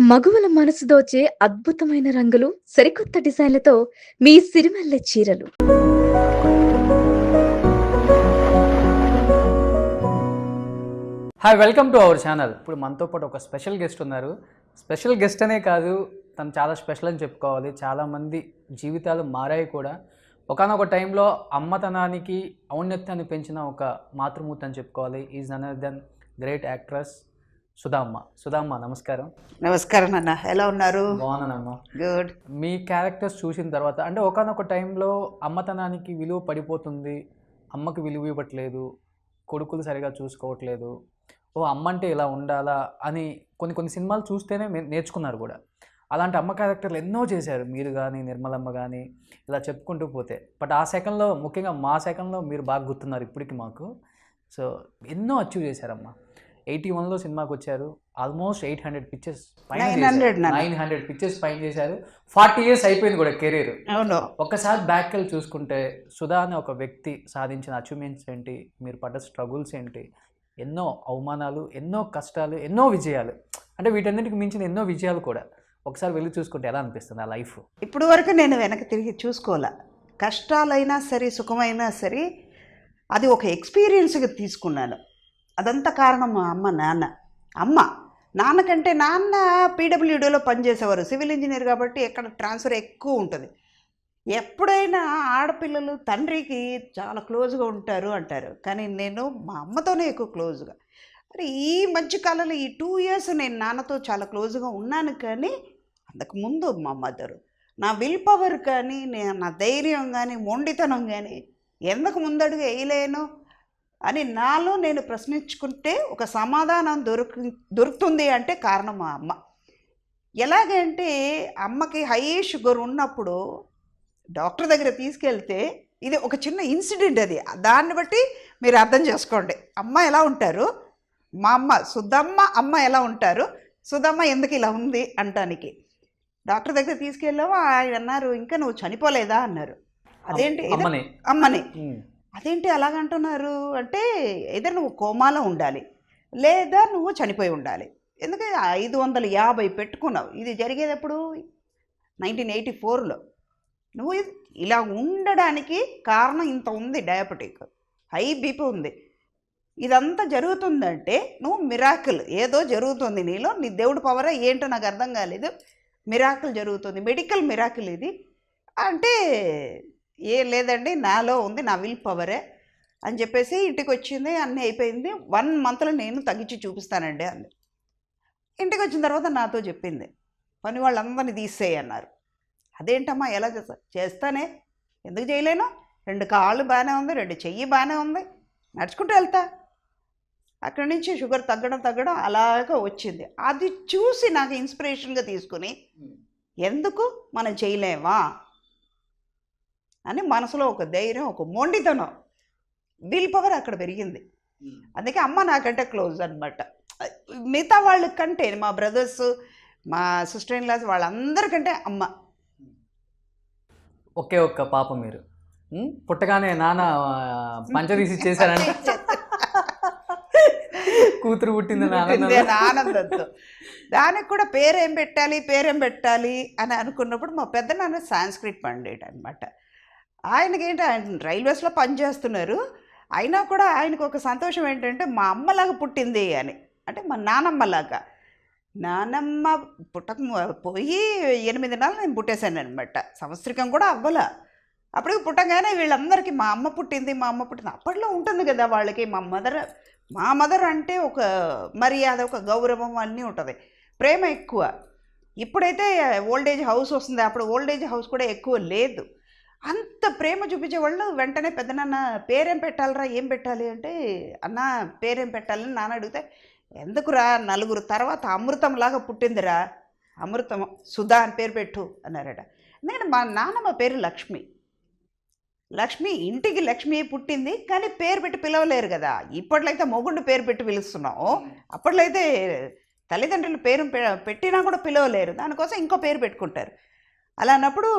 మగువల మనసు దోచే అద్భుతమైన రంగులు, సరికొత్త డిజైన్లతో మీ సిరిమల్లె చీరలు. Hi, welcome to our channel. ఇప్పుడు మనతో పాటు ఒక స్పెషల్ గెస్ట్ ఉన్నారు. స్పెషల్ గెస్ట్ అనే కాదు, తను చాలా స్పెషల్ అని చెప్పుకోవాలి. చాలామంది జీవితాలు మారాయి కూడా. ఒకానొక టైంలో అమ్మతనానికి ఔన్నత్యాన్ని పెంచిన ఒక మాతృమూర్తి అని చెప్పుకోవాలి. Is none other than great actress Sudhamma. Sudhamma, నమస్కారం. నమస్కారం అన్న, ఎలా ఉన్నారు? బాగున్నానమ్మా. గుడ్. మీ క్యారెక్టర్స్ చూసిన తర్వాత అంటే ఒకానొక టైంలో అమ్మతనానికి విలువ పడిపోతుంది, అమ్మకి విలువ ఇవ్వట్లేదు, కొడుకులు సరిగా చూసుకోవట్లేదు, ఓ అమ్మ అంటే ఇలా ఉండాలా అని కొన్ని సినిమాలు చూస్తేనే నేర్చుకున్నారు కూడా. అలాంటి అమ్మ క్యారెక్టర్లు ఎన్నో చేశారు మీరు కానీ, నిర్మలమ్మ కానీ, ఇలా చెప్పుకుంటూ పోతే. బట్ ఆ సెకండ్లో, ముఖ్యంగా మా సెకండ్లో మీరు బాగా గుర్తున్నారు ఇప్పటికి మాకు. సో ఎన్నో అచీవ్ చేశారమ్మా. 81లో సినిమాకి వచ్చారు. ఆల్మోస్ట్ 800 పిక్చర్స్ పైన 900 పిక్చర్స్ పైన చేశారు. 40 years అయిపోయింది కూడా కెరీర్. అవును. ఒక్కసారి బ్యాక్ వెళ్ళి చూసుకుంటే సుధా అనే ఒక వ్యక్తి సాధించిన అచీవ్మెంట్స్ ఏంటి, మీరు పడ్డ స్ట్రగుల్స్ ఏంటి, ఎన్నో అవమానాలు, ఎన్నో కష్టాలు, ఎన్నో విజయాలు, అంటే వీటన్నిటికి మించిన ఎన్నో విజయాలు కూడా. ఒకసారి వెళ్ళి చూసుకుంటే ఎలా అనిపిస్తుంది ఆ లైఫ్? ఇప్పుడు వరకు నేను వెనక్కి తిరిగి చూసుకోవాలా. కష్టాలైనా సరే, సుఖమైనా సరే, అది ఒక ఎక్స్పీరియన్స్గా తీసుకున్నాను. అదంతా కారణం మా అమ్మ, నాన్న. నాన్నకంటే నాన్న పీడబ్ల్యూడీలో పనిచేసేవారు, సివిల్ ఇంజనీర్ కాబట్టి ఎక్కడ ట్రాన్స్ఫర్ ఎక్కువ ఉంటుంది. ఎప్పుడైనా ఆడపిల్లలు తండ్రికి చాలా క్లోజ్గా ఉంటారు అంటారు, కానీ నేను మా అమ్మతోనే ఎక్కువ క్లోజ్గా. మరి ఈ మధ్యకాలంలో ఈ 2 years నేను నాన్నతో చాలా క్లోజ్గా ఉన్నాను. కానీ అంతకుముందు మా మదరు, నా విల్ పవర్ కానీ, నా ధైర్యం కానీ, మొండితనం కానీ, ఎందుకు ముందడుగు వేయలేను అని నాలో నేను ప్రశ్నించుకుంటే ఒక సమాధానం దొరుకుతుంది అంటే కారణం మా అమ్మ. ఎలాగంటే అమ్మకి హై షుగర్ ఉన్నప్పుడు డాక్టర్ దగ్గర తీసుకెళ్తే, ఇది ఒక చిన్న ఇన్సిడెంట్, అది దాన్ని బట్టి మీరు అర్థం చేసుకోండి అమ్మ ఎలా ఉంటారు. మా అమ్మ సుధమ్మ అమ్మ ఎలా ఉంటారు, సుధమ్మ ఎందుకు ఇలా ఉంది అంటానికి. డాక్టర్ దగ్గర తీసుకెళ్ళాము. ఆయన అన్నారు, ఇంకా నువ్వు చనిపోలేదా అన్నారు. అదేంటి అమ్మని, అదేంటి అలాగంటున్నారు అంటే, ఏదో నువ్వు కోమాలో ఉండాలి లేదా నువ్వు చనిపోయి ఉండాలి. ఎందుకంటే 550 పెట్టుకున్నావు. ఇది జరిగేటప్పుడు 1984లో. నువ్వు ఇలా ఉండడానికి కారణం ఇంత ఉంది, డయాబెటిక్, హై బీపీ ఉంది. ఇదంతా జరుగుతుందంటే నువ్వు మిరాకిల్, ఏదో జరుగుతుంది నీలో, నీ దేవుడి పవర్ ఏంటో నాకు అర్థం కాలేదు, మిరాకిల్ జరుగుతుంది, మెడికల్ మిరాకిల్ ఇది అంటే. ఏ లేదండి, నాలో ఉంది, నా విల్ పవరే అని చెప్పేసి ఇంటికి వచ్చింది. అన్నీ అయిపోయింది. 1 monthలో నేను తగ్గించి చూపిస్తానండి అంది. ఇంటికి వచ్చిన తర్వాత నాతో చెప్పింది, పని వాళ్ళందరినీ తీసేయన్నారు. అదేంటమ్మా ఎలా చేస్తానే, ఎందుకు చేయలేను, 2 కాళ్ళు బాగానే ఉంది, 2 చెయ్యి బాగానే ఉంది, నడుచుకుంటూ వెళ్తా. అక్కడి నుంచి షుగర్ తగ్గడం అలాగా వచ్చింది. అది చూసి నాకు ఇన్స్పిరేషన్గా తీసుకుని, ఎందుకు మనం చేయలేమా అని మనసులో ఒక ధైర్యం, ఒక మొండితనం, విల్ పవర్ అక్కడ పెరిగింది. అందుకే అమ్మ నాకంటే క్లోజ్ అనమాట. మిగతా వాళ్ళకంటే, మా బ్రదర్స్, మా సిస్టర్ ఇన్ లాస్, వాళ్ళందరికంటే అమ్మ. ఒకే ఒక్క పాప మీరు, పుట్టగానే నాన్న పంచదీసి చేశారంటే కూతురు పుట్టింది ఆనందంతో. దానికి కూడా పేరేం పెట్టాలి అని అనుకున్నప్పుడు మా పెద్ద నాన్న సాంస్క్రిట్ పండిట్ అనమాట. ఆయనకేంటి, ఆయన రైల్వేస్లో పనిచేస్తున్నారు. అయినా కూడా ఆయనకు ఒక సంతోషం ఏంటంటే మా అమ్మలాగా పుట్టింది అని, అంటే మా నానమ్మలాగా. నానమ్మ పోయి 8 నెలలు నేను పుట్టేశాను అనమాట. సంవత్సరికం కూడా అవ్వల. అప్పటికి పుట్టగానే వీళ్ళందరికీ మా అమ్మ పుట్టింది. అప్పట్లో ఉంటుంది కదా వాళ్ళకి. మా మదర్ అంటే ఒక మర్యాద, ఒక గౌరవం అన్నీ ఉంటుంది, ప్రేమ ఎక్కువ. ఇప్పుడైతే ఓల్డేజ్ హౌస్ వస్తుంది, అప్పుడు ఓల్డేజ్ హౌస్ కూడా ఎక్కువ లేదు. అంత ప్రేమ చూపించే వాళ్ళు. వెంటనే పెద్దనాన్న పేరేం పెట్టాలరా, ఏం పెట్టాలి అంటే, అన్న పేరేం పెట్టాలని నాన్న అడిగితే, ఎందుకురా, 4 తర్వాత అమృతంలాగా పుట్టిందిరా, అమృతం, సుధా అని పేరు పెట్టు అన్నారట. ఎందుకంటే మా నాన్నమ్మ పేరు లక్ష్మి, ఇంటికి లక్ష్మి పుట్టింది, కానీ పేరు పెట్టి పిలవలేరు కదా. ఇప్పట్లో అయితే మొగుండు పేరు పెట్టి పిలుస్తున్నాం, అప్పట్లో అయితే తల్లిదండ్రులు పేరు పెట్టినా కూడా పిలవలేరు, దానికోసం ఇంకో పేరు పెట్టుకుంటారు. అలా అన్నప్పుడు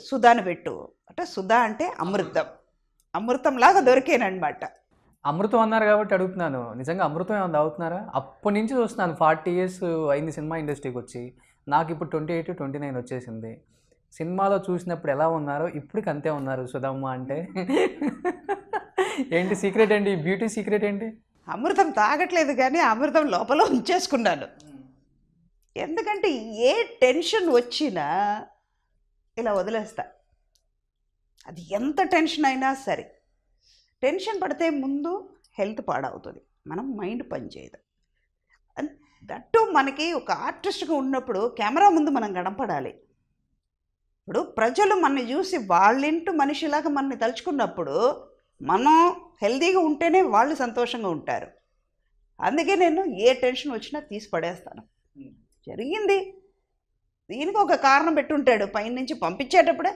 సుధాని పెట్టు అంటే, సుధా అంటే అమృతం, అమృతంలాగా దొరికేనమాట. అమృతం అన్నారు కాబట్టి అడుగుతున్నాను. నిజంగా అమృతం ఏమన్నా తాగుతున్నారా? అప్పటి నుంచి చూస్తున్నాను. 40 ఇయర్స్ అయింది సినిమా ఇండస్ట్రీకి వచ్చి. నాకు ఇప్పుడు 28, 29 వచ్చేసింది. సినిమాలో చూసినప్పుడు ఎలా ఉన్నారో ఇప్పటికి అంతే ఉన్నారు సుధమ్మ అంటే. ఏంటి సీక్రెట్ ఏంటి? బ్యూటీ సీక్రెట్ ఏంటి? అమృతం తాగట్లేదు కానీ అమృతం లోపల ఉంచేసుకున్నాను. ఎందుకంటే ఏ టెన్షన్ వచ్చినా ఇలా వదిలేస్తా. అది ఎంత టెన్షన్ అయినా సరే. టెన్షన్ పడితే ముందు హెల్త్ పాడవుతుంది, మనం మైండ్ పనిచేయదు. దట్టు మనకి ఒక ఆర్టిస్ట్గా ఉన్నప్పుడు కెమెరా ముందు మనం కనపడాలి. ఇప్పుడు ప్రజలు మనని చూసి వాళ్ళింటూ మనిషిలాగా మనని తలుచుకున్నప్పుడు మనం హెల్తీగా ఉంటేనే వాళ్ళు సంతోషంగా ఉంటారు. అందుకే నేను ఏ టెన్షన్ వచ్చినా తీసి పడేస్తాను. జరిగింది, దీనికి ఒక కారణం పెట్టుంటాడు పైనుంచి పంపించేటప్పుడే.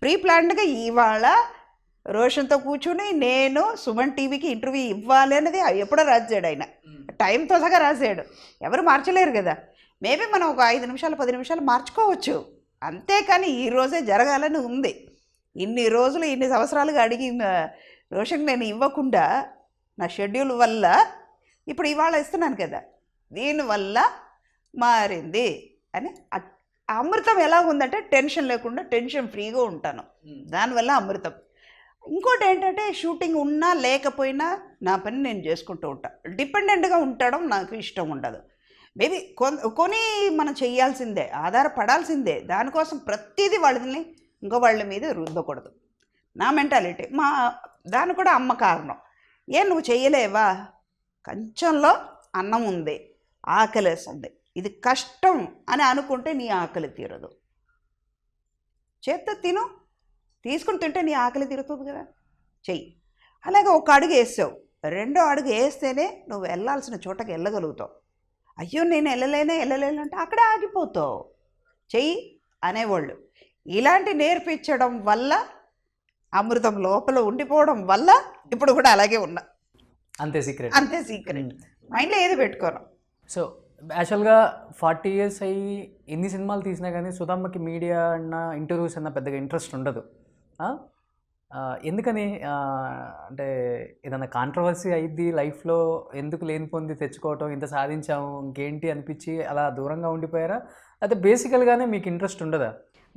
ప్రీ ప్లాన్డ్గా ఇవాళ రోషన్తో కూర్చుని నేను సుమన్ టీవీకి ఇంటర్వ్యూ ఇవ్వాలి అనేది ఎప్పుడో రాసాడు ఆయన. టైంతో సగా రాసాడు, ఎవరు మార్చలేరు కదా. మేబీ మనం ఒక 5 నిమిషాలు 10 నిమిషాలు మార్చుకోవచ్చు, అంతేకాని ఈరోజే జరగాలని ఉంది. ఇన్ని రోజులు ఇన్ని సంవత్సరాలుగా అడిగిన రోషన్కి నేను ఇవ్వకుండా నా షెడ్యూల్ వల్ల ఇప్పుడు ఇవాళ ఇస్తున్నాను కదా, దీనివల్ల మారింది అని. అమృతం ఎలా ఉందంటే టెన్షన్ లేకుండా టెన్షన్ ఫ్రీగా ఉంటాను, దానివల్ల అమృతం. ఇంకోటి ఏంటంటే షూటింగ్ ఉన్నా లేకపోయినా నా పని నేను చేసుకుంటూ ఉంటాను. డిపెండెంట్గా ఉండడం నాకు ఇష్టం ఉండదు. మేబీ కొని మనం చేయాల్సిందే, ఆధారపడాల్సిందే. దానికోసం ప్రతిదీ వాళ్ళని ఇంకో వాళ్ళ మీద రుద్దకూడదు, నా మెంటాలిటీ. దాని కూడా అమ్మ కారణం. నువ్వు చేయలేవా, కంచంలో అన్నం ఉంది, ఆకలేస్తుంది, ఇది కష్టం అని అనుకుంటే నీ ఆకలి తీరదు. చేత్తో తిను, తీసుకుని తింటే నీ ఆకలి తీరుతుంది కదా, చెయ్యి. అలాగే ఒక అడుగు వేసావు, రెండో అడుగు వేస్తేనే నువ్వు వెళ్ళాల్సిన చోటకి వెళ్ళగలుగుతావు. అయ్యో నేను వెళ్ళలేను అంటే అక్కడే ఆగిపోతావు. చెయ్యి అనేవాళ్ళు. ఇలాంటి నేర్పించడం వల్ల, అమృతం లోపల ఉండిపోవడం వల్ల ఇప్పుడు కూడా అలాగే ఉన్నా. అంతే సీక్రెట్ మైండ్లో ఏది పెట్టుకోను. సో యాక్చువల్గా 40 ఇయర్స్ అయ్యి ఎన్ని సినిమాలు తీసినా కానీ సుధమ్మకి మీడియా అన్న ఇంటర్వ్యూస్ అన్న పెద్దగా ఇంట్రెస్ట్ ఉండదు. ఎందుకని? అంటే ఏదైనా కాంట్రవర్సీ అయ్యిద్ది లైఫ్లో, ఎందుకు లేనిపోంది తెచ్చుకోవటం, ఇంత సాధించాము ఇంకేంటి అనిపించి అలా దూరంగా ఉండిపోయారా? అయితే బేసికల్గానే మీకు ఇంట్రెస్ట్ ఉండదా?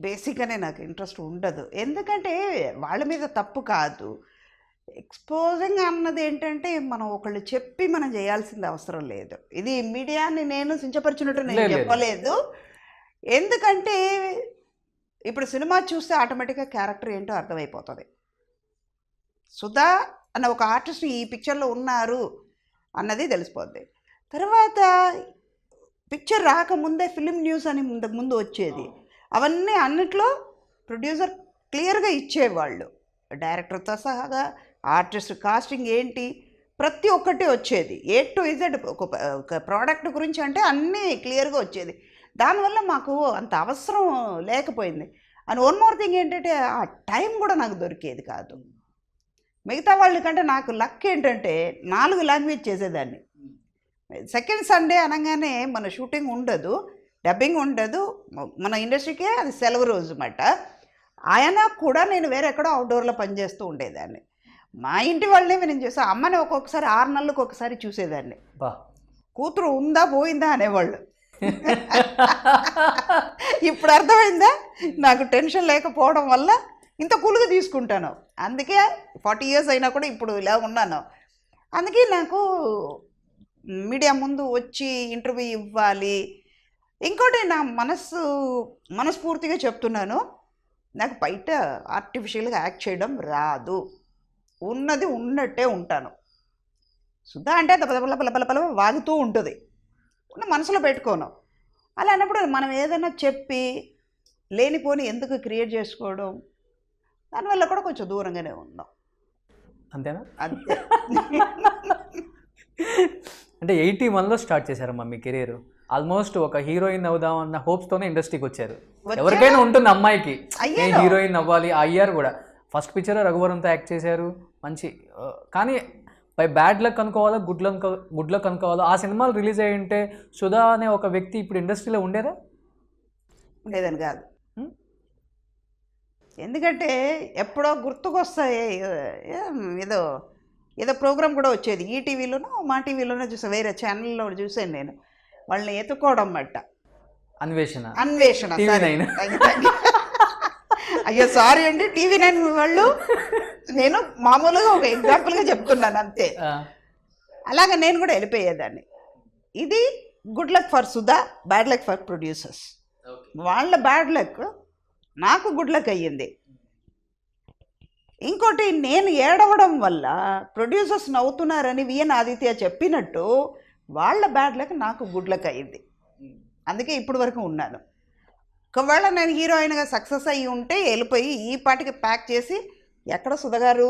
బేసిక్గానే నాకు ఇంట్రెస్ట్ ఉండదు. ఎందుకంటే వాళ్ళ మీద తప్పు కాదు, ఎక్స్పోజింగ్ అన్నది ఏంటంటే మనం ఒకళ్ళు చెప్పి మనం చేయాల్సింది అవసరం లేదు. ఇది మీడియాని నేను సించపరిచినట్టు నేను చెప్పలేదు. ఎందుకంటే ఇప్పుడు సినిమా చూస్తే ఆటోమేటిక్గా క్యారెక్టర్ ఏంటో అర్థమైపోతుంది. సుధా అన్న ఒక ఆర్టిస్ట్ ఈ పిక్చర్లో ఉన్నారు అన్నది తెలిసిపోద్ది. తర్వాత పిక్చర్ రాకముందే ఫిలిం న్యూస్ అని ముందు వచ్చేది. అవన్నీ అన్నిట్లో ప్రొడ్యూసర్ క్లియర్గా ఇచ్చేవాళ్ళు, డైరెక్టర్తో సహా ఆర్టిస్ట్ కాస్టింగ్ ఏంటి ప్రతి ఒక్కటి వచ్చేది. A to Z ఒక ప్రోడక్ట్ గురించి అంటే అన్నీ క్లియర్గా వచ్చేది. దానివల్ల మాకు అంత అవసరం లేకపోయింది. అండ్ వన్ మోర్ థింగ్ ఏంటంటే ఆ టైం కూడా నాకు దొరికేది కాదు. మిగతా వాళ్ళకంటే నాకు లక్ ఏంటంటే 4 లాంగ్వేజ్ చేసేదాన్ని. సెకండ్ సండే అనగానే మన షూటింగ్ ఉండదు, డబ్బింగ్ ఉండదు, మన ఇండస్ట్రీకే అది సెలవు రోజు అన్నమాట. ఆయన కూడా నేను వేరెక్కడో అవుట్డోర్లో పనిచేస్తూ ఉండేదాన్ని. మా ఇంటి వాళ్ళనేవి నేను చూసా. అమ్మని ఒక్కొక్కసారి 6 నెలలకు ఒకసారి చూసేదాన్ని. కూతురు ఉందా పోయిందా అనేవాళ్ళు. ఇప్పుడు అర్థమైందా నాకు టెన్షన్ లేకపోవడం వల్ల ఇంత కూల్గా తీసుకుంటాను. అందుకే 40 ఇయర్స్ అయినా కూడా ఇప్పుడు ఇలా ఉన్నాను. అందుకే నాకు మీడియా ముందు వచ్చి ఇంటర్వ్యూ ఇవ్వాలి. ఇంకోటి నా మనస్ఫూర్తిగా చెప్తున్నాను, నాకు బయట ఆర్టిఫిషియల్గా యాక్ట్ చేయడం రాదు. ఉన్నది ఉన్నట్టే ఉంటాను. సుధా అంటే పలపల వాగుతూ ఉంటుంది, మనసులో పెట్టుకోను. అలా అన్నప్పుడు మనం ఏదైనా చెప్పి లేనిపోని ఎందుకు క్రియేట్ చేసుకోవడం, దానివల్ల కూడా కొంచెం దూరంగానే ఉన్నాం. అంతేనా? అంతే. అంటే 81లో స్టార్ట్ చేశారమ్మా మీ కెరీర్. ఆల్మోస్ట్ ఒక హీరోయిన్ అవుదాం అన్న హోప్స్తోనే ఇండస్ట్రీకి వచ్చారు. ఎవరికైనా ఉంటుంది అమ్మాయికి, నేను హీరోయిన్ అవ్వాలి. అయ్యారు కూడా. ఫస్ట్ పిక్చర్ రఘువరంతో యాక్ట్ చేశారు, మంచి. కానీ బై బ్యాడ్ లక్ అనుకోవాలా, గుడ్ లక్ అనుకోవాలా, ఆ సినిమాలు రిలీజ్ అయ్యి ఉంటే సుధా అనే ఒక వ్యక్తి ఇప్పుడు ఇండస్ట్రీలో ఉండేదా? ఉండేదని కాదు. ఎందుకంటే ఎప్పుడో గుర్తుకొస్తాయి, ఏదో ఏదో ప్రోగ్రామ్ కూడా వచ్చేది ఈటీవీలోనో మా టీవీలోనో చూసాను, వేరే ఛానల్లో చూసాను నేను. వాళ్ళని ఎత్తుకోవడం అన్నమాట. అన్వేషణ అన్వేషణ, TV9. sorry. Thank you. అయ్యో సారీ అండి, TV9 వాళ్ళు, నేను మామూలుగా ఒక ఎగ్జాంపుల్గా చెప్తున్నాను అంతే. అలాగే నేను కూడా వెళ్ళిపోయేదాన్ని. ఇది good luck for Sudha, bad luck for producers. వాళ్ళ బ్యాడ్ లక్ నాకు గుడ్ లక్ అయ్యింది. ఇంకోటి, నేను ఏడవడం వల్ల ప్రొడ్యూసర్స్ నవ్వుతున్నారని విఎన్ ఆదిత్య చెప్పినట్టు వాళ్ళ బ్యాడ్ లక్ నాకు గుడ్ లక్ అయ్యింది. అందుకే ఇప్పటి వరకు ఉన్నాను. ఒకవేళ నేను హీరోయిన్గా సక్సెస్ అయ్యి ఉంటే వెళ్ళిపోయి ఈ పాటికి ప్యాక్ చేసి ఎక్కడ సుధగారు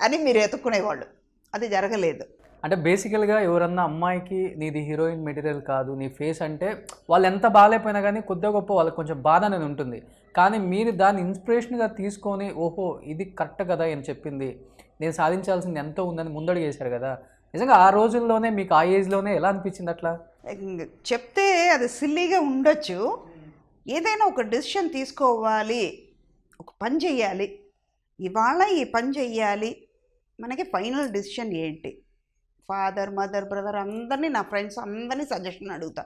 అని మీరు ఎత్తుక్కునేవాళ్ళు. అది జరగలేదు. అంటే బేసికల్గా ఎవరన్నా అమ్మాయికి నీది హీరోయిన్ మెటీరియల్ కాదు, నీ ఫేస్ అంటే వాళ్ళు ఎంత బాగాలేకపోయినా కానీ కొద్దిగా గొప్ప వాళ్ళకి కొంచెం బాధ అనేది ఉంటుంది. కానీ మీరు దాన్ని ఇన్స్పిరేషన్గా తీసుకొని ఓహో ఇది కరెక్ట్ కదా అని చెప్పింది, నేను సాధించాల్సింది ఎంతో ఉందని ముందడుగు చేశారు కదా. నిజంగా ఆ రోజుల్లోనే మీకు ఆ ఏజ్లోనే ఎలా అనిపించింది అట్లా? చెప్తే అది సిల్లీగా ఉండొచ్చు. ఏదైనా ఒక డెసిషన్ తీసుకోవాలి, ఒక పని చెయ్యాలి, ఇవాళ ఈ పని చెయ్యాలి, మనకి ఫైనల్ డెసిషన్ ఏంటి? ఫాదర్, మదర్, బ్రదర్ అందరినీ, నా ఫ్రెండ్స్ అందరినీ సజెషన్ అడుగుతా.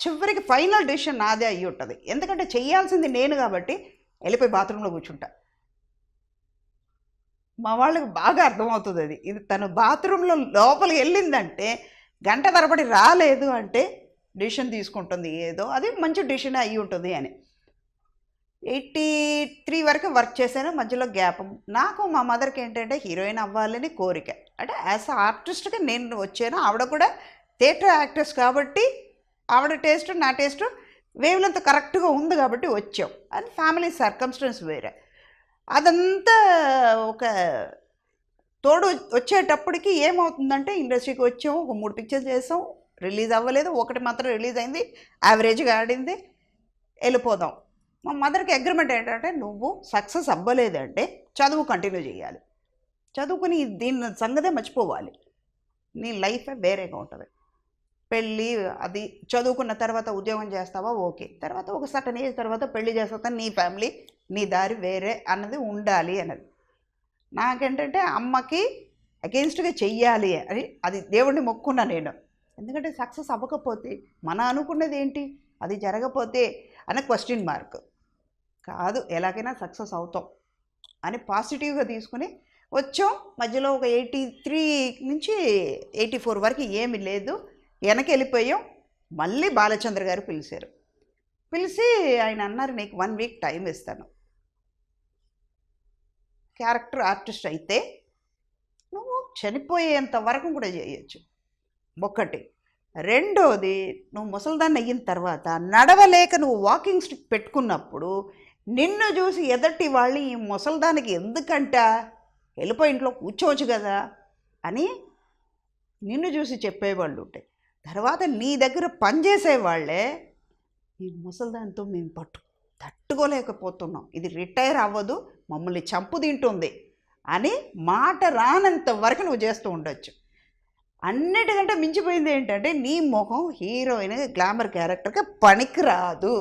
చివరికి ఫైనల్ డెసిషన్ నాదే అయ్యి ఉంటుంది. ఎందుకంటే చెయ్యాల్సింది నేను కాబట్టి వెళ్ళిపోయి బాత్రూంలో కూర్చుంటా. మా వాళ్ళకి బాగా అర్థమవుతుంది అది. ఇది తను బాత్రూంలో లోపలికి వెళ్ళిందంటే గంట తరబడి రాలేదు అంటే డెసిషన్ తీసుకుంటుంది, ఏదో అది మంచి డెసిషన్ అయ్యి ఉంటుంది అని. 83 వరకు వర్క్ చేశాను, మధ్యలో గ్యాప్. నాకు మా మదర్కి ఏంటంటే హీరోయిన్ అవ్వాలని కోరిక. అంటే యాజ్ ఆర్టిస్ట్గా నేను వచ్చాను, ఆవిడ కూడా థియేటర్ యాక్ట్రెస్ కాబట్టి ఆవిడ టేస్ట్ నా టేస్ట్ వేవ్లెంత్ కరెక్ట్గా ఉంది కాబట్టి వచ్చాం. అది ఫ్యామిలీ సర్కమ్స్టెన్స్ వేరే. అదంతా ఒక తోడు వచ్చేటప్పటికి ఏమవుతుందంటే ఇండస్ట్రీకి వచ్చాము, ఒక 3 పిక్చర్స్ చేసాం, రిలీజ్ అవ్వలేదు, ఒకటి మాత్రం రిలీజ్ అయింది, యావరేజ్గా ఆడింది, వెళ్ళిపోదాం. మా మదర్కి అగ్రిమెంట్ ఏంటంటే నువ్వు సక్సెస్ అవ్వలేదంటే చదువు కంటిన్యూ చేయాలి, చదువుకుని దీని సంగతే మర్చిపోవాలి, నీ లైఫే వేరేగా ఉంటుంది. పెళ్ళి అది చదువుకున్న తర్వాత ఉద్యోగం చేస్తావా ఓకే, తర్వాత ఒక సర్టన్ ఏజ్ తర్వాత పెళ్లి చేస్తా, నీ ఫ్యామిలీ నీ దారి వేరే అన్నది ఉండాలి అన్నది. నాకేంటంటే అమ్మకి అగెయిన్స్ట్గా చెయ్యాలి అని అది దేవుడిని మొక్కున్నా నేను. ఎందుకంటే సక్సెస్ అవ్వకపోతే మన అనుకున్నది ఏంటి, అది జరగకపోతే అనే క్వశ్చన్ మార్క్ కాదు, ఎలాగైనా సక్సెస్ అవుతాం అని పాజిటివ్గా తీసుకుని వచ్చాం. మధ్యలో ఒక 83 నుంచి 84 వరకు ఏమీ లేదు, వెనక్కి వెళ్ళిపోయాం. మళ్ళీ బాలచంద్ర గారు పిలిచారు. పిలిచి ఆయన అన్నారు, నీకు 1 వీక్ టైం ఇస్తాను, క్యారెక్టర్ ఆర్టిస్ట్ అయితే నువ్వు చనిపోయేంత వరకు కూడా చేయొచ్చు. ఒకటి. రెండోది, నువ్వు ముసలిదాన్ని అయిన తర్వాత నడవలేక నువ్వు వాకింగ్ స్టిక్ పెట్టుకున్నప్పుడు నిన్ను చూసి ఎదటి వాళ్ళు ఈ ముసలిదానికి ఎందుకంట వెళ్ళిపోయి ఇంట్లో కూర్చోవచ్చు కదా అని నిన్ను చూసి చెప్పేవాళ్ళు ఉంటే, తర్వాత నీ దగ్గర పనిచేసేవాళ్ళే ఈ ముసలిదానితో మేము తట్టుకోలేకపోతున్నాం, ఇది రిటైర్ అవ్వదు, మమ్మల్ని చంపు తింటుంది అని మాట రానంత వరకు నువ్వు చేస్తూ ఉండొచ్చు. అన్నిటికంటే మించిపోయింది ఏంటంటే నీ ముఖం హీరోయిన్ గ్లామర్ క్యారెక్టర్గా పనికిరాదు,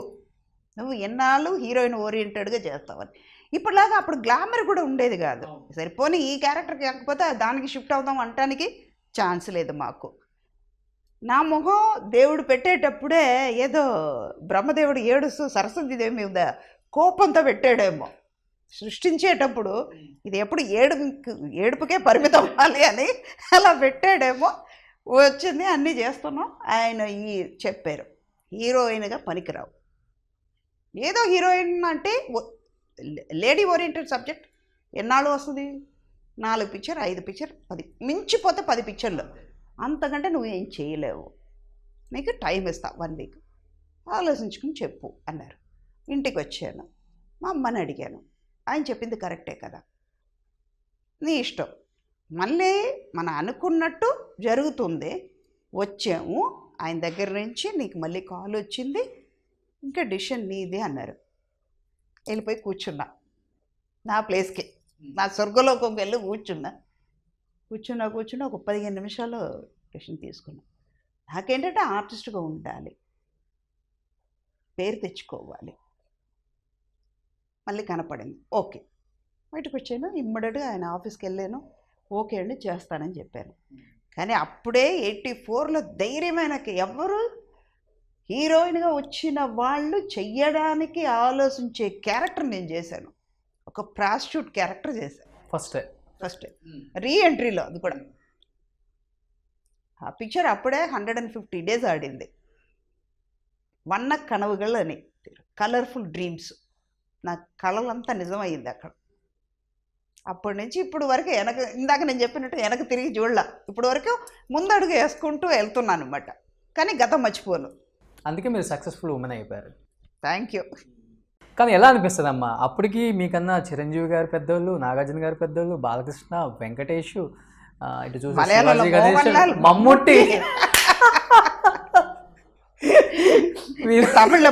నువ్వు ఎన్నాళ్ళు హీరోయిన్ ఓరియంటెడ్గా చేస్తావని. ఇప్పటిలాగా అప్పుడు గ్లామర్ కూడా ఉండేది కాదు. సరిపోని ఈ క్యారెక్టర్కి కాకపోతే దానికి షిఫ్ట్ అవుదాం అనటానికి ఛాన్స్ లేదు మాకు. నా ముఖం దేవుడు పెట్టేటప్పుడే ఏదో బ్రహ్మదేవుడు ఏడుస్తూ సరస్వతీదేవి మీద కోపంతో పెట్టాడేమో, సృష్టించేటప్పుడు ఇది ఎప్పుడు ఏడుపుకే పరిమితం అవ్వాలి అని అలా పెట్టాడేమో. వచ్చింది, అన్నీ చేస్తున్నాం. ఆయన చెప్పారు హీరోయిన్గా పనికిరావు, ఏదో హీరోయిన్ అంటే లేడీ ఓరియంటెడ్ సబ్జెక్ట్ ఎన్నాళ్ళు వస్తుంది, 4 పిక్చర్ 5 పిక్చర్ 10 మించిపోతే 10 పిక్చర్లు, అంతకంటే నువ్వు ఏం చేయలేవు, నీకు టైం ఇస్తా 1 వీక్ ఆలోచించుకుని చెప్పు అన్నారు. ఇంటికి వచ్చాను, మా అమ్మని అడిగాను, ఆయన చెప్పింది కరెక్టే కదా, నీ ఇష్టం, మళ్ళీ మనం అనుకున్నట్టు జరుగుతుంది, వచ్చాము ఆయన దగ్గర నుంచి, నీకు మళ్ళీ కాల్ వచ్చింది, ఇంకా డిసిషన్ నీదే అన్నారు. వెళ్ళిపోయి కూర్చున్నా నా ప్లేస్కి, నా స్వర్గలోకంకి వెళ్ళి కూర్చున్నా ఒక 15 నిమిషాలు డిసిషన్ తీసుకున్నా. నాకేంటంటే ఆర్టిస్ట్గా ఉండాలి, పేరు తెచ్చుకోవాలి. మళ్ళీ కనపడింది, ఓకే బయటకు వచ్చాను, ఇమ్మీడియట్గా ఆయన ఆఫీస్కి వెళ్ళాను, ఓకే అండి చేస్తానని చెప్పాను. కానీ అప్పుడే 84లో ధైర్యమైన ఎవరు హీరోయిన్గా వచ్చిన వాళ్ళు చెయ్యడానికి ఆలోచించే క్యారెక్టర్ నేను చేశాను. ఒక ప్రాస్టిట్యూట్ క్యారెక్టర్ చేశాను ఫస్ట్ రీ ఎంట్రీలో. అది కూడా ఆ పిక్చర్ అప్పుడే 150 days ఆడింది. వన్న కనవుகள் అని కలర్ఫుల్ డ్రీమ్స్. నా కళలంతా నిజమయ్యింది అక్కడ. అప్పటి నుంచి ఇప్పుడు వరకు ఇందాక నేను చెప్పినట్టు వెనక తిరిగి చూడలా. ఇప్పుడు వరకు ముందడుగు వేసుకుంటూ వెళ్తున్నాను అనమాట. కానీ గతం మర్చిపోను. అందుకే మీరు సక్సెస్ఫుల్ ఉమెన్ అయిపోయారు. Thank you. కానీ ఎలా అనిపిస్తుంది అమ్మా, అప్పటికి మీకన్నా చిరంజీవి గారు పెద్దోళ్ళు, నాగార్జున గారు పెద్దోళ్ళు, బాలకృష్ణ, వెంకటేష్, ఇటు చూసి శివాజీ గణేశన్, మమ్ముట్టి, తమిళ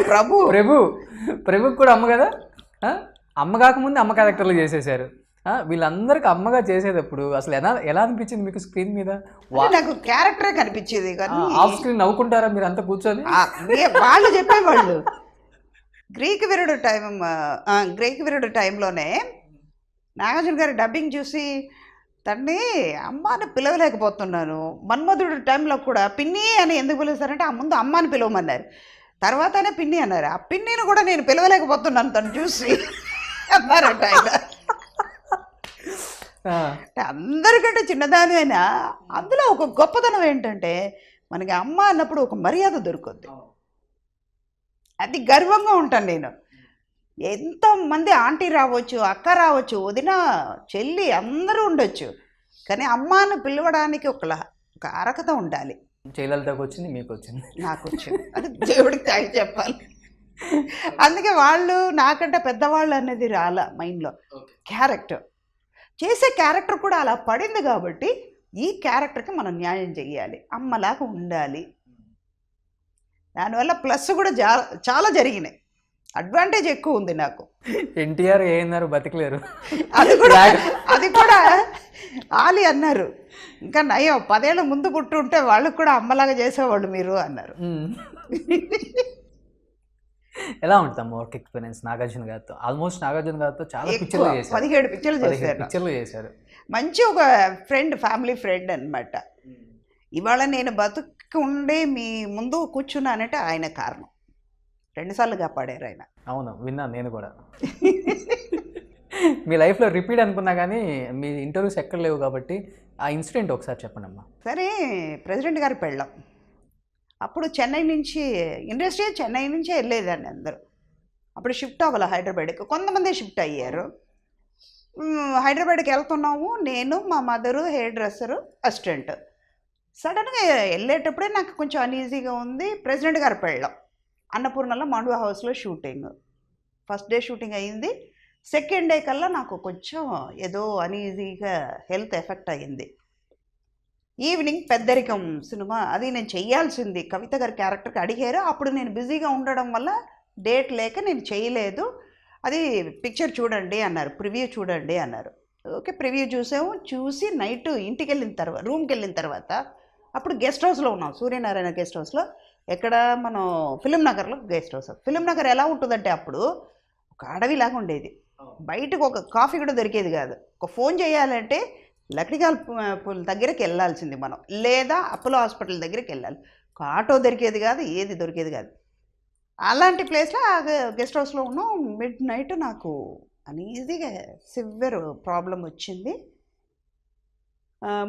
ప్రభుకి కూడా అమ్మ కదా. అమ్మ కాకముందు అమ్మ క్యారెక్టర్లు చేసేసారు. వీళ్ళందరికీ అమ్మగా చేసేటప్పుడు అసలు ఎలా అనిపించింది మీకు స్క్రీన్ మీద? నాకు క్యారెక్టరే కనిపించేది కానీ ఆఫ్ స్క్రీన్ నవ్వుకుంటారా మీరు అంతా కూర్చొని? వాళ్ళు చెప్పేవాళ్ళు. గ్రీక్ వీరుడు టైంలోనే నాగార్జున గారి డబ్బింగ్ చూసి తన్ని అమ్మ అని పిలవలేకపోతున్నాను. మన్మధుడు టైంలో కూడా పిన్ని అని ఎందుకు పిలుస్తారంటే ఆ ముందు అమ్మ అని పిలవమన్నారు, తర్వాతనే పిన్ని అన్నారు. ఆ పిన్నిని కూడా నేను పిలవలేకపోతున్నాను తను చూసి అన్నారంట ఆయన. అందరికంటే చిన్నదానివైనా అందులో ఒక గొప్పతనం ఏంటంటే మనకి అమ్మ అన్నప్పుడు ఒక మర్యాద దొరుకుద్ది. అది గర్వంగా ఉంటాను నేను. ఎంతోమంది ఆంటీ రావచ్చు, అక్క రావచ్చు, వదిన, చెల్లి అందరూ ఉండొచ్చు, కానీ అమ్మాను పిలవడానికి ఒక అర్హత ఉండాలి. జయలలితకు వచ్చింది, మీకు వచ్చింది, నాకు వచ్చింది. అది దేవుడికి థ్యాంక్స్ చెప్పాలి. అందుకే వాళ్ళు నాకంటే పెద్దవాళ్ళు అనేది రాలా మైండ్లో. క్యారెక్టర్ చేసే క్యారెక్టర్ కూడా అలా పడింది కాబట్టి ఈ క్యారెక్టర్కి మనం న్యాయం చెయ్యాలి, అమ్మలాగా ఉండాలి. దానివల్ల ప్లస్ కూడా చాలా జరిగినాయి. అడ్వాంటేజ్ ఎక్కువ ఉంది నాకు. ఎన్టీఆర్ ఏమన్నారు, బతికలేరు. అది కూడా ఆలి అన్నారు, ఇంకా నయ్యో 10 ఏళ్ళ ముందు పుట్టుంటే వాళ్ళకు కూడా అమ్మలాగా చేసేవాళ్ళు మీరు అన్నారు. ఎలా ఉంటుందమ్మా వర్క్ ఎక్స్పీరియన్స్ నాగార్జున గారితో? ఆల్మోస్ట్ నాగార్జున గారితో చాలా పిక్చర్లు చేశారు, 17 పిక్చర్లు చేశారు. మంచి ఒక ఫ్యామిలీ ఫ్రెండ్ అనమాట. ఇవాళ నేను బతుకు ఉండి మీ ముందు కూర్చున్నానంటే ఆయన కారణం. 2 సార్లు కాపాడారు ఆయన. అవును, విన్నాను నేను కూడా. మీ లైఫ్లో రిపీట్ అనుకున్నా కానీ మీ ఇంటర్వ్యూస్ ఎక్కడ లేవు కాబట్టి ఆ ఇన్సిడెంట్ ఒకసారి చెప్పండి అమ్మా. సరే, ప్రెసిడెంట్ గారి పెళ్ళాం. అప్పుడు చెన్నై నుంచి ఇండస్ట్రీ చెన్నై నుంచే వెళ్ళేదాన్ని అందరూ. అప్పుడు షిఫ్ట్ అవ్వాలి హైదరాబాద్కి, కొంతమంది షిఫ్ట్ అయ్యారు. హైదరాబాద్కి వెళ్తున్నాము, నేను, మా మదరు, హెయిర్ డ్రెస్సరు, అసిస్టెంట్. సడన్గా వెళ్ళేటప్పుడే నాకు కొంచెం అన్ఈజీగా ఉంది. ప్రెసిడెంట్ గారి పెళ్ళాం, అన్నపూర్ణలో మాండవ హౌస్లో షూటింగ్. ఫస్ట్ డే షూటింగ్ అయ్యింది. సెకండ్ డే కల్లా నాకు కొంచెం ఏదో అన్ఈజీగా హెల్త్ ఎఫెక్ట్ అయ్యింది. ఈవినింగ్ పెద్దరికం సినిమా అది నేను చెయ్యాల్సింది, కవిత గారి క్యారెక్టర్కి అడిగారు. అప్పుడు నేను బిజీగా ఉండడం వల్ల డేట్ లేక నేను చేయలేదు. అది పిక్చర్ చూడండి అన్నారు, ప్రివ్యూ చూడండి అన్నారు. ఓకే, ప్రివ్యూ చూసాము. చూసి నైట్ ఇంటికి వెళ్ళిన తర్వాత, రూమ్కి వెళ్ళిన తర్వాత, అప్పుడు గెస్ట్ హౌస్లో ఉన్నాం, సూర్యనారాయణ గెస్ట్ హౌస్లో. ఎక్కడ మనం ఫిలిం నగర్లో గెస్ట్ హౌస్. ఫిలిం నగర్ ఎలా ఉంటుందంటే అప్పుడు ఒక అడవిలాగా ఉండేది. బయటకు ఒక కాఫీ కూడా దొరికేది కాదు. ఒక ఫోన్ చేయాలంటే లక్డికాల్ పుల్ దగ్గరికి వెళ్ళాల్సింది మనం, లేదా అపోలో హాస్పిటల్ దగ్గరికి వెళ్ళాలి. ఒక ఆటో దొరికేది కాదు, ఏది దొరికేది కాదు. అలాంటి ప్లేస్లో గెస్ట్ హౌస్లో ఉన్నాం. మిడ్ నైట్ నాకు అన్ఈజీగా సివియర్ ప్రాబ్లం వచ్చింది.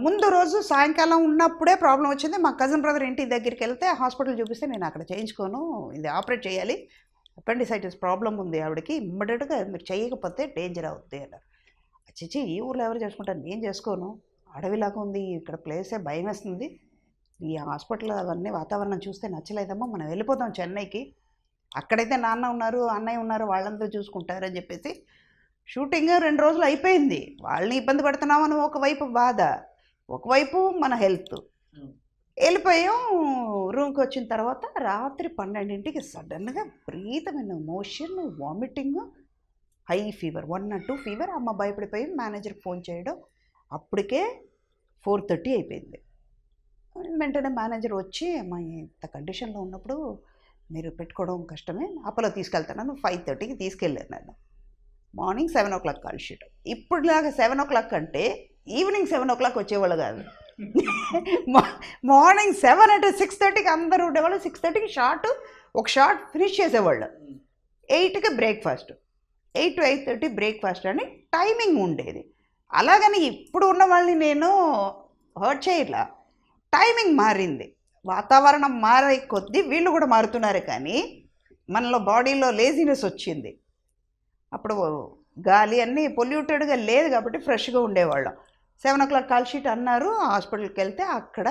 ముందు రోజు సాయంకాలం ఉన్నప్పుడే ప్రాబ్లం వచ్చింది. మా కజిన్ బ్రదర్ ఇంటి దగ్గరికి వెళ్తే హాస్పిటల్ చూపిస్తే నేను అక్కడ చేయించుకోను, ఇది ఆపరేట్ చేయాలి, అపెండిసైటిస్ ప్రాబ్లం ఉంది ఆవిడకి, ఇమ్మీడియట్గా మీరు చేయకపోతే డేంజర్ అవుద్ది అన్నారు. చిచ్చి, ఈ ఊర్లో ఎవరు చేసుకుంటారు, నేను చేసుకోను, అడవిలాగా ఉంది, ఇక్కడ ప్లేసే భయం వేస్తుంది, ఈ హాస్పిటల్ అవన్నీ వాతావరణం చూస్తే నచ్చలేదమ్మా, మనం వెళ్ళిపోతాం చెన్నైకి, అక్కడైతే నాన్న ఉన్నారు, అన్నయ్య ఉన్నారు, వాళ్ళంతా చూసుకుంటారని చెప్పేసి షూటింగ్ 2 రోజులు అయిపోయింది. వాళ్ళని ఇబ్బంది పడుతున్నామని ఒకవైపు బాధ, ఒకవైపు మన హెల్త్. వెళ్ళిపోయాం. రూమ్కి వచ్చిన తర్వాత రాత్రి 12ంటికి సడన్గా విపరీతమైన motion, vomiting, high fever, 102 fever. అమ్మ భయపడిపోయి మేనేజర్కి ఫోన్ చేయడం, అప్పటికే 4:30 అయిపోయింది. వెంటనే మేనేజర్ వచ్చి, అమ్మ ఇంత కండిషన్లో ఉన్నప్పుడు మీరు పెట్టుకోవడం కష్టమే, అపోలో తీసుకెళ్తాను. 5:30కి తీసుకెళ్ళాను. నన్ను morning 7 o'clock call sheet. ఇప్పుడులాగా 7 o'clock అంటే ఈవినింగ్ 7 వచ్చేవాళ్ళు కాదు. మార్నింగ్ 7 అంటే 6:30కి అందరూ ఉండేవాళ్ళు. 6:30కి ఒక షార్ట్ ఫినిష్ చేసేవాళ్ళు. 8కి బ్రేక్ఫాస్ట్, 8 to 8:30 బ్రేక్ఫాస్ట్ అని టైమింగ్ ఉండేది. అలాగని ఇప్పుడు ఉన్న వాళ్ళని నేను హర్ట్ చేయట్లా, టైమింగ్ మారింది, వాతావరణం మారే కొద్దీ వీళ్ళు కూడా మారుతున్నారు. కానీ మనలో బాడీలో లేజినెస్ వచ్చింది. అప్పుడు గాలి అన్నీ పొల్యూటెడ్గా లేదు కాబట్టి ఫ్రెష్గా ఉండేవాళ్ళం. 7 కాల్ షీట్ అన్నారు. హాస్పిటల్కి వెళ్తే అక్కడ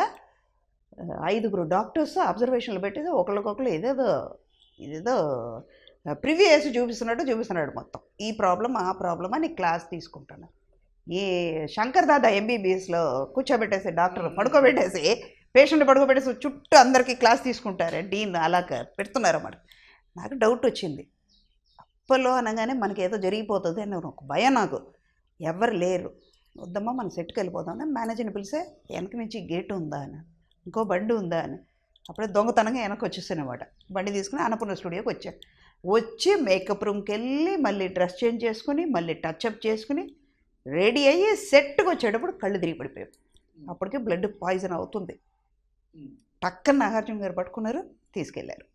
5 డాక్టర్స్ అబ్జర్వేషన్లు పెట్టేది ఒకరికొకరు ఇదేదో ప్రివ్యూస్ చూపిస్తున్నాడు మొత్తం. ఈ ప్రాబ్లం ఆ ప్రాబ్లం అని క్లాస్ తీసుకుంటున్నారు. ఈ శంకర్ దాదా ఎంబీబీఎస్లో కూర్చోబెట్టేసి డాక్టర్ పడుకోబెట్టేసి పేషెంట్ పడుకోబెట్టేసి చుట్టూ అందరికీ క్లాస్ తీసుకుంటారు. డీన్ అలా పెడుతున్నారు అన్నమాట. నాకు డౌట్ వచ్చింది. అప్పట్లో అనగానే మనకి ఏదో జరిగిపోతుంది అని ఒక భయం నాకు. ఎవరు లేరు, వద్దమ్మా మన సెట్కి వెళ్ళిపోతాం అని మేనేజర్ని పిలిస్తే వెనక నుంచి గేట్ ఉందా అని, ఇంకో బండి ఉందా అని. అప్పుడే దొంగతనంగా వెనక్కి వచ్చేసానమాట. బండి తీసుకుని అన్నపూర్ణ స్టూడియోకి వచ్చి మేకప్ రూమ్కి వెళ్ళి మళ్ళీ డ్రెస్ చేంజ్ చేసుకుని మళ్ళీ టచ్అప్ చేసుకుని రెడీ అయ్యి సెట్కి వచ్చేటప్పుడు కళ్ళు తిరిగి పడిపోయాం. అప్పటికే బ్లడ్ పాయిజన్ అవుతుంది. టక్కన నాగార్జున గారు పట్టుకున్నారు, తీసుకెళ్లారు.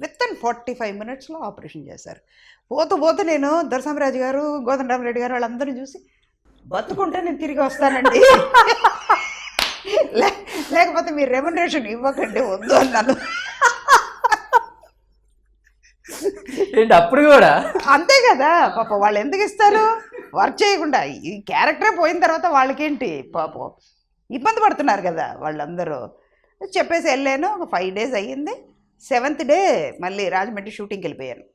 వితిన్ 45 minutesలో ఆపరేషన్ చేశారు. పోతూ నేను దొరసామరాజు గారు, గోదండరామరెడ్డి గారు వాళ్ళందరినీ చూసి బతుకుంటే నేను తిరిగి వస్తానండి, లేకపోతే మీరు రెమ్యునరేషన్ ఇవ్వకండి, వద్దు అన్నాను. ఏంటి అప్పుడు కూడా అంతే కదా పాప, వాళ్ళు ఎందుకు ఇస్తారు వర్క్ చేయకుండా? ఈ క్యారెక్టరే పోయిన తర్వాత వాళ్ళకేంటి పాపం, ఇబ్బంది పడుతున్నారు కదా వాళ్ళందరూ. చెప్పేసి వెళ్ళాను. ఒక 5 days అయ్యింది. 7th day మళ్ళీ రాజమండ్రి షూటింగ్కి వెళ్ళిపోయాను.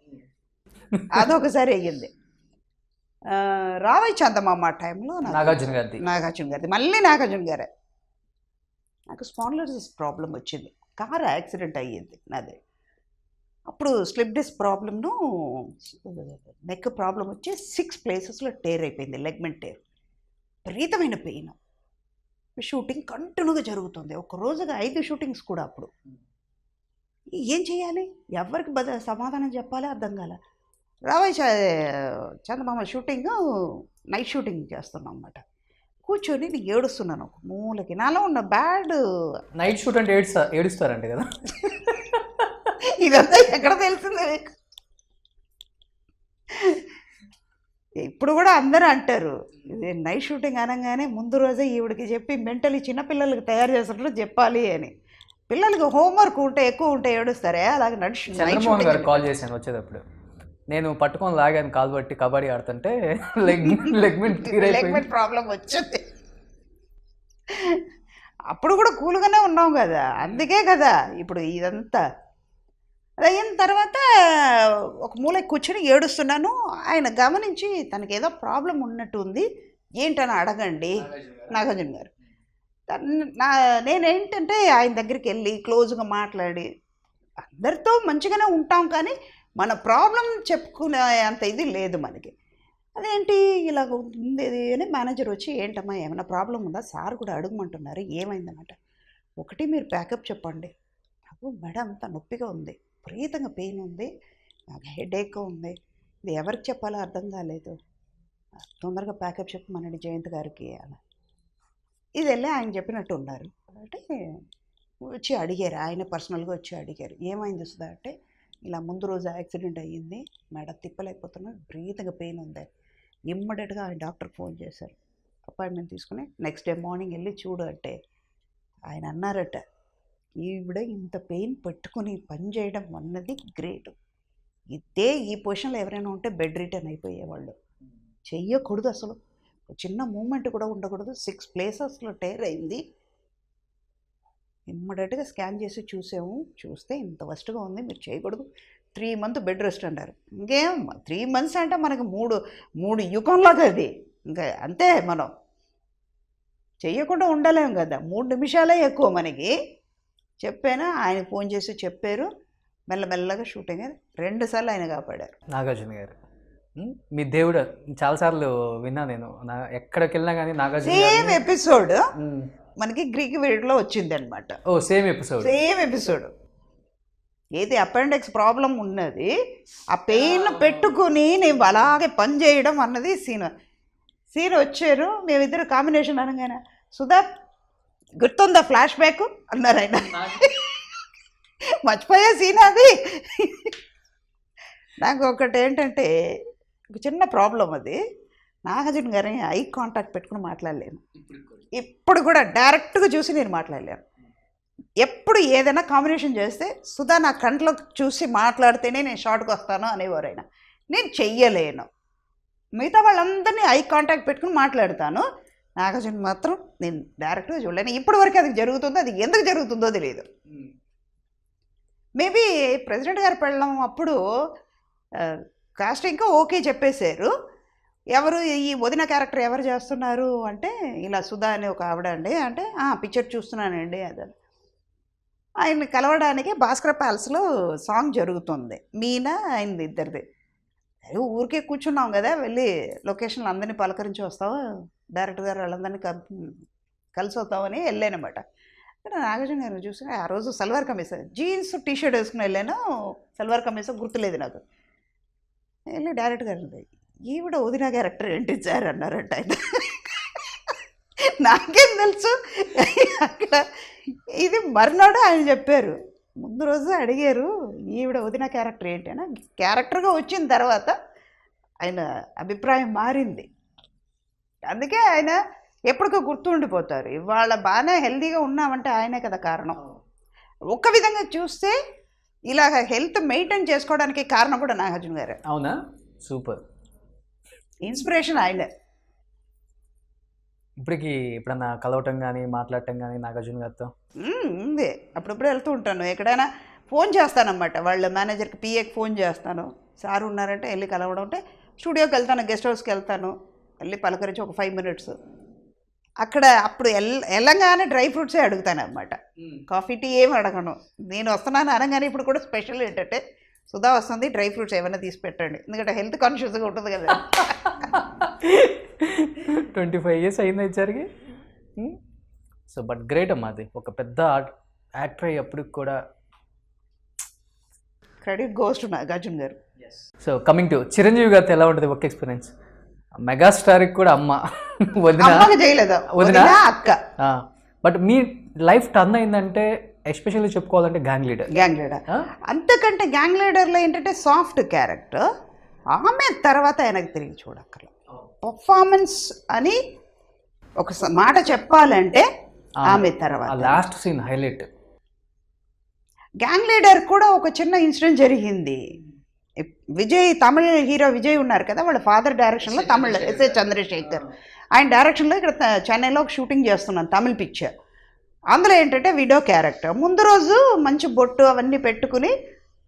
అదొకసారి అయ్యింది. రావయ్య చందమామ టైంలో నాగార్జున గారిది మళ్ళీ నాగార్జున గారే. నాకు స్పాండిలోసిస్ ప్రాబ్లం వచ్చింది. కారు యాక్సిడెంట్ అయ్యింది నాది. అప్పుడు స్లిప్ డిస్క్ ప్రాబ్లమ్ను నెక్ ప్రాబ్లం వచ్చి 6 places టేర్ అయిపోయింది, లెగ్మెంట్ టేర్. విపరీతమైన పెయిన్. షూటింగ్ కంటిన్యూగా జరుగుతుంది. ఒక రోజుగా 5 shootings కూడా. అప్పుడు ఏం చేయాలి, ఎవరికి సమాధానం చెప్పాలి అర్థం కాల. రావయ్య చందమామ షూటింగ్, నైట్ షూటింగ్ చేస్తున్నాం అన్నమాట. కూర్చొని నేను ఏడుస్తున్నాను ఒక మూలకి. నాలో ఉన్న బ్యాడ్. నైట్ షూట్ అంటే ఏడుస్తారండి కదా. ఇదంతా ఎక్కడ తెలిసింది? ఇప్పుడు కూడా అందరూ అంటారు ఇది నైట్ షూటింగ్ అనగానే ముందు రోజే ఈవిడికి చెప్పి మెంటలీ చిన్నపిల్లలకి తయారు చేస్తున్నట్టు చెప్పాలి అని. పిల్లలకి హోంవర్క్ ఎక్కువ ఉంటే ఏడుస్తారే, అలాగే చంద్రమోహన్ గారు కాల్ చేశాను వచ్చేటప్పుడు. నేను పట్టుకొని లాగాను కాలు బట్టి, కబడ్డీ ఆడుతుంటే లెగ్మెంట్ ప్రాబ్లం వచ్చింది. అప్పుడు కూడా కూల్గానే ఉన్నాం కదా, అందుకే కదా ఇప్పుడు ఇదంతా. అది అయిన తర్వాత ఒక మూలకి కూర్చొని ఏడుస్తున్నాను. ఆయన గమనించి తనకి ఏదో ప్రాబ్లం ఉన్నట్టు ఉంది, ఏంటని అడగండి నాగార్జున గారు. నేనేంటంటే ఆయన దగ్గరికి వెళ్ళి క్లోజ్గా మాట్లాడి, అందరితో మంచిగానే ఉంటాం కానీ మన ప్రాబ్లం చెప్పుకునే అంత ఇది లేదు మనకి. అదేంటి ఇలాగ ఉంది అని మేనేజర్ వచ్చి, ఏంటమ్మా ఏమైనా ప్రాబ్లం ఉందా, సార్ కూడా అడగమంటున్నారు, ఏమైందన్నమాట. ఒకటి మీరు ప్యాకప్ చెప్పండి. నాకు మేడం అంత నొప్పిగా ఉంది, విపరీతంగా పెయిన్ ఉంది, నాకు హెడేక్ ఉంది, ఇది ఎవరికి చెప్పాలో అర్థం కాలేదు, తొందరగా ప్యాకప్ చెప్పమనండి జయంత్ గారికి అలా. ఇది వెళ్ళి ఆయన చెప్పినట్టు ఉన్నారు. అంటే వచ్చి అడిగారు, ఆయన పర్సనల్గా వచ్చి అడిగారు, ఏమైంది వస్తుందా అంటే, ఇలా ముందు రోజు యాక్సిడెంట్ అయ్యింది, మేడం తిప్పలేకపోతున్నా, విపరీతంగా పెయిన్ ఉంది. ఇమ్మీడియట్గా ఆయన డాక్టర్కి ఫోన్ చేశారు, అపాయింట్మెంట్ తీసుకుని నెక్స్ట్ డే మార్నింగ్ వెళ్ళి చూడు అంటే, ఆయన అన్నారట, ఈవిడ ఇంత పెయిన్ పెట్టుకుని పని చేయడం అన్నది గ్రేట్. ఇదే ఈ పొజిషన్లో ఎవరైనా ఉంటే బెడ్ రిటర్న్ అయిపోయేవాళ్ళు. చెయ్యకూడదు అసలు, చిన్న మూమెంట్ కూడా ఉండకూడదు. 6 places టేర్ అయింది. ఇమ్మీడియట్గా స్కాన్ చేసి చూస్తే ఇంత వస్ట్గా ఉంది, మీరు చేయకూడదు, 3 months బెడ్ రెస్ట్ అంటారు. ఇంకేం 3 months అంటే మనకి మూడు యుగంలాగా అది. ఇంకా అంతే, మనం చెయ్యకుండా ఉండలేము కదా, 3 నిమిషాలే ఎక్కువ మనకి. చెప్పాను, ఆయన ఫోన్ చేసి చెప్పారు, మెల్లమెల్లగా షూటింగ్ 2 సార్లు ఆయన కాపాడారు నాగార్జున గారు. మీ దేవుడు చాలాసార్లు విన్నా నేను, ఎక్కడికి వెళ్ళినా కానీ నాగార్జున. సేమ్ ఎపిసోడ్ మనకి గ్రీక్ వీడియోలో వచ్చింది అనమాట. సేమ్ ఎపిసోడ్ ఏది అపెండిక్స్ ప్రాబ్లం ఉన్నది, ఆ పెయిన్ పెట్టుకుని నేను అలాగే పని చేయడం అన్నది సీన్. సీన్ వచ్చారు, మేమిద్దరు కాంబినేషన్ అనగానే సుధా గుర్తుందా ఫ్లాష్ బ్యాక్ అన్నారు ఆయన. మర్చిపోయే సీన్ అది. నాకు ఒకటి ఏంటంటే ఒక చిన్న ప్రాబ్లం అది, నాగార్జున గారిని ఐ కాంటాక్ట్ పెట్టుకుని మాట్లాడలేను. ఇప్పుడు కూడా డైరెక్ట్గా చూసి నేను మాట్లాడలేను. ఎప్పుడు ఏదైనా కాంబినేషన్ చేస్తే సుధా నా కంట్లో చూసి మాట్లాడితేనే నేను షార్ట్కి వస్తాను అనేవారైనా. నేను చెయ్యలేను. మిగతా వాళ్ళందరినీ ఐ కాంటాక్ట్ పెట్టుకుని మాట్లాడతాను. నాగార్జున మాత్రం నేను డైరెక్ట్గా చూడలేను. ఇప్పటి వరకు అది జరుగుతుందో, అది ఎందుకు జరుగుతుందో తెలియదు. మేబీ ప్రెసిడెంట్ గారు పెళ్ళం అప్పుడు కాస్టింగ్గా ఓకే చెప్పేశారు. ఎవరు ఈ వదిన క్యారెక్టర్ ఎవరు చేస్తున్నారు అంటే ఇలా సుధా అని ఒక ఆవిడ అండి అంటే పిక్చర్ చూస్తున్నానండి అది. ఆయన కలవడానికి భాస్కర్ ప్యాలెస్లో సాంగ్ జరుగుతుంది, మీనా ఆయనది ఇద్దరిది. ఊరికే కూర్చున్నాం కదా, వెళ్ళి లొకేషన్లో అందరినీ పలకరించి వస్తావా, డైరెక్టర్ గారు వాళ్ళందరినీ కలిసి వస్తామని వెళ్ళానమాట. నాగార్జున గారు చూసి ఆ రోజు సల్వార్ కమీజ్ జీన్స్ టీషర్ట్ వేసుకుని వెళ్ళాను, సల్వార్ కమీజ్ గుర్తులేదు నాకు. వెళ్ళి డైరెక్టర్ గారు ఈవిడ వదిన క్యారెక్టర్ ఏంటి సార్ అన్నారంట ఆయన. నాకేం తెలుసు అక్కడ. ఇది మర్నాడు ఆయన చెప్పారు. ముందు రోజు అడిగారు ఈవిడ వదిన క్యారెక్టర్ ఏంటి అని. క్యారెక్టర్గా వచ్చిన తర్వాత ఆయన అభిప్రాయం మారింది. అందుకే ఆయన ఎప్పటికో గుర్తుండిపోతారు. ఇవాళ బాగానే హెల్తీగా ఉన్నామంటే ఆయనే కదా కారణం. ఒక్క విధంగా చూస్తే ఇలా హెల్త్ మెయింటైన్ చేసుకోవడానికి కారణం కూడా నాగార్జున గారు. అవునా? సూపర్. ఇన్స్పిరేషన్ ఆయనే. ఇప్పటికి ఎప్పుడన్నా కలవటం కానీ మాట్లాడటం కానీ నాగార్జున గారితో ఉంది. అప్పుడప్పుడు వెళ్తూ ఉంటాను, ఎక్కడైనా ఫోన్ చేస్తానన్నమాట. వాళ్ళ మేనేజర్కి పిఏకి ఫోన్ చేస్తాను, సార్ ఉన్నారంటే వెళ్ళి కలవడం. అంటే స్టూడియోకి వెళ్తాను, గెస్ట్ హౌస్కి వెళ్తాను, వెళ్ళి పలకరించి ఒక 5 minutes అక్కడ. అప్పుడు వెళ్ళంగానే డ్రై ఫ్రూట్సే అడుగుతాను అన్నమాట. కాఫీ టీ ఏమి అడగను. నేను వస్తున్నాను అనగానే ఇప్పుడు కూడా స్పెషల్ ఏంటంటే సుధా వస్తుంది, డ్రై ఫ్రూట్స్ ఏమైనా తీసి పెట్టండి, ఎందుకంటే హెల్త్ కాన్షియస్గా ఉంటుంది కదా. 25 years అయింది ఇచ్చరికి. సో బట్ గ్రేట్ అమ్మా, అది ఒక పెద్ద యాక్టర్ అయ్యేప్పటికి కూడా క్రెడిట్ గోస్ టు నాగార్జున గారు. సో కమింగ్ టు చిరంజీవి గారితో ఎలా ఉంటుంది వర్క్ ఎక్స్పీరియన్స్? మెగాస్టార్కి కూడా అమ్మ వదిన చేయలేదా? వదిన అక్క. బట్ మీ లైఫ్ టర్న్ అయిందంటే ఎస్పెషల్లీ చెప్పుకోవాలంటే గ్యాంగ్ లీడర్. అంతకంటే గ్యాంగ్ లీడర్లో ఏంటంటే సాఫ్ట్ క్యారెక్టర్. ఆమె తర్వాత ఆయనకు తిరిగి చూడక్కర్లేదు. పర్ఫార్మెన్స్ అని ఒక మాట చెప్పాలంటే ఆమె తర్వాత last scene highlight. Gang leader కూడా ఒక చిన్న ఇన్సిడెంట్ జరిగింది. విజయ్, తమిళ హీరో విజయ్ ఉన్నారు కదా, వాళ్ళ ఫాదర్ డైరెక్షన్లో తమిళ ఎస్ఏ చంద్రశేఖర్ ఆయన డైరెక్షన్లో ఇక్కడ చెన్నైలో ఒక షూటింగ్ చేస్తున్నాను తమిళ పిక్చర్. అందులో ఏంటంటే విడో క్యారెక్టర్. ముందు రోజు మంచి బొట్టు అవన్నీ పెట్టుకుని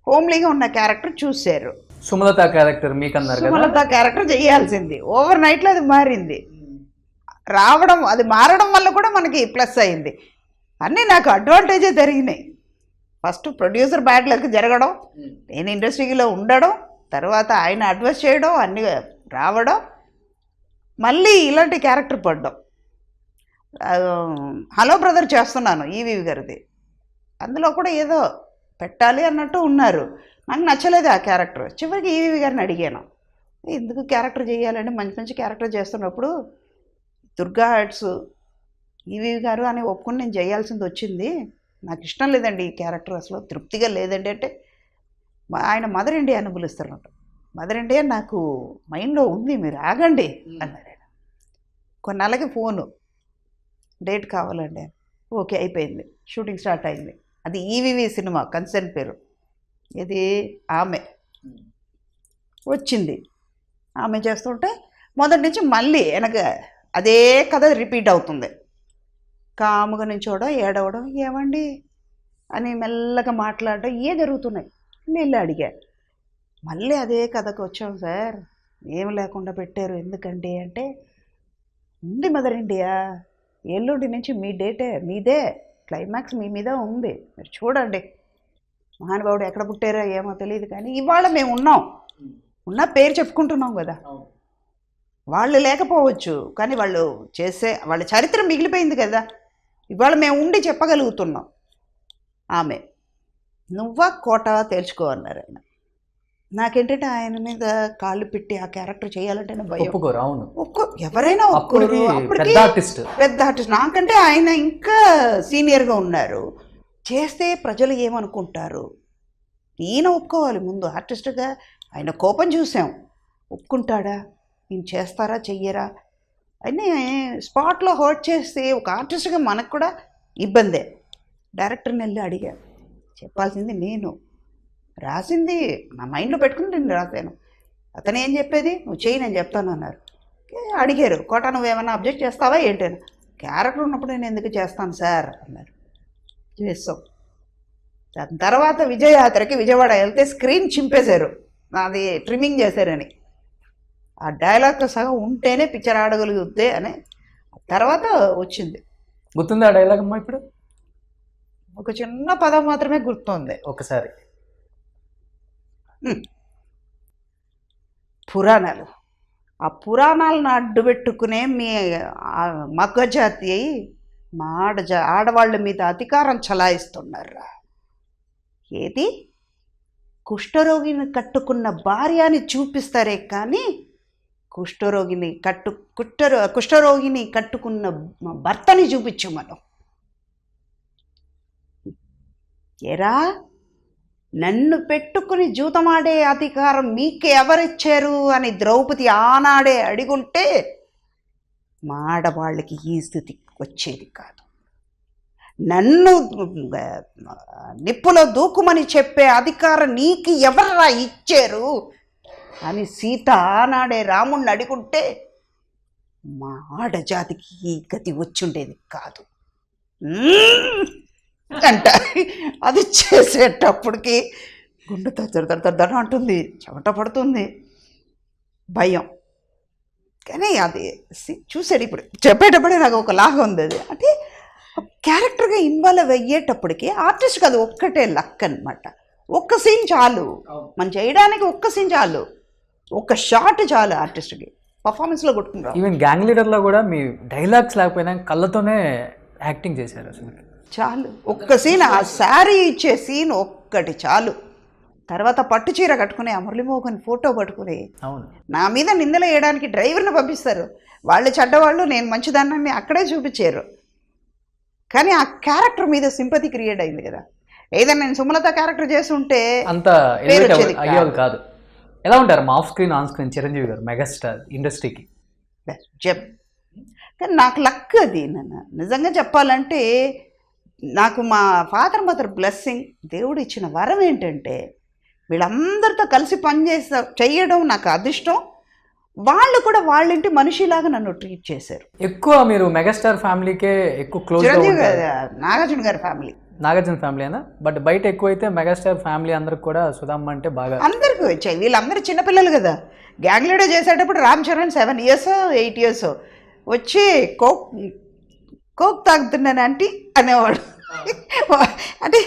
హోమ్లీగా ఉన్న క్యారెక్టర్ చూశారు. సుమలత క్యారెక్టర్ మీకన్నారు కదా, సుమలత క్యారెక్టర్ చేయాల్సింది. ఓవర్ నైట్లో అది మారింది. అది మారడం వల్ల కూడా మనకి ప్లస్ అయింది. అన్నీ నాకు అడ్వాంటేజే జరిగినాయి. ఫస్ట్ ప్రొడ్యూసర్ బ్యాడ్ లక్ జరగడం, నేను ఇండస్ట్రీలో ఉండడం, తర్వాత ఆయన అడ్వైస్ చేయడం, అన్నీ రావడం, మళ్ళీ ఇలాంటి క్యారెక్టర్ పడ్డం. హలో బ్రదర్ చేస్తున్నాను ఈవీవి గారిది, అందులో కూడా ఏదో పెట్టాలి అన్నట్టు ఉన్నారు. నాకు నచ్చలేదు ఆ క్యారెక్టర్. చివరికి ఈవీవి గారిని అడిగాను, ఎందుకు క్యారెక్టర్ చేయాలంటే మంచి మంచి క్యారెక్టర్ చేస్తున్నప్పుడు దుర్గా ఆర్ట్స్ ఈవీవి గారు అని ఒప్పుకొని నేను చేయాల్సింది వచ్చింది. నాకు ఇష్టం లేదండి ఈ క్యారెక్టర్, అసలు తృప్తిగా లేదండి అంటే ఆయన మదర్ ఇండియా అని పిలుస్తారన్నమాట. మదర్ ఇండియా నాకు మైండ్లో ఉంది, మీరు ఆగండి అన్నారు ఆయన. కొన్నాళ్ళకి ఫోను, డేట్ కావాలండి. ఓకే అయిపోయింది, షూటింగ్ స్టార్ట్ అయింది. అది ఈవీవి సినిమా, కన్సర్న్ పేరు. ఇది ఆమె వచ్చింది. ఆమె చేస్తుంటే మొదటి నుంచి మళ్ళీ వెనక అదే కథ రిపీట్ అవుతుంది. కాముగా నుంచోవడం, ఏడవడం, ఏమండి అని మెల్లగా మాట్లాడడం, ఏ జరుగుతున్నాయి. నేను అడిగా, మళ్ళీ అదే కథకు వచ్చాం సార్, ఏం లేకుండా పెట్టారు ఎందుకండి అంటే, ఉంది మదర్ ఇండియా, ఎల్లుండి నుంచి మీ డేటే మీదే, క్లైమాక్స్ మీ మీద ఉంది, మీరు చూడండి. మహానుభావుడు ఎక్కడ పుట్టారో ఏమో తెలియదు, కానీ ఇవాళ మేము ఉన్నాం, ఉన్న పేరు చెప్పుకుంటున్నాం కదా. వాళ్ళు లేకపోవచ్చు కానీ వాళ్ళు చేసే వాళ్ళ చరిత్ర మిగిలిపోయింది కదా. ఇవాళ మేము ఉండి చెప్పగలుగుతున్నాం. ఆమె నువ్వా కోట తేల్చుకో అన్నారు ఆయన. నాకేంటంటే ఆయన మీద కాళ్ళు పెట్టి ఆ క్యారెక్టర్ చేయాలంటేనే భయం. ఒప్పుకోరు. అవును. ఎవరైనా ఒప్పుకోరు. అప్పటికి అప్పటికి పెద్ద ఆర్టిస్ట్. పెద్ద ఆర్టిస్ట్. నాకంటే ఆయన ఇంకా సీనియర్గా ఉన్నారు. చేస్తే ప్రజలు ఏమనుకుంటారు, ఈయన ఒప్పుకోవాలి ముందు ఆర్టిస్ట్గా. ఆయన కోపం చూసాం, ఒప్పుకుంటాడా, ఈయన చేస్తారా చెయ్యరా అని స్పాట్లో హర్ట్ చేస్తే ఒక ఆర్టిస్ట్గా మనకు కూడా ఇబ్బందే. డైరెక్టర్ని వెళ్ళి అడిగా, చెప్పాల్సింది నేను, రాసింది నా మైండ్లో పెట్టుకుని నేను రాశాను. అతను ఏం చెప్పేది, నువ్వు చెయ్యి నేను చెప్తాను అన్నారు. అడిగారు, కోట నువ్వేమన్నా అబ్జెక్ట్ చేస్తావా ఏంటని. క్యారెక్టర్ ఉన్నప్పుడు నేను ఎందుకు చేస్తాను సార్ అన్నారు. చేస్తాం. దాని తర్వాత విజయయాత్రకి విజయవాడ వెళ్తే స్క్రీన్ చింపేశారు, అది ట్రిమ్మింగ్ చేశారని. ఆ డైలాగ్తో సహా ఉంటేనే పిక్చర్ ఆడగలుగుద్దే అని తర్వాత వచ్చింది. గుర్తుందా ఆ డైలాగ్ అమ్మా? ఇప్పుడు ఒక చిన్న పదం మాత్రమే గుర్తుంది. ఒకసారి. పురాణాలు. ఆ పురాణాలను అడ్డుపెట్టుకునే మీ మగజాతి మా ఆడవాళ్ళ మీద అధికారం చలాయిస్తున్నారు. ఏది, కుష్ఠరోగిని కట్టుకున్న భార్య అని చూపిస్తారే కానీ కుష్ఠరోగిని కట్టుకున్న భర్తని చూపించమను. ఎరా, నన్ను పెట్టుకుని జూతమాడే అధికారం మీకే ఎవరిచ్చారు అని ద్రౌపది ఆనాడే అడిగుంటే మా ఆడవాళ్ళకి ఈ స్థితి వచ్చేది కాదు. నన్ను నిప్పులో దూకుమని చెప్పే అధికారం నీకు ఎవరా ఇచ్చారు అని సీత ఆనాడే రాముణ్ణి అడిగుంటే మా ఆడజాతికి ఈ గతి వచ్చుండేది కాదు అంట. అది చేసేటప్పటికి గుండె తద్దడం అంటుంది, చెమట పడుతుంది, భయం. కానీ అది చూసాడు. ఇప్పుడు చెప్పేటప్పుడే నాకు ఒక లాగా ఉంది. అది అంటే క్యారెక్టర్గా ఇన్వాల్వ్ అయ్యేటప్పటికి ఆర్టిస్ట్కి అది ఒక్కటే లక్ అనమాట. ఒక్క సీన్ చాలు మనం చేయడానికి, ఒక్క సీన్ చాలు, ఒక్క షాట్ చాలు ఆర్టిస్ట్కి పర్ఫార్మెన్స్లో కొట్టుకుంటాం. ఈవెన్ గ్యాంగ్ లీడర్లో కూడా మీ డైలాగ్స్ లేకపోయినా కళ్ళతోనే యాక్టింగ్ చేశారు అసలు. చాలు ఒక్క సీన్, ఆ శారీ ఇచ్చే సీన్ ఒక్కటి చాలు. తర్వాత పట్టు చీర కట్టుకుని ఆ మురళీమోహన్ ఫోటో పట్టుకుని అవును నా మీద నిందలు వేయడానికి డ్రైవర్ని పంపిస్తారు. వాళ్ళు చెడ్డవాళ్ళు, నేను మంచిదాన్ని అక్కడే చూపించారు. కానీ ఆ క్యారెక్టర్ మీద సింపతి క్రియేట్ అయింది కదా. ఏదైనా నేను సుమలత క్యారెక్టర్ చేసి ఉంటే అంత అయ్యేది కాదు. ఎలా ఉంటారు మా off screen on screen Chiranjeevi గారు, మెగాస్టార్ ఇండస్ట్రీకి? కానీ నాకు లక్ అది. నన్ను నిజంగా చెప్పాలంటే నాకు మా ఫాదర్ మదర్ బ్లెస్సింగ్, దేవుడు ఇచ్చిన వరం ఏంటంటే వీళ్ళందరితో కలిసి చెయ్యడం నాకు అదృష్టం. వాళ్ళు కూడా వాళ్ళింటి మనిషిలాగా నన్ను ట్రీట్ చేశారు. ఎక్కువ మీరు మెగాస్టార్ ఫ్యామిలీకే ఎక్కువ క్లోజ్. నాగార్జున గారి ఫ్యామిలీ, నాగార్జున ఫ్యామిలీ అయినా, బట్ బయట ఎక్కువైతే మెగాస్టార్ ఫ్యామిలీ అందరికి కూడా సుధమ్మ అంటే బాగా అందరికీ వచ్చాయి. వీళ్ళందరూ చిన్నపిల్లలు కదా. గ్యాంగ్ లీడర్ చేసేటప్పుడు రామ్ చరణ్ 7 years 8 years వచ్చి కోక్ తాగుతున్నాను ఆంటీ అనేవాడు. అంటే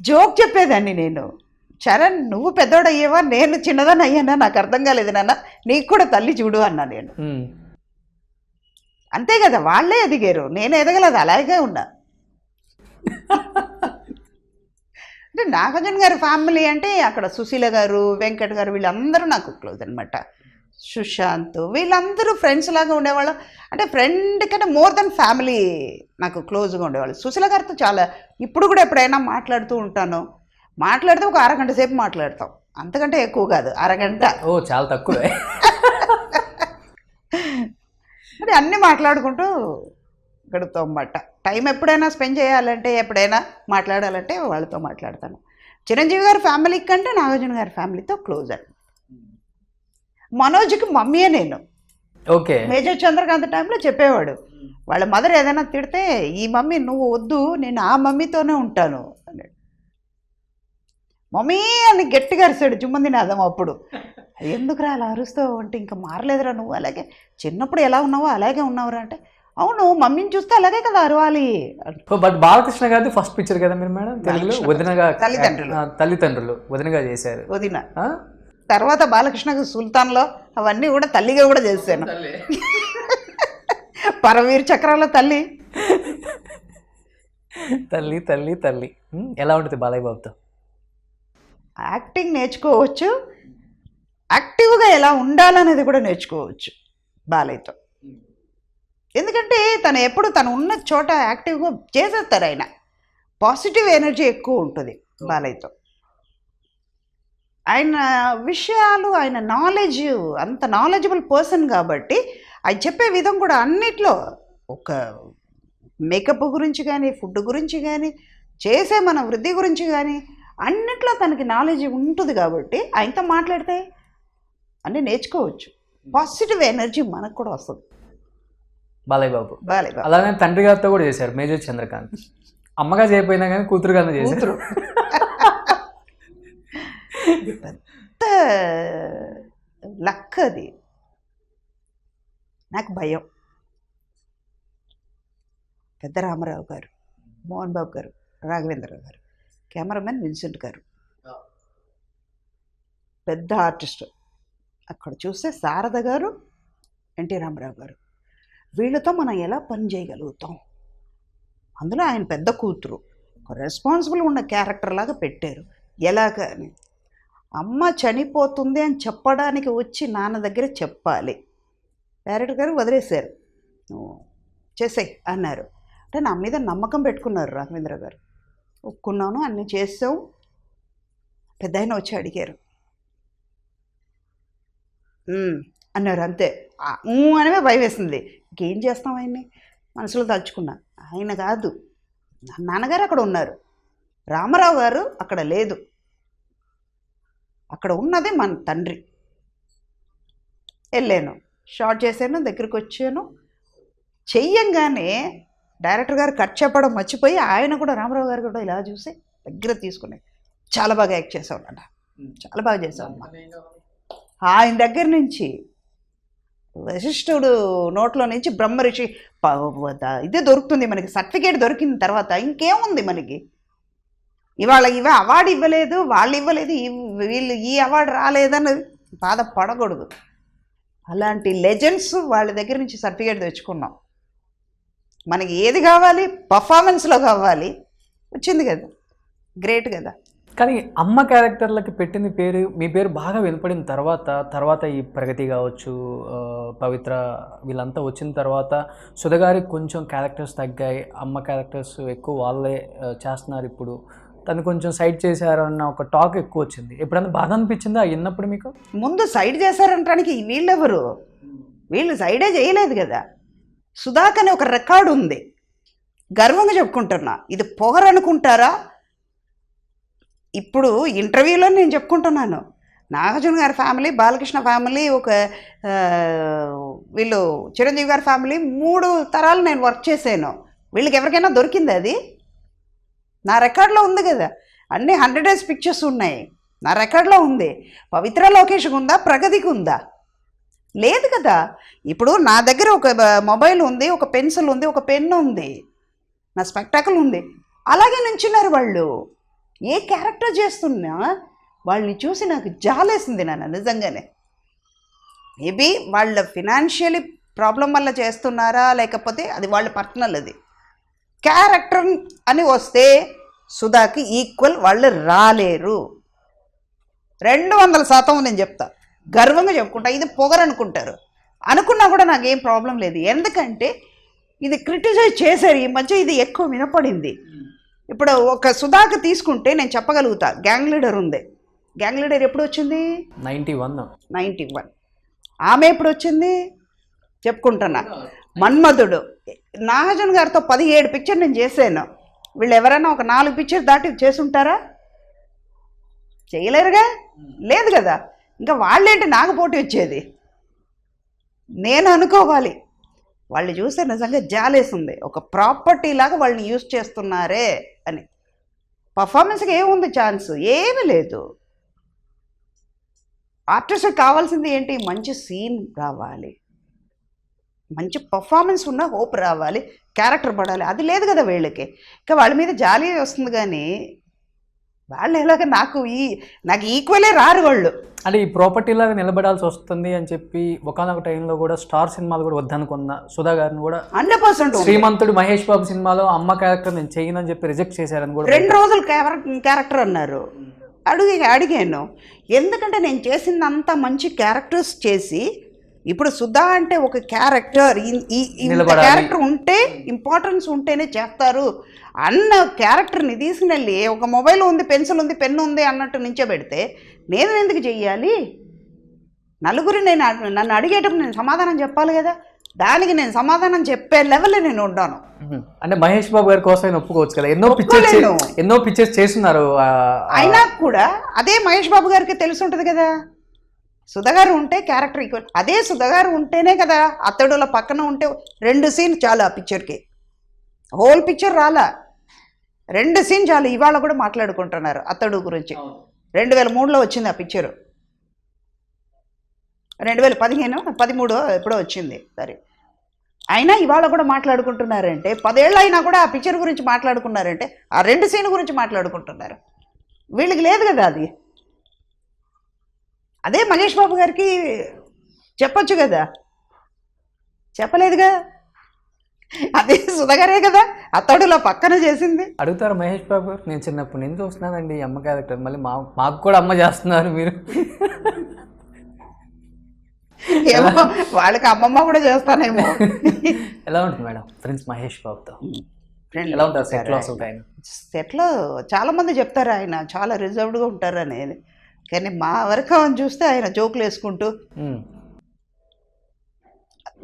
జోక్ చెప్పేదాన్ని నేను, చరణ్ నువ్వు పెద్దోడు అయ్యేవా, నేను చిన్నదాన్ని అయ్యానా, నాకు అర్థం కాలేదు నాన్న, నీకు కూడా తల్లి చూడు అన్నా నేను. అంతే కదా, వాళ్ళే ఎదిగారు, నేను ఎదగలేదు, అలాగే ఉన్నా. అంటే నాగార్జున గారి ఫ్యామిలీ అంటే అక్కడ సుశీల గారు, వెంకట్ గారు, వీళ్ళందరూ నాకు క్లోజ్ అనమాట. సుశాంత్, వీళ్ళందరూ ఫ్రెండ్స్ లాగా ఉండేవాళ్ళు. అంటే ఫ్రెండ్ కంటే మోర్ దెన్ ఫ్యామిలీ నాకు క్లోజ్గా ఉండేవాళ్ళు. సుశీల గారితో చాలా, ఇప్పుడు కూడా ఎప్పుడైనా మాట్లాడుతూ ఉంటాను. మాట్లాడితే ఒక అరగంట సేపు మాట్లాడతాం, అంతకంటే ఎక్కువ కాదు, అరగంట. ఓ చాలా తక్కువే. అంటే అన్నీ మాట్లాడుకుంటూ గడుపుతాం అన్నమాట. టైం ఎప్పుడైనా స్పెండ్ చేయాలంటే, ఎప్పుడైనా మాట్లాడాలంటే వాళ్ళతో మాట్లాడతాను. చిరంజీవి గారి ఫ్యామిలీ కంటే నాగార్జున గారి ఫ్యామిలీతో క్లోజ్ అండి. మనోజ్కి మమ్మీయే నేను. ఓకే. మేజర్ చంద్రకాంత్ టైంలో చెప్పేవాడు, వాళ్ళ మదర్ ఏదైనా తిడితే ఈ మమ్మీ నువ్వు వద్దు, నేను ఆ మమ్మీతోనే ఉంటాను అన్నాడు. మమ్మీ అని గట్టిగా అరిసాడు జుమ్మంది నాదం. అప్పుడు ఎందుకురా అలా అరుస్తావు అంటే, ఇంకా మారలేదురా నువ్వు, అలాగే చిన్నప్పుడు ఎలా ఉన్నావో అలాగే ఉన్నావురా అంటే, అవును మమ్మీని చూస్తే అలాగే కదా అరవాలి. బట్ బాలకృష్ణ గారి ఫస్ట్ పిక్చర్ కదా మీరు మేడం తెలుగులో వదినగా, తల్లిదండ్రులు వదినగా చేశారు. వదిన తర్వాత బాలకృష్ణ సుల్తాన్లో అవన్నీ కూడా తల్లిగా కూడా చేశాను. పరవీర్ చక్రాల తల్లి. తల్లి తల్లి తల్లి ఎలా ఉంటుంది బాలయ్య బాబుతో? యాక్టింగ్ నేర్చుకోవచ్చు, యాక్టివ్గా ఎలా ఉండాలనేది కూడా నేర్చుకోవచ్చు బాలయ్యతో. ఎందుకంటే తను ఉన్న చోట యాక్టివ్గా చేసేస్తారు. ఆయన పాజిటివ్ ఎనర్జీ ఎక్కువ ఉంటుంది బాలయ్యతో. ఆయన విషయాలు, ఆయన నాలెడ్జ్, అంత నాలెడ్జబుల్ పర్సన్ కాబట్టి ఆయన చెప్పే విధం కూడా అన్నిట్లో, ఒక మేకప్ గురించి కానీ, ఫుడ్ గురించి కానీ, చేసే మన వృద్ధి గురించి కానీ అన్నిట్లో తనకి నాలెడ్జ్ ఉంటుంది కాబట్టి ఆయనతో మాట్లాడితే అన్నీ నేర్చుకోవచ్చు. పాజిటివ్ ఎనర్జీ మనకు కూడా వస్తుంది. బాలయ్య బాబు బాలయ్య అలానే తండ్రి గారితో కూడా చేశారు మేజర్ చంద్రకాంత్. అమ్మగా చేయకపోయినా కానీ కూతురుగానే చేశారు. పెద్ద లక్ అది. నాకు భయం. పెద్ద రామారావు గారు, మోహన్ బాబు గారు, రాఘవేంద్రరావు గారు, కెమెరామెన్ విన్సెంట్ గారు, పెద్ద ఆర్టిస్టు. అక్కడ చూస్తే శారద గారు, ఎన్టీ రామారావు గారు. వీళ్ళతో మనం ఎలా పని చేయగలుగుతాం? అందులో ఆయన పెద్ద కూతురు, ఒక రెస్పాన్సిబుల్ ఉన్న క్యారెక్టర్ లాగా పెట్టారు. ఎలాగ అని, అమ్మ చనిపోతుంది అని చెప్పడానికి వచ్చి నాన్న దగ్గర చెప్పాలి. డైరెక్టర్ గారు వదిలేశారు, చేసేయి అన్నారు. అంటే నా మీద నమ్మకం పెట్టుకున్నారు రాఘవేంద్ర గారు. ఒప్పుకున్నాను, అన్నీ చేసాం. పెద్ద ఆయన వచ్చి అడిగారు, అన్నారు. అంతే. అనేవే భయం వేసింది. ఇంకేం చేస్తాం ఆయన్ని మనసులో తలుచుకున్నా. ఆయన కాదు, నాన్నగారు అక్కడ ఉన్నారు, రామారావు గారు అక్కడ లేదు, అక్కడ ఉన్నది మన తండ్రి. వెళ్ళాను, షార్ట్ చేశాను, దగ్గరికి వచ్చాను. చెయ్యంగానే డైరెక్టర్ గారు కట్ చెప్పడం మర్చిపోయి ఆయన కూడా, రామారావు గారు కూడా ఇలా చూసి దగ్గర తీసుకుని, చాలా బాగా యాక్ట్ చేసావు నాన్న, చాలా బాగా చేసావు అమ్మా. ఆయన దగ్గర నుంచి వశిష్ఠుడు నోట్లో నుంచి బ్రహ్మఋషి ఇదే దొరుకుతుంది మనకి. సర్టిఫికేట్ దొరికిన తర్వాత ఇంకేముంది మనకి? ఇవాళ అవార్డు ఇవ్వలేదు, వాళ్ళు ఇవ్వలేదు, వీళ్ళు ఈ అవార్డు రాలేదని బాధపడకూడదు. అలాంటి లెజెండ్స్ వాళ్ళ దగ్గర నుంచి సర్టిఫికేట్ తెచ్చుకున్నాం. మనకి ఏది కావాలి? పర్ఫార్మెన్స్లో కావాలి. వచ్చింది కదా, గ్రేట్ కదా. కానీ అమ్మ క్యారెక్టర్లకి పెట్టిన పేరు, మీ పేరు బాగా వినపడిన తర్వాత ఈ ప్రగతి కావచ్చు, పవిత్ర, వీళ్ళంతా వచ్చిన తర్వాత సుధగారికి కొంచెం క్యారెక్టర్స్ తగ్గాయి, అమ్మ క్యారెక్టర్స్ ఎక్కువ వాళ్ళే చేస్తున్నారు. ఇప్పుడు తను కొంచెం సైడ్ చేశారన్న ఒక టాక్ ఎక్కువ వచ్చింది. ఎప్పుడన్నా బాధ అనిపించిందా విన్నప్పుడు మీకు? ముందు సైడ్ చేశారంటానికి వీళ్ళెవరు? వీళ్ళు సైడే చేయలేదు కదా. సుధాకర్ అనే ఒక రికార్డు ఉంది, గర్వంగా చెప్పుకుంటున్నా. ఇది పొగరనుకుంటారా? ఇప్పుడు ఇంటర్వ్యూలో నేను చెప్పుకుంటున్నాను, నాగార్జున గారి ఫ్యామిలీ, బాలకృష్ణ ఫ్యామిలీ, ఒక వీళ్ళు చిరంజీవి గారి ఫ్యామిలీ, 3 తరాలు నేను వర్క్ చేశాను. వీళ్ళకి ఎవరికైనా దొరికింది? అది నా రికార్డులో ఉంది కదా. అన్నీ 100 days పిక్చర్స్ ఉన్నాయి, నా రికార్డులో ఉంది. పవిత్ర లోకేష్కి ఉందా? ప్రగతికి ఉందా? లేదు కదా. ఇప్పుడు నా దగ్గర ఒక మొబైల్ ఉంది, ఒక పెన్సిల్ ఉంది, ఒక పెన్ను ఉంది, నా స్పెక్టాకిల్ ఉంది. అలాగే నించున్నారు వాళ్ళు. ఏ క్యారెక్టర్ చేస్తున్నా వాళ్ళని చూసి నాకు జాలేసింది నాన్న, నిజంగానే. మేబీ వాళ్ళ ఫినాన్షియలీ ప్రాబ్లం వల్ల చేస్తున్నారా, లేకపోతే అది వాళ్ళ పర్సనల్. అది క్యారెక్టర్ అని వస్తే సుధాకి ఈక్వల్ వాళ్ళు రాలేరు. 200% నేను చెప్తా, గర్వంగా చెప్పుకుంటా. ఇది పొగరనుకుంటారు, అనుకున్నా కూడా నాకేం ప్రాబ్లం లేదు. ఎందుకంటే ఇది క్రిటిసైజ్ చేశారు ఈ మధ్య, ఇది ఎక్కువ వినపడింది. ఇప్పుడు ఒక సుధాకి తీసుకుంటే నేను చెప్పగలుగుతా, గ్యాంగ్ లీడర్ ఉంది. గ్యాంగ్ లీడర్ ఎప్పుడు వచ్చింది? 91. ఆమె ఎప్పుడు వచ్చింది చెప్పుకుంటున్నా. మన్మధుడు, నాగార్జున గారితో 17 పిక్చర్ నేను చేశాను. వీళ్ళు ఎవరైనా ఒక 4 పిక్చర్ దాటి చేసుంటారా? చేయలేరుగా. లేదు కదా. ఇంకా వాళ్ళేంటి నాకు పోటీ వచ్చేది? నేను అనుకోవాలి. వాళ్ళు చూస్తే నిజంగా జాలేస్తుంది. ఒక ప్రాపర్టీ లాగా వాళ్ళని యూజ్ చేస్తున్నారే అని. పర్ఫార్మెన్స్కి ఏముంది ఛాన్స్? ఏమీ లేదు. ఆర్టిస్ట్కి కావాల్సింది ఏంటి? మంచి సీన్ రావాలి, మంచి పర్ఫార్మెన్స్ ఉన్న హోప్ రావాలి, క్యారెక్టర్ పడాలి. అది లేదు కదా వీళ్ళకి. ఇంకా వాళ్ళ మీద జాలి వస్తుంది. కానీ వాళ్ళు ఎలాగ నాకు ఈక్వలే రారు వాళ్ళు. అంటే ఈ ప్రాపర్టీ లాగా నిలబడాల్సి వస్తుంది అని చెప్పి ఒకనొక టైంలో కూడా స్టార్ సినిమాలు కూడా వద్దనుకున్న సుధా గారిని కూడా 100% శ్రీమంతుడు మహేష్ బాబు సినిమాలో అమ్మ క్యారెక్టర్ నేను చేయనని చెప్పి రిజెక్ట్ చేశారని కూడా 2 రోజులు క్యారెక్టర్ అన్నారు. అడిగాను. ఎందుకంటే నేను చేసిందంత మంచి క్యారెక్టర్స్ చేసి ఇప్పుడు సుధా అంటే ఒక క్యారెక్టర్, నిలబడాలి. క్యారెక్టర్ ఉంటే ఇంపార్టెన్స్ ఉంటేనే చేస్తారు అన్న క్యారెక్టర్ని తీసుకుని ఒక మొబైల్ ఉంది, పెన్సిల్ ఉంది, పెన్ను ఉంది అన్నట్టు నించోబెడితే నేను ఎందుకు చెయ్యాలి? నన్ను అడిగేటప్పుడు నేను సమాధానం చెప్పాలి కదా. దానికి నేను సమాధానం చెప్పే లెవెల్ నేను ఉంటాను. అంటే మహేష్ బాబు గారి కోసం ఆయన ఒప్పుకోవచ్చు కదా, ఎన్నో పిక్చర్స్ చేస్తున్నారు. అయినా కూడా అదే మహేష్ బాబు గారికి తెలిసి ఉంటుంది కదా, సుధగారు ఉంటే క్యారెక్టర్ ఈక్వల్. అదే సుధగారు ఉంటేనే కదా, అతడుల పక్కన ఉంటే 2 సీన్ చాలు ఆ పిక్చర్కి, హోల్ పిక్చర్ రాలా, 2 సీన్ చాలు. ఇవాళ కూడా మాట్లాడుకుంటున్నారు అతడు గురించి. 2003లో వచ్చింది ఆ పిక్చరు, 2015, 13 ఎప్పుడో వచ్చింది. సరే, అయినా ఇవాళ కూడా మాట్లాడుకుంటున్నారంటే 10 ఏళ్ళు అయినా కూడా ఆ పిక్చర్ గురించి మాట్లాడుకున్నారంటే ఆ 2 సీన్ గురించి మాట్లాడుకుంటున్నారు. వీళ్ళకి లేదు కదా అది. అదే మహేష్ బాబు గారికి చెప్పొచ్చు కదా, చెప్పలేదుగా. అదే సుధగారే కదా అతడులో పక్కన చేసింది. అడుగుతారు మహేష్ బాబు గారు, నేను చిన్నప్పుడు నేను చూస్తున్నానండి ఈ అమ్మ క్యారెక్టర్, మళ్ళీ మాకు కూడా అమ్మ చేస్తున్నారు మీరు. ఏమో వాళ్ళకి అమ్మమ్మ కూడా చేస్తానేమో. ఎలా ఉంటుంది మేడం ఫ్రెండ్స్ మహేష్ బాబుతో? ఫ్రెండ్ ఎలా ఉంటారు సెట్లో అసలు ఆయన? సెట్లో చాలామంది చెప్తారు ఆయన చాలా రిజర్వ్డ్గా ఉంటారు అనేది, కానీ మా వరకు అని చూస్తే ఆయన జోకులు వేసుకుంటూ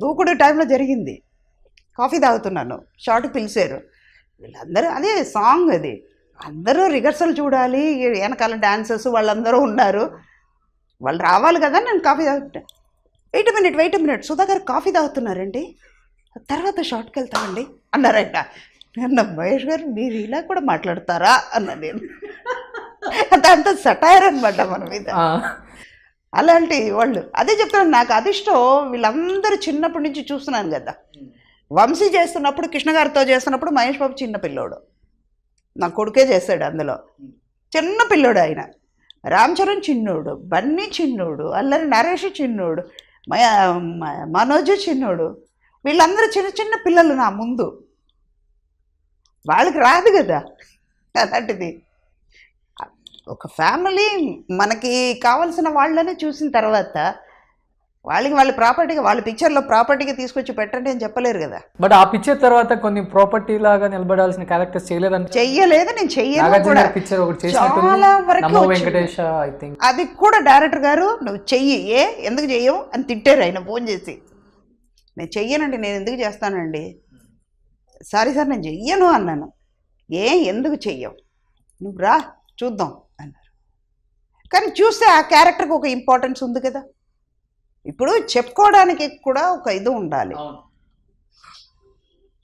దూకుడు టైంలో జరిగింది. కాఫీ తాగుతున్నాను, షార్ట్కి పిలిచారు వీళ్ళందరూ, అదే సాంగ్ అది, అందరూ రిహర్సల్ చూడాలి, వెనకాల డాన్సర్స్ వాళ్ళందరూ ఉన్నారు, వాళ్ళు రావాలి కదా. నేను కాఫీ తాగుతుంటే వెయిట్ మినిట్ సుధా గారు కాఫీ తాగుతున్నారండి, తర్వాత షార్ట్కి వెళ్తామండి అన్నారంట. నేను మహేష్ గారు మీరు ఇలా కూడా మాట్లాడతారా అన్నా నేను. అంత సటైర్ అనమాట మన మీద. అలాంటి వాళ్ళు అదే చెప్తాను, నాకు అదిష్టం. వీళ్ళందరూ చిన్నప్పటి నుంచి చూస్తున్నాను కదా, వంశీ చేస్తున్నప్పుడు, కృష్ణ గారితో చేస్తున్నప్పుడు మహేష్ బాబు చిన్న పిల్లోడు, నా కొడుకే చేశాడు అందులో, చిన్న పిల్లోడు ఆయన. రామ్ చరణ్ చిన్నోడు, బన్నీ చిన్నోడు, అల్లరి నరేష్ చిన్నోడు, మనోజ్ చిన్నోడు, వీళ్ళందరూ చిన్న చిన్న పిల్లలు నా ముందు. వాళ్ళకి రాదు కదా అలాంటిది. ఒక ఫ్యామిలీ మనకి కావాల్సిన వాళ్ళనే చూసిన తర్వాత వాళ్ళ ప్రాపర్టీగా, వాళ్ళ పిక్చర్లో ప్రాపర్టీగా తీసుకొచ్చి పెట్టండి అని చెప్పలేరు కదా. బట్ ఆ పిక్చర్ తర్వాత కొన్ని ప్రాపర్టీ లాగా నిలబడాల్సిన క్యారెక్టర్స్ చేయలేదంటే? చెయ్యలేదు, నేను చెయ్యను కూడా. పిక్చర్ ఒకటి చాలా వరకు వెంకటేష్ ఐ థింక్ అది కూడా డైరెక్టర్ గారు నువ్వు చెయ్యి, ఎందుకు చెయ్యవు అని తిట్టారు ఆయన ఫోన్ చేసి. నేను చెయ్యనండి, నేను ఎందుకు చేస్తానండి, సారీ సార్ నేను చెయ్యను అన్నాను. ఎందుకు చెయ్యవు, నువ్వు రా చూద్దాం అన్నారు. కానీ చూస్తే ఆ క్యారెక్టర్కి ఒక ఇంపార్టెన్స్ ఉంది కదా. ఇప్పుడు చెప్పుకోవడానికి కూడా ఒక ఇది ఉండాలి.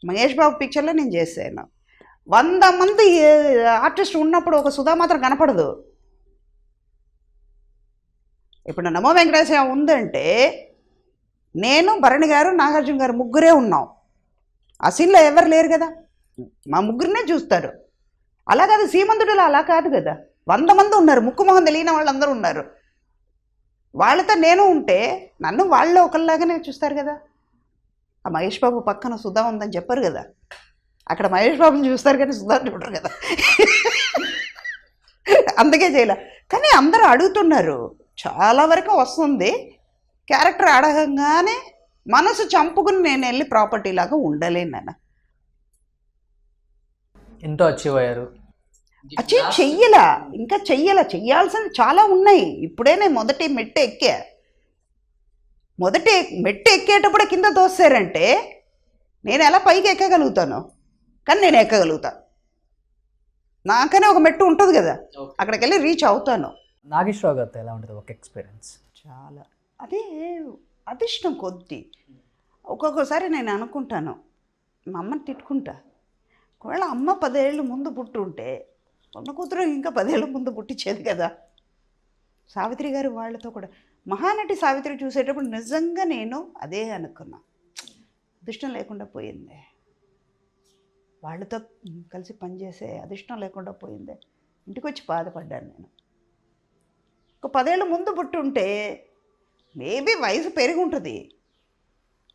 మహేష్ బాబు పిక్చర్లో నేను చేశాను, 100 మంది ఆర్టిస్ట్ ఉన్నప్పుడు ఒక సుధా మాత్రం కనపడదు. ఇప్పుడు నమో వెంకటేశ్వర ఉందంటే నేను, భరణి గారు, నాగార్జున గారు ముగ్గురే ఉన్నాం. ఆ సీన్లో ఎవరు లేరు కదా, మా ముగ్గురినే చూస్తారు. అలా కాదు సీమంతుడిలో, అలా కాదు కదా, 100 మంది ఉన్నారు, ముక్కు మొహం తెలియని వాళ్ళందరూ ఉన్నారు. వాళ్ళతో నేను ఉంటే నన్ను వాళ్ళు ఒకరిలాగానే చూస్తారు కదా. ఆ మహేష్ బాబు పక్కన సుధా ఉందని చెప్పరు కదా, అక్కడ మహేష్ బాబుని చూస్తారు కానీ సుధాని చూడరు కదా. అందుకే చేయలే. కానీ అందరూ అడుగుతున్నారు, చాలా వరకు వస్తుంది. క్యారెక్టర్ అడగంగానే మనసు చంపుకుని నేను వెళ్ళి ప్రాపర్టీ లాగా ఉండలేను నాన్న. ఎంతో అచీవ్ అయ్యారు. చెయ్యలా, ఇంకా చెయ్యాల్సింది చాలా ఉన్నాయి. ఇప్పుడే నేను మొదటి మెట్టు ఎక్కేటప్పుడు కింద తోస్తారంటే నేను ఎలా పైకి ఎక్కగలుగుతాను? కానీ నేను ఎక్కగలుగుతా, నాకనే ఒక మెట్టు ఉంటుంది కదా, అక్కడికి వెళ్ళి రీచ్ అవుతాను. నాగేశ్వరరావు గారితో ఎలా ఉంటుంది ఒక ఎక్స్పీరియన్స్? చాలా, అదే అదిష్టం కొద్ది. ఒక్కొక్కసారి నేను అనుకుంటాను, మా అమ్మని తిట్టుకుంటా, ఒకవేళ అమ్మ 10 ఏళ్ళు ముందు పుట్టుంటే ఉన్న కూతురు ఇంకా 10 ఏళ్ళ ముందు పుట్టించేది కదా. సావిత్రి గారు వాళ్ళతో కూడా, మహానటి సావిత్రి చూసేటప్పుడు నిజంగా నేను అదే అనుకున్నా, అదృష్టం లేకుండా పోయింది, వాళ్ళతో కలిసి పనిచేసే అదృష్టం లేకుండా పోయింది. ఇంటికి వచ్చి బాధపడ్డాను నేను. ఒక 10 ఏళ్ళ ముందు పుట్టుంటే మేబీ వయసు పెరిగి ఉంటుంది,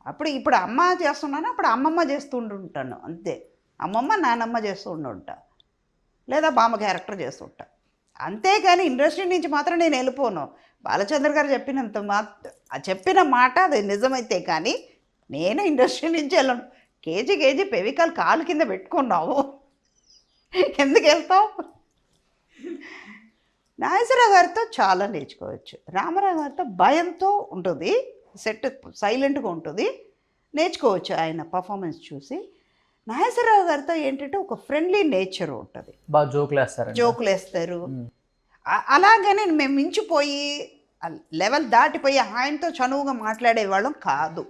అప్పుడు ఇప్పుడు అమ్మ చేస్తున్నాను, అప్పుడు అమ్మమ్మ చేస్తూ ఉంటుంటాను అంతే. అమ్మమ్మ నానమ్మ చేస్తూ ఉండుంటా, లేదా బామ్మ క్యారెక్టర్ చేస్తుంటా. అంతేగాని ఇండస్ట్రీ నుంచి మాత్రం నేను వెళ్ళిపోను. బాలచంద్ర గారు చెప్పిన మాట అది నిజమైతే కానీ నేను ఇండస్ట్రీ నుంచి వెళ్ళను. కేజీ పెవికాలు కాలు కింద పెట్టుకున్నావు, ఎందుకు వెళ్తావు? నాగేశ్వరరావు గారితో చాలా నేర్చుకోవచ్చు. రామారావు గారితో భయంతో ఉంటుంది, సెట్ సైలెంట్గా ఉంటుంది, నేర్చుకోవచ్చు ఆయన పర్ఫార్మెన్స్ చూసి. నాగేశ్వరరావు గారితో ఏంటంటే ఒక ఫ్రెండ్లీ నేచర్ ఉంటుంది, బాగా జోకులు వేస్తారు. అలాగని మేము మించిపోయి లెవెల్ దాటిపోయి ఆయనతో చనువుగా మాట్లాడేవాళ్ళం కాదు.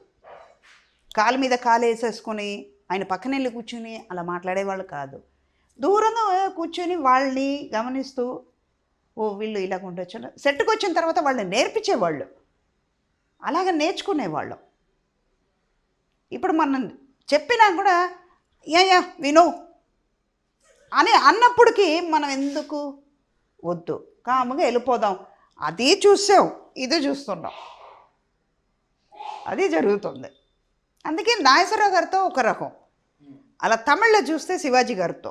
కాలు మీద కాలు వేసేసుకొని ఆయన పక్కన వెళ్ళి కూర్చుని అలా మాట్లాడేవాళ్ళు కాదు. దూరంగా కూర్చొని వాళ్ళని గమనిస్తూ, ఓ వీళ్ళు ఇలాగ ఉండొచ్చు, సెట్కి వచ్చిన తర్వాత వాళ్ళని నేర్పించేవాళ్ళు, అలాగ నేర్చుకునేవాళ్ళం. ఇప్పుడు మనం చెప్పినా కూడా యా విను అని అన్నప్పటికీ మనం ఎందుకు వద్దు, కాముగా వెళ్ళిపోదాం, అది చూసాం ఇది చూస్తున్నాం, అది జరుగుతుంది. అందుకే నాగేశ్వరరావు గారితో ఒక రకం, అలా తమిళ్లో చూస్తే శివాజీ గారితో,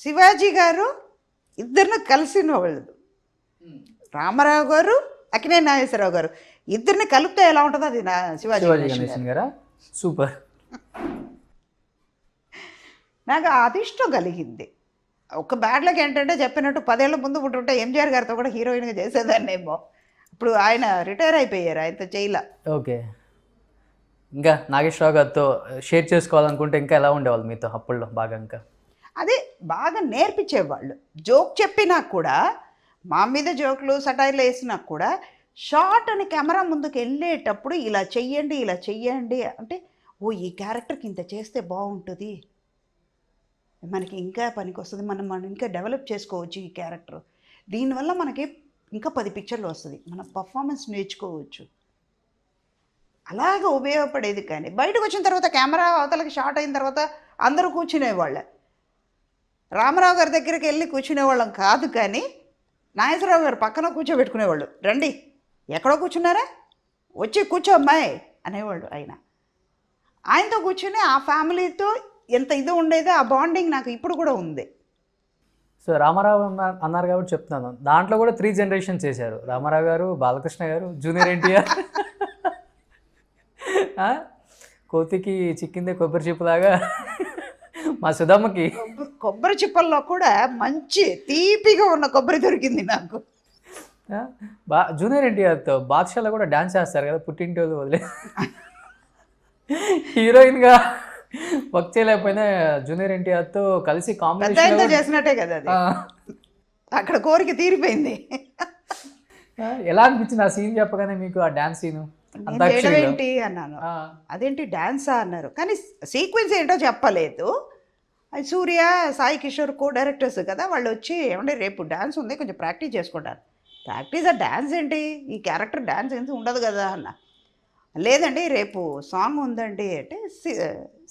శివాజీ గారు ఇద్దరిని కలిసిన వాళ్ళు, రామారావు గారు అక్కినే నాగేశ్వరరావు గారు ఇద్దరిని కలిపితే ఎలా ఉంటుందో అది శివాజీ గణేశన్ గారా. సూపర్. నాకు అదిష్టం కలిగింది. ఒక బ్యాడ్లకి ఏంటంటే చెప్పినట్టు 10 ఏళ్ళ ముందు ఉంటుంటే ఎంజీఆర్ గారితో కూడా హీరోయిన్గా చేసేదాన్నేమో. ఇప్పుడు ఆయన రిటైర్ అయిపోయారు, ఆయనతో చేయలే. ఓకే. ఇంకా నాగేశ్వరరావు గారితో షేర్ చేసుకోవాలనుకుంటే ఇంకా ఎలా ఉండేవాళ్ళు మీతో అప్పుల్లో? బాగా ఇంకా అదే బాగా నేర్పించేవాళ్ళు. జోక్ చెప్పినా కూడా, మా మీద జోకులు సటైర్లు వేసినా కూడా, షార్ట్ అని కెమెరా ముందుకు వెళ్ళేటప్పుడు ఇలా చెయ్యండి అంటే, ఓ ఈ క్యారెక్టర్కి ఇంత చేస్తే బాగుంటుంది, మనకి ఇంకా పనికి వస్తుంది, మనం ఇంకా డెవలప్ చేసుకోవచ్చు ఈ క్యారెక్టర్, దీనివల్ల మనకి ఇంకా 10 పిక్చర్లు వస్తుంది, మన పర్ఫార్మెన్స్ నేర్చుకోవచ్చు, అలాగ ఉపయోగపడేది. కానీ బయటకు వచ్చిన తర్వాత కెమెరా అవతలకి షార్ట్ అయిన తర్వాత అందరూ కూర్చునేవాళ్ళే. రామారావు గారి దగ్గరికి వెళ్ళి కూర్చునేవాళ్ళం కాదు, కానీ నాగేశ్వరరావు గారు పక్కన కూర్చోబెట్టుకునేవాళ్ళు. రండి, ఎక్కడో కూర్చున్నారా, వచ్చి కూర్చో అమ్మాయి అనేవాళ్ళు. ఆయనతో కూర్చుని ఆ ఫ్యామిలీతో ఎంత ఇది ఉండేదో, ఆ బాండింగ్ నాకు ఇప్పుడు కూడా ఉంది. సో రామారావు అన్నారు కాబట్టి చెప్తున్నాను, దాంట్లో కూడా 3 జనరేషన్స్ చేశారు. రామారావు గారు, బాలకృష్ణ గారు, జూనియర్ ఎన్టీఆర్. కోతికి చిక్కిందే కొబ్బరి చిప్పులాగా మా సుధమ్మకి కొబ్బరి చిప్పల్లో కూడా మంచి తీపిగా ఉన్న కొబ్బరి దొరికింది నాకు. జూనియర్ ఎన్టీఆర్తో బాద్షాలో కూడా డాన్స్ చేస్తారు కదా, పుట్టింటి వాళ్ళు వదిలే. హీరోయిన్గా వర్క్ చేయలేకపోయినా జూనియర్ ఎన్టీఆర్తో కలిసి కాంబినేషన్ చేసినట్టే కదా అది. అక్కడ కోరిక తీరిపోయింది. ఎలా అనిపించింది ఆ సీన్ చెప్పగానే మీకు, ఆ డాన్స్ సీను? ఏంటి అన్నాను, అదేంటి డాన్సా అన్నారు, కానీ సీక్వెన్స్ ఏంటో చెప్పలేదు. అది సూర్య, సాయి కిషోర్ కో డైరెక్టర్స్ కదా, వాళ్ళు వచ్చి ఏమంటే రేపు డాన్స్ ఉంది కొంచెం ప్రాక్టీస్ చేసుకుంటారు. ప్రాక్టీస్ ఆ డాన్స్ ఏంటి, ఈ క్యారెక్టర్ డాన్స్ ఏంటి ఉండదు కదా అన్న. లేదండి రేపు సాంగ్ ఉందండి అంటే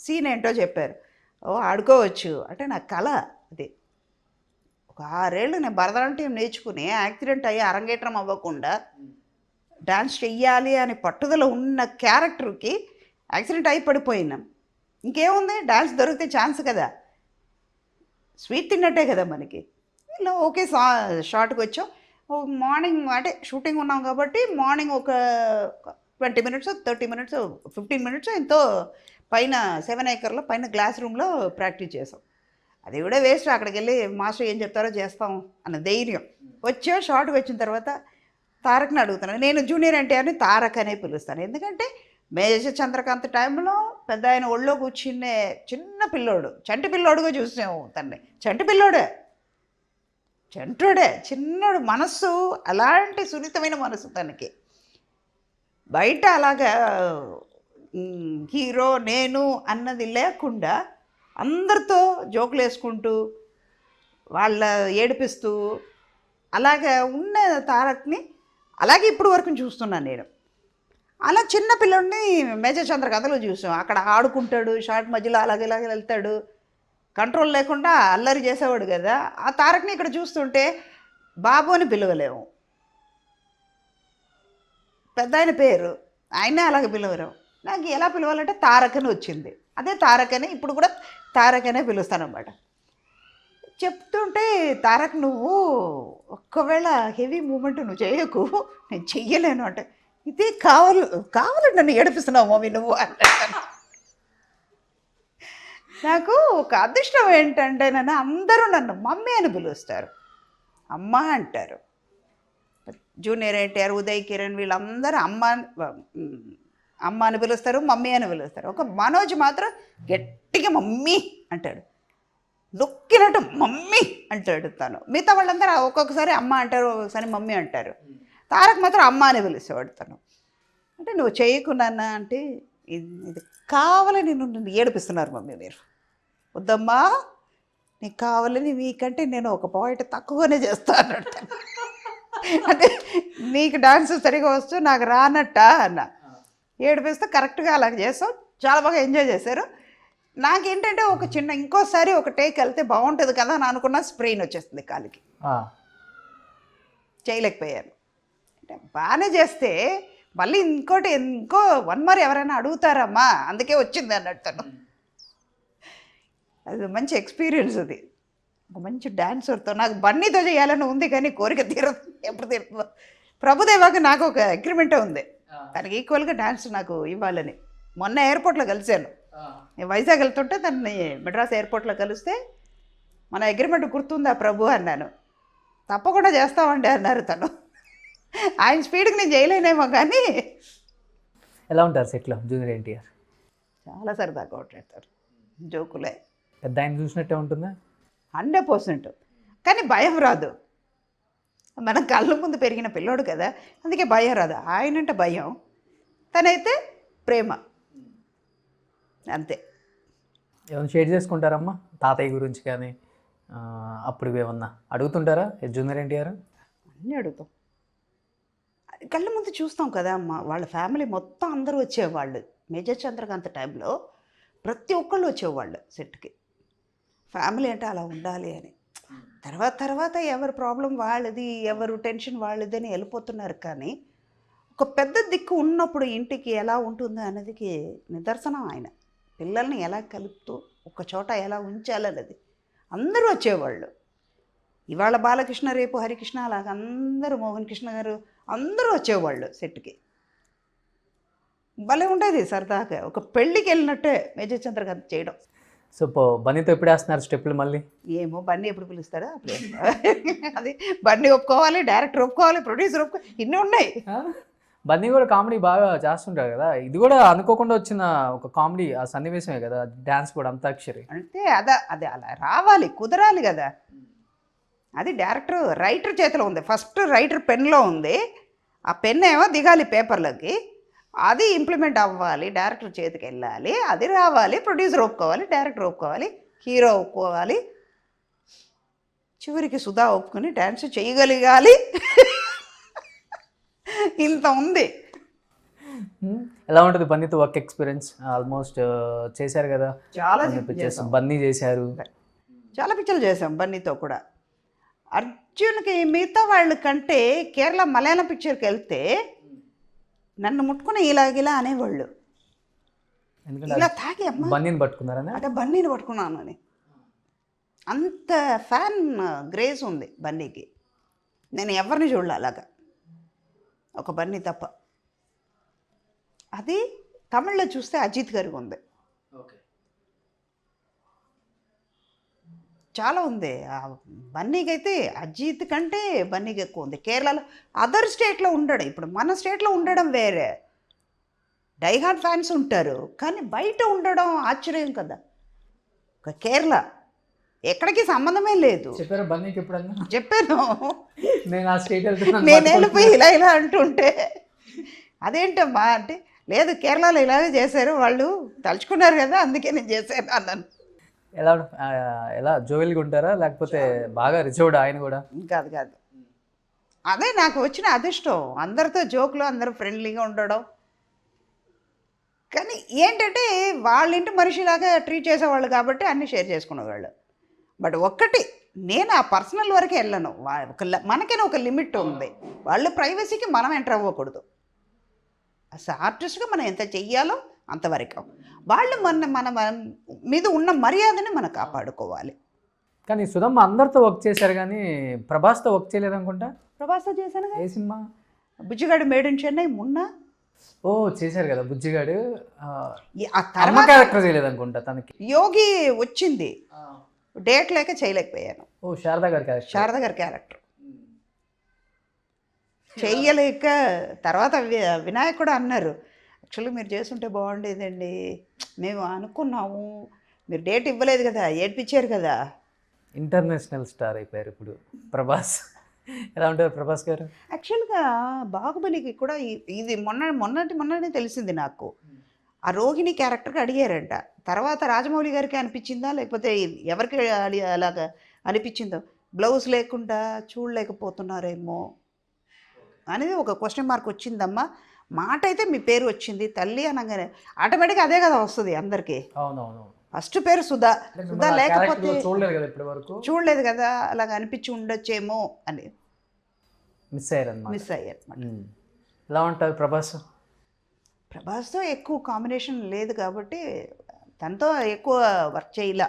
సీన్ ఏంటో చెప్పారు. ఓ ఆడుకోవచ్చు అంటే నా కళ అది. ఒక 6 ఏళ్ళు నేను భరతనాట్యం నేర్చుకుని యాక్సిడెంట్ అయ్యి అరంగేట్రం అవ్వకుండా డాన్స్ చెయ్యాలి అని పట్టుదల ఉన్న క్యారెక్టర్కి యాక్సిడెంట్ అయి పడిపోయినాం. ఇంకేముంది, డాన్స్ దొరికితే ఛాన్స్ కదా, స్వీట్ తిన్నట్టే కదా మనకి. ఇలా ఓకే షార్ట్కి వచ్చాం. మార్నింగ్ అంటే షూటింగ్ ఉన్నాం కాబట్టి మార్నింగ్ ఒక 20 మినిట్స్ 30 మినిట్స్ 15 మినిట్స్ ఎంతో పైన 7 ఏకర్లో పైన గ్లాస్ రూమ్లో ప్రాక్టీస్ చేసాం. అది కూడా వేస్ట్, అక్కడికి వెళ్ళి మాస్టర్ ఏం చెప్తారో చేస్తాం అన్న ధైర్యం. వచ్చా షార్ట్కి వచ్చిన తర్వాత తారక్ని అడుగుతున్నాను. నేను జూనియర్ ఎన్టీఆర్ని తారక్ అనే పిలుస్తాను, ఎందుకంటే మేజర్ చంద్రకాంత్ టైంలో పెద్ద ఆయన ఒళ్ళో కూర్చునే చిన్న పిల్లోడు, చంటి పిల్లోడుగా చూసాము తన్ని. చంటి పిల్లోడే, చంటుడే, చిన్నోడు మనస్సు, అలాంటి సున్నితమైన మనసు తనకి. బయట అలాగా హీరో నేను అన్నది లేకుండా అందరితో జోకులు వేసుకుంటూ వాళ్ళ ఏడిపిస్తూ అలాగా ఉన్న తారక్ని అలాగే ఇప్పుడు వరకు చూస్తున్నాను నేను. అలా చిన్న పిల్లోడిని మేజర్ చంద్రకథలో చూసాం, అక్కడ ఆడుకుంటాడు, షార్ట్ మధ్యలో అలాగే ఇలాగే వెళ్తాడు, కంట్రోల్ లేకుండా అల్లరి చేసేవాడు కదా. ఆ తారక్ని ఇక్కడ చూస్తుంటే బాబు అని పిలవలేము, పెద్ద ఆయన పేరు ఆయనే అలాగే పిలవరు. నాకు ఎలా పిలవాలంటే తారక్ అని వచ్చింది, అదే తారక్ అని ఇప్పుడు కూడా తారక్ అనే పిలుస్తాను అన్నమాట. చెప్తుంటే తారక్ నువ్వు ఒక్కవేళ హెవీ మూమెంట్ నువ్వు చేయకు, నేను చెయ్యలేను అంటే, ఇదే కావాలని నన్ను ఏడిపిస్తున్నావు మమ్మీ నువ్వు అంటాను. నాకు ఒక అదృష్టం ఏంటంటే అందరూ నన్ను మమ్మీ అని పిలుస్తారు, అమ్మ అంటారు. జూనియర్ ఎన్టీఆర్, ఉదయ్ కిరణ్ వీళ్ళందరూ అమ్మ అని పిలుస్తారు, మమ్మీ అని పిలుస్తారు. ఒక మనోజ్ మాత్రం గట్టిగా మమ్మీ అంటాడు, నొక్కినట్టు మమ్మీ అంటాడు తను. మిగతా వాళ్ళందరూ ఒక్కొక్కసారి అమ్మ అంటారు, ఒక్కొక్కసారి మమ్మీ అంటారు. తారక్ మాత్రం అమ్మ అని పిలిచేవాడు తను. అంటే నువ్వు చేయకున్నానా అంటే, ఇది కావాలని నన్ను ఏడిపిస్తున్నారు మమ్మీ మీరు, వద్దమ్మా నీకు కావాలని, మీకంటే నేను ఒక పాయింట్ తక్కువనే చేస్తాను అంటే నీకు డాన్స్ సరిగా వస్తూ నాకు రానట్ట అన్న. ఏడిపిస్తే కరెక్ట్గా అలా చేస్తాం, చాలా బాగా ఎంజాయ్ చేశారు. నాకేంటంటే ఒక చిన్న ఇంకోసారి ఒక టేక్ వెళ్తే బాగుంటుంది కదా అని అనుకున్న స్ప్రెయిన్ వచ్చేస్తుంది కాలికి, చేయలేకపోయాను. అంటే బాగానే చేస్తే మళ్ళీ ఇంకో 1 more ఎవరైనా అడుగుతారమ్మా, అందుకే వచ్చింది అన్నట్టు. అది మంచి ఎక్స్పీరియన్స్. అది ఒక మంచి డాన్సర్తో నాకు బన్నీతో చేయాలని ఉంది, కానీ కోరిక తీరదు, ఎప్పుడు తీరుతుందో. ప్రభుదేవాకి నాకు ఒక అగ్రిమెంటే ఉంది, తనకి ఈక్వల్గా డాన్స్ నాకు ఇవ్వాలని. మొన్న ఎయిర్పోర్ట్లో కలిశాను, నేను వైజాగ్ వెళ్తుంటే తనని మెడ్రాస్ ఎయిర్పోర్ట్లో కలిస్తే, మన అగ్రిమెంట్ గుర్తుందా ప్రభు అన్నాను. తప్పకుండా చేస్తామండి అన్నారు తను. ఆయన స్పీడ్కి నేను చేయలేనేమో, కానీ ఎలా ఉంటారు సెట్లో జూనియర్ ఎన్టీఆర్? చాలా సరదాగా మాట్లాడతారు, జోకులే. పెద్ద ఆయన చూసినట్టే ఉంటుందా? 100%. కానీ భయం రాదు, మన కళ్ళ ముందు పెరిగిన పిల్లోడు కదా, అందుకే భయం రాదు. ఆయనంటే భయం, తనైతే ప్రేమ, అంతే. ఏమైనా షేర్ చేసుకుంటారమ్మా తాతయ్య గురించి కానీ అప్పుడు ఏమన్నా అడుగుతుంటారా జూనియర్ ఎన్టీఆర్? అన్నీ అడుగుతాం, కళ్ళ ముందు చూస్తాం కదా అమ్మ. వాళ్ళ ఫ్యామిలీ మొత్తం అందరూ వచ్చేవాళ్ళు. మేజర్ చంద్రకాంత్ టైంలో ప్రతి ఒక్కళ్ళు వచ్చేవాళ్ళు సెట్కి. ఫ్యామిలీ అంటే అలా ఉండాలి అని. తర్వాత ఎవరి ప్రాబ్లం వాళ్ళది, ఎవరు టెన్షన్ వాళ్ళది అని వెళ్ళిపోతున్నారు. కానీ ఒక పెద్ద దిక్కు ఉన్నప్పుడు ఇంటికి ఎలా ఉంటుందో అన్నదికి నిదర్శనం ఆయన. పిల్లల్ని ఎలా కలుపుతూ ఒక చోట ఎలా ఉంచాలన్నది. అందరూ వచ్చేవాళ్ళు. ఇవాళ బాలకృష్ణ, రేపు హరికృష్ణ, అలాగ అందరూ, మోహన్ కృష్ణ గారు అందరూ వచ్చేవాళ్ళు సెట్కి. భలే ఉండేది సరదాగా, ఒక పెళ్ళికి వెళ్ళినట్టే మేజర్ చంద్రకాంత్ చేయడం. సో బన్నీతో ఎప్పుడు వేస్తున్నారు స్టెప్పులు మళ్ళీ? ఏమో బన్నీ ఎప్పుడు పిలుస్తాడో అప్పుడు అది బన్నీ ఒప్పుకోవాలి, డైరెక్టర్ ఒప్పుకోవాలి, ప్రొడ్యూసర్ ఒప్పుకోవాలి, ఇన్ని ఉన్నాయి. బన్నీ కూడా కామెడీ బాగా చేస్తుంటారు కదా, ఇది కూడా అనుకోకుండా వచ్చిన ఒక కామెడీ ఆ సన్నివేశమే కదా, డ్యాన్స్ కూడా అంతాక్షరి అంటే అది అలా రావాలి, కుదరాలి కదా. అది డైరెక్టర్ రైటర్ చేతిలో ఉంది. ఫస్ట్ రైటర్ పెన్లో ఉంది, ఆ పెన్ ఏమో దిగాలి పేపర్లోకి, అది ఇంప్లిమెంట్ అవ్వాలి, డైరెక్టర్ చేతికి వెళ్ళాలి, అది రావాలి, ప్రొడ్యూసర్ ఒప్పుకోవాలి, డైరెక్టర్ ఒప్పుకోవాలి, హీరో ఒప్పుకోవాలి, చివరికి సుధా ఒప్పుకొని డ్యాన్స్ చేయగలిగాలి. ఇంత ఉంది. ఎలా ఉంటుంది బన్నీతో వర్క్ ఎక్స్పీరియన్స్? ఆల్మోస్ట్ చేశారు కదా, చాలా బన్నీ చేశారు, చాలా పిక్చర్లు చేసాం బన్నీతో కూడా. అర్జున్కి మిగతా వాళ్ళ కంటే కేరళ మలయాళం పిక్చర్కి వెళ్తే నన్ను ముట్టుకుని ఇలాగిలా అనేవాళ్ళు, ఇలా తాగి అమ్మ బన్నీని పట్టుకున్నారని. అంటే బన్నీని పట్టుకున్నాను అని, అంత ఫ్యాన్ గ్రేస్ ఉంది బన్నీకి. నేను ఎవరిని చూడలే అలాగా, ఒక బన్నీ తప్ప. అది తమిళ్లో చూస్తే అజిత్ గారికి ఉంది, చాలా ఉంది. బన్నీకి అయితే అజిత్ కంటే బన్నీకి ఎక్కువ ఉంది. కేరళలో అదర్ స్టేట్లో ఉండడం, ఇప్పుడు మన స్టేట్లో ఉండడం వేరే, డైహార్డ్ ఫ్యాన్స్ ఉంటారు, కానీ బయట ఉండడం ఆశ్చర్యం కదా. ఒక కేరళ ఎక్కడికి సంబంధమే లేదు. చెప్పారా బన్నీకి ఎప్పుడన్నా? చెప్పాను, నేను ఆ స్టేట్ నేను వెళ్ళిపోయి ఇలా అంటుంటే అదేంటమ్మా అంటే, లేదు కేరళలో ఇలాగే చేశారు, వాళ్ళు తలుచుకున్నారు కదా అందుకే నేను చేశాను అన్నాను. ఎలా జోవెల్గా ఉంటారా లేకపోతే బాగా రిజర్వ్డ్ ఆయన కూడా? కాదు, అదే నాకు వచ్చిన అదృష్టం. అందరితో జోకులు, అందరూ ఫ్రెండ్లీగా ఉండడం. కానీ ఏంటంటే వాళ్ళ ఇంటి మనిషిలాగా ట్రీట్ చేసేవాళ్ళు కాబట్టి అన్నీ షేర్ చేసుకునేవాళ్ళు. బట్ ఒక్కటి, నేను ఆ పర్సనల్ వరకే వెళ్ళను. మనకైనా ఒక లిమిట్ ఉంది. వాళ్ళ ప్రైవసీకి మనం ఎంటర్ అవ్వకూడదు. అసలు ఆర్టిస్ట్గా మనం ఎంత చెయ్యాలో అంతవరకు. వాళ్ళు మన మీద ఉన్న మర్యాదని మనం కాపాడుకోవాలి. కానీ సుధమ్మ అందరితో వర్క్ చేశారు కానీ ప్రభాస్తో వర్క్ చేయలేదు అనుకుంటా. ప్రభాస్తో చేశాను. ఏ cinema? Bujjigadu made in Chennai మొన్న. ఓ చేశారు కదా బుజ్జిగాడు. ఆ తర్వాత క్యారెక్టర్ చేయలేదు అనుకుంటా తనకి. యోగి వచ్చింది, డేట్ లేక చేయలేకపోయాను. ఓ శారదా గారి క్యారెక్టర్. శారద గారి క్యారెక్టర్ చెయ్యలేక తర్వాత వినాయక్ కూడా అన్నారు, యాక్చువల్లీ మీరు చేస్తుంటే బాగుండేదండి, మేము అనుకున్నాము, మీరు డేట్ ఇవ్వలేదు కదా, ఏడ్పించారు కదా. ఇంటర్నేషనల్ స్టార్ అయిపోయారు ఇప్పుడు ప్రభాస్. ఎలా ఉంటారు ప్రభాస్ గారు? యాక్చువల్గా బాహుబలికి కూడా ఇది మొన్ననే తెలిసింది నాకు. ఆ రోహిణి క్యారెక్టర్కి అడిగారంట. తర్వాత రాజమౌళి గారికి అనిపించిందా లేకపోతే ఎవరికి అలాగా అనిపించిందో, బ్లౌజ్ లేకుండా చూడలేకపోతున్నారేమో అనేది ఒక క్వశ్చన్ మార్క్ వచ్చిందమ్మా. మాట అయితే మీ పేరు వచ్చింది, తల్లి అనగానే ఆటోమేటిక్గా అదే కదా వస్తుంది అందరికీ. అవునవును. ఫస్ట్ పేరు సుధా. సుధా లేకపోతే చూడలేదు కదా ఇప్పటి వరకు. చూడలేదు కదా, అలాగ అనిపించి ఉండొచ్చేమో అని మిస్ అయ్యారన్నమాట. మిస్ అయ్యారు. ఎలా ఉంటారు ప్రభాస్? ప్రభాస్తో ఎక్కువ కాంబినేషన్ లేదు కాబట్టి తనతో ఎక్కువ వర్క్ చేయలే.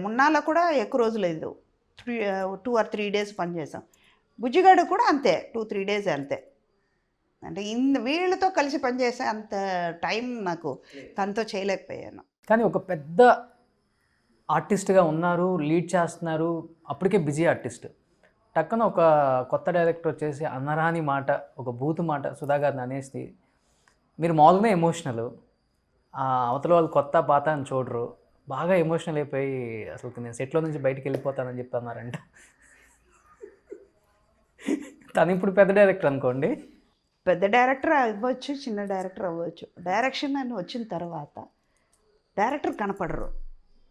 మున్నాలో కూడా ఎక్కువ రోజులు లేదు, 2 or 3 days పనిచేసాం. బుజ్జిగాడు కూడా అంతే, 2-3 days అంతే. అంటే వీళ్ళతో కలిసి పనిచేసే అంత టైం నాకు తనతో చేయలేకపోయాను. కానీ ఒక పెద్ద ఆర్టిస్ట్గా ఉన్నారు, లీడ్ చేస్తున్నారు, అప్పటికే బిజీ ఆర్టిస్ట్. టక్కన ఒక కొత్త డైరెక్టర్ వచ్చేసి అనరాని మాట, ఒక బూతు మాట సుధా గారిని అనేసి మీరు మామూలుగానే ఎమోషనల్, అవతల వాళ్ళు కొత్త పాత అని చూడరు, బాగా ఎమోషనల్ అయిపోయి అసలు నేను సెట్లో నుంచి బయటికి వెళ్ళిపోతానని చెప్పి అన్నారంట. తను ఇప్పుడు పెద్ద డైరెక్టర్ అనుకోండి. పెద్ద డైరెక్టర్ అవ్వచ్చు, చిన్న డైరెక్టర్ అవ్వచ్చు. డైరెక్షన్ అని వచ్చిన తర్వాత డైరెక్టర్ కనపడరు.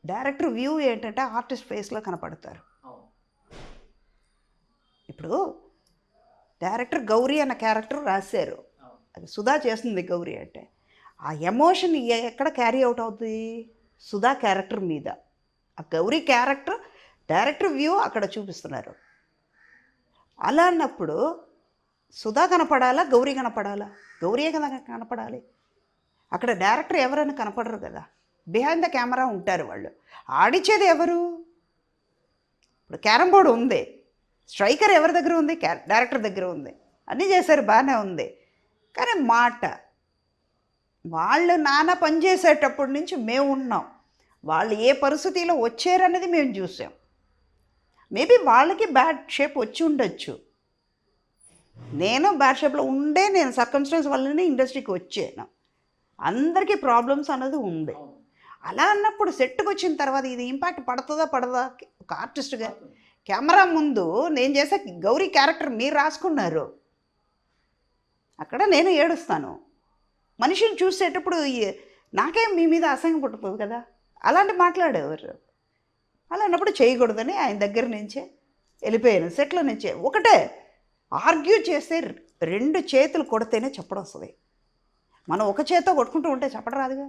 డైరెక్టర్ వ్యూ ఏంటంటే ఆర్టిస్ట్ ఫేస్లో కనపడతారు. ఇప్పుడు డైరెక్టర్ గౌరీ అన్న క్యారెక్టర్ రాశారు, అది సుధా చేస్తుంది గౌరీ అంటే. ఆ ఎమోషన్ ఎక్కడ క్యారీ అవుట్ అవుతుంది? సుధా క్యారెక్టర్ మీద. ఆ గౌరీ క్యారెక్టర్ డైరెక్టర్ వ్యూ అక్కడ చూపిస్తున్నారు. అలా అన్నప్పుడు సుధా కనపడాలా, గౌరీ కనపడాలా? గౌరీయే కదా కనపడాలి. అక్కడ డైరెక్టర్ ఎవరైనా కనపడరు కదా, బిహైండ్ ద కెమెరా ఉంటారు వాళ్ళు. ఆడిచ్చేది ఎవరు? ఇప్పుడు క్యారమ్ బోర్డు ఉంది, స్ట్రైకర్ ఎవరి దగ్గర ఉంది? డైరెక్టర్ దగ్గర ఉంది. అన్నీ చేశారు, బాగానే ఉంది. కానీ మాట, వాళ్ళు నాన్న పనిచేసేటప్పటి నుంచి మేము ఉన్నాం, వాళ్ళు ఏ పరిస్థితిలో వచ్చారనేది మేము చూసాం. మేబీ వాళ్ళకి బ్యాడ్ షేప్ వచ్చి ఉండొచ్చు, నేను బ్యాడ్ షేప్లో ఉండే నేను సర్కమ్స్టెన్స్ వల్లనే ఇండస్ట్రీకి వచ్చాను. అందరికీ ప్రాబ్లమ్స్ అన్నది ఉంది. అలా అన్నప్పుడు సెట్కి వచ్చిన తర్వాత ఇది ఇంపాక్ట్ పడుతుందా పడదా? ఒక ఆర్టిస్ట్గా కెమెరా ముందు నేను చేసే గౌరీ క్యారెక్టర్ మీరు రాసుకున్నారు, అక్కడ నేను ఏడుస్తాను. మనిషిని చూసేటప్పుడు నాకేం మీ మీద అసహ్యం పుట్టుతుంది కదా, అలాంటి మాట్లాడేవారు. అలా అన్నప్పుడు చేయకూడదని ఆయన దగ్గర నుంచే వెళ్ళిపోయాను. సెట్లో నుంచే ఒకటే ఆర్గ్యూ చేస్తే 2 చేతులు కొడితేనే చెప్పడం వస్తుంది. మనం ఒక చేత్తో కొట్టుకుంటూ ఉంటే చెప్పడం రాదుగా.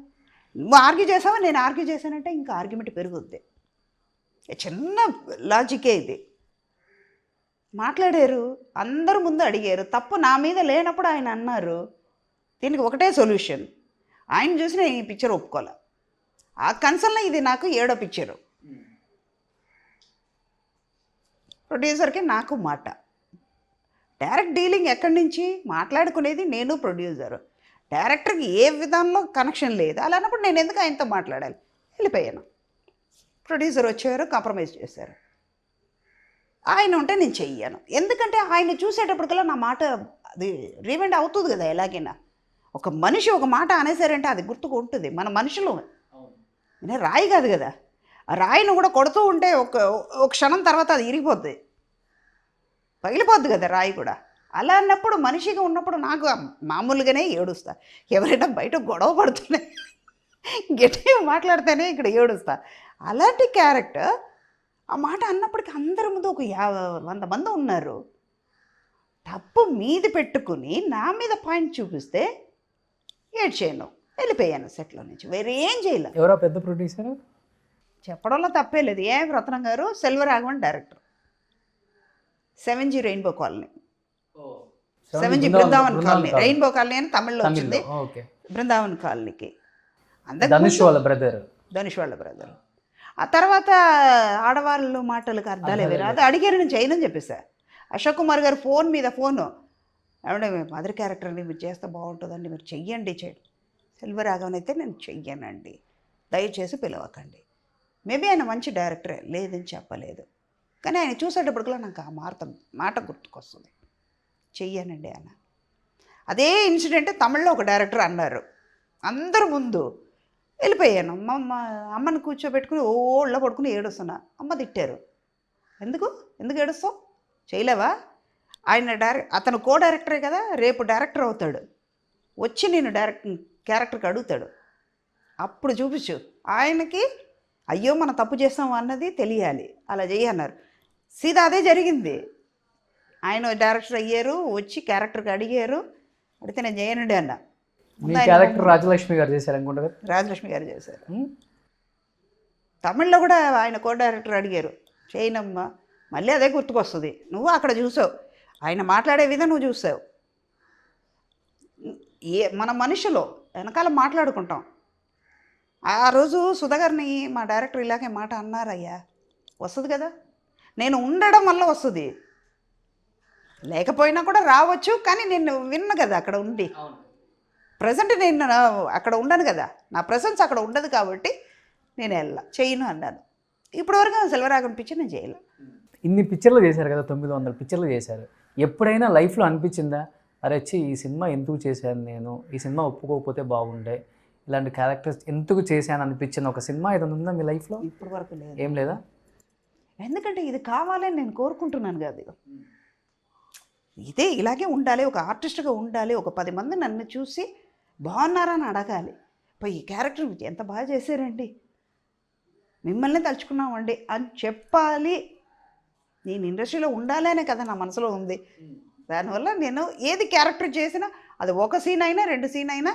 నువ్వు ఆర్గ్యూ చేసావా, నేను ఆర్గ్యూ చేశానంటే ఇంకా ఆర్గ్యుమెంట్ పెరుగుద్ది. చిన్న లాజికే ఇది. మాట్లాడారు, అందరూ ముందు అడిగారు, తప్పు నా మీద లేనప్పుడు ఆయన అన్నారు. దీనికి ఒకటే సొల్యూషన్, ఆయన చూసి నేను ఈ పిక్చర్ ఒప్పుకోలే. ఆ కన్సర్న్లో ఇది నాకు 7వ పిక్చరు. ప్రొడ్యూసర్కి నాకు మాట, డైరెక్ట్ డీలింగ్ ఎక్కడి నుంచి మాట్లాడుకునేది నేను ప్రొడ్యూసరు. డైరెక్టర్కి ఏ విధానంలో కనెక్షన్ లేదు. అలా అన్నప్పుడు నేను ఎందుకు ఆయనతో మాట్లాడాలి? వెళ్ళిపోయాను. ప్రొడ్యూసర్ వచ్చారు, కాంప్రమైజ్ చేశారు. ఆయన ఉంటే నేను చెయ్యాను, ఎందుకంటే ఆయన చూసేటప్పటికల్లా నా మాట అది రీవెండ్ అవుతుంది కదా. ఎలాగైనా ఒక మనిషి ఒక మాట అనేసారంటే అది గుర్తుకు ఉంటుంది. మన మనుషులు, నేను రాయి కాదు కదా. ఆ రాయిని కూడా కొడుతూ ఉంటే ఒక క్షణం తర్వాత అది ఇరిగిపోద్ది, పగిలిపోద్ది కదా రాయి కూడా. అలా అన్నప్పుడు మనిషిగా ఉన్నప్పుడు నాకు మామూలుగానే ఏడుస్తా. ఎవరైనా బయట గొడవ పడుతూనే గట్టిగా మాట్లాడితేనే ఇక్కడ ఏడుస్తా. అలాంటి క్యారెక్టర్ ఆ మాట అన్నప్పటికీ అందరి ముందు ఒక 100 మంది ఉన్నారు. తప్పు మీది పెట్టుకుని నా మీద పాయింట్ చూపిస్తే ఏడ్చేయను, వెళ్ళిపోయాను సెట్లో నుంచి. వేరే ఏం చేయలే. ఎవరో పెద్ద ప్రొడ్యూసర్ చెప్పడంలో తప్పే లేదు. రత్నం గారు, Selvaraghavan director, 7G rainbow colony, 7G Brindavan colony. Rainbow colony అని తమిళ్లో వచ్చింది, బృందావన్ కాలనీకి. ధనుష్ వాళ్ళ బ్రదర్. ఆ తర్వాత ఆడవాళ్ళు మాటలకు అర్థాలే వేరు. అది అడిగారు, నేను చేయనని చెప్పేసా. అశోక్ కుమార్ గారు ఫోను ఏమంటే మదర్ క్యారెక్టర్ అండి మీరు చేస్తే బాగుంటుందండి, మీరు చెయ్యండి చేయండి. సెల్వరాఘవన్ అయితే నేను చెయ్యనండి, దయచేసి పిలవకండి. మేబీ ఆయన మంచి డైరెక్టరే, లేదని చెప్పలేదు, కానీ ఆయన చూసేటప్పటికల్లా నాకు ఆ మాట గుర్తుకొస్తుంది, చెయ్యనండి అన్న. అదే ఇన్సిడెంట్ తమిళ్లో ఒక డైరెక్టర్ అన్నారు, అందరు ముందు వెళ్ళిపోయాను. మా అమ్మని కూర్చోబెట్టుకుని ఓళ్ళ పడుకుని ఏడుస్తున్నా. అమ్మ తిట్టారు, ఎందుకు ఏడుస్తావు, చేయలేవా? ఆయన అతను కో డైరెక్టరే కదా, రేపు డైరెక్టర్ అవుతాడు, వచ్చి నేను క్యారెక్టర్కి అడుగుతాడు, అప్పుడు చూపించు. ఆయనకి అయ్యో మనం తప్పు చేస్తాం అన్నది తెలియాలి, అలా చెయ్యన్నారు. సీదా అదే జరిగింది. ఆయన డైరెక్టర్ అయ్యారు, వచ్చి క్యారెక్టర్కి అడిగారు, అడిగితే నేను చేయనండి అన్న. మీ క్యారెక్టర్ రాజలక్ష్మి గారు చేశారు అనుకుంటా కదా? రాజలక్ష్మి గారు చేశారు. తమిళ్లో కూడా ఆయన కో డైరెక్టర్ అడిగారు, చేయనమ్మా. మళ్ళీ అదే గుర్తుకొస్తుంది, నువ్వు అక్కడ చూసావు, ఆయన మాట్లాడే విధం నువ్వు చూసావు. మన మనుషులు వెనకాల మాట్లాడుకుంటాం. ఆ రోజు సుధాగారిని మా డైరెక్టర్ ఇలాగే మాట అన్నారయ్యా, వస్తుంది కదా, నేను ఉండడం వల్ల వస్తుంది, లేకపోయినా కూడా రావచ్చు, కానీ నేను విన్నా కదా అక్కడ ఉండి. ప్రజెంట్ నేను అక్కడ ఉండను కదా, నా ప్రెసెన్స్ అక్కడ ఉండదు కాబట్టి నేను చేయను అన్నాను. ఇప్పటివరకు సెల్వరాఘవన్ పిక్చర్ నేను చేయలే. ఇన్ని పిక్చర్లు చేశారు కదా, 900 పిక్చర్లు చేశారు. ఎప్పుడైనా లైఫ్లో అనిపించిందా, అరే ఈ సినిమా ఎందుకు చేశాను నేను, ఈ సినిమా ఒప్పుకోకపోతే బాగుండే, ఇలాంటి క్యారెక్టర్స్ ఎందుకు చేశాను అనిపించిన ఒక సినిమా ఏదైనా ఉందా మీ లైఫ్లో? ఇప్పటి వరకు లేదు. ఏం లేదా? ఎందుకంటే ఇది కావాలని నేను కోరుకుంటున్నాను కాదు, ఇదే ఇలాగే ఉండాలి, ఒక ఆర్టిస్ట్గా ఉండాలి, ఒక 10 మంది నన్ను చూసి బాగున్నారని అడగాలి, ఈ క్యారెక్టర్ ఎంత బాగా చేశారండి, మిమ్మల్ని తలుచుకున్నామండి అని చెప్పాలి. నేను ఇండస్ట్రీలో ఉండాలనే కదా నా మనసులో ఉంది. దానివల్ల నేను ఏది క్యారెక్టర్ చేసినా అది ఒక సీన్ అయినా 2 సీన్ అయినా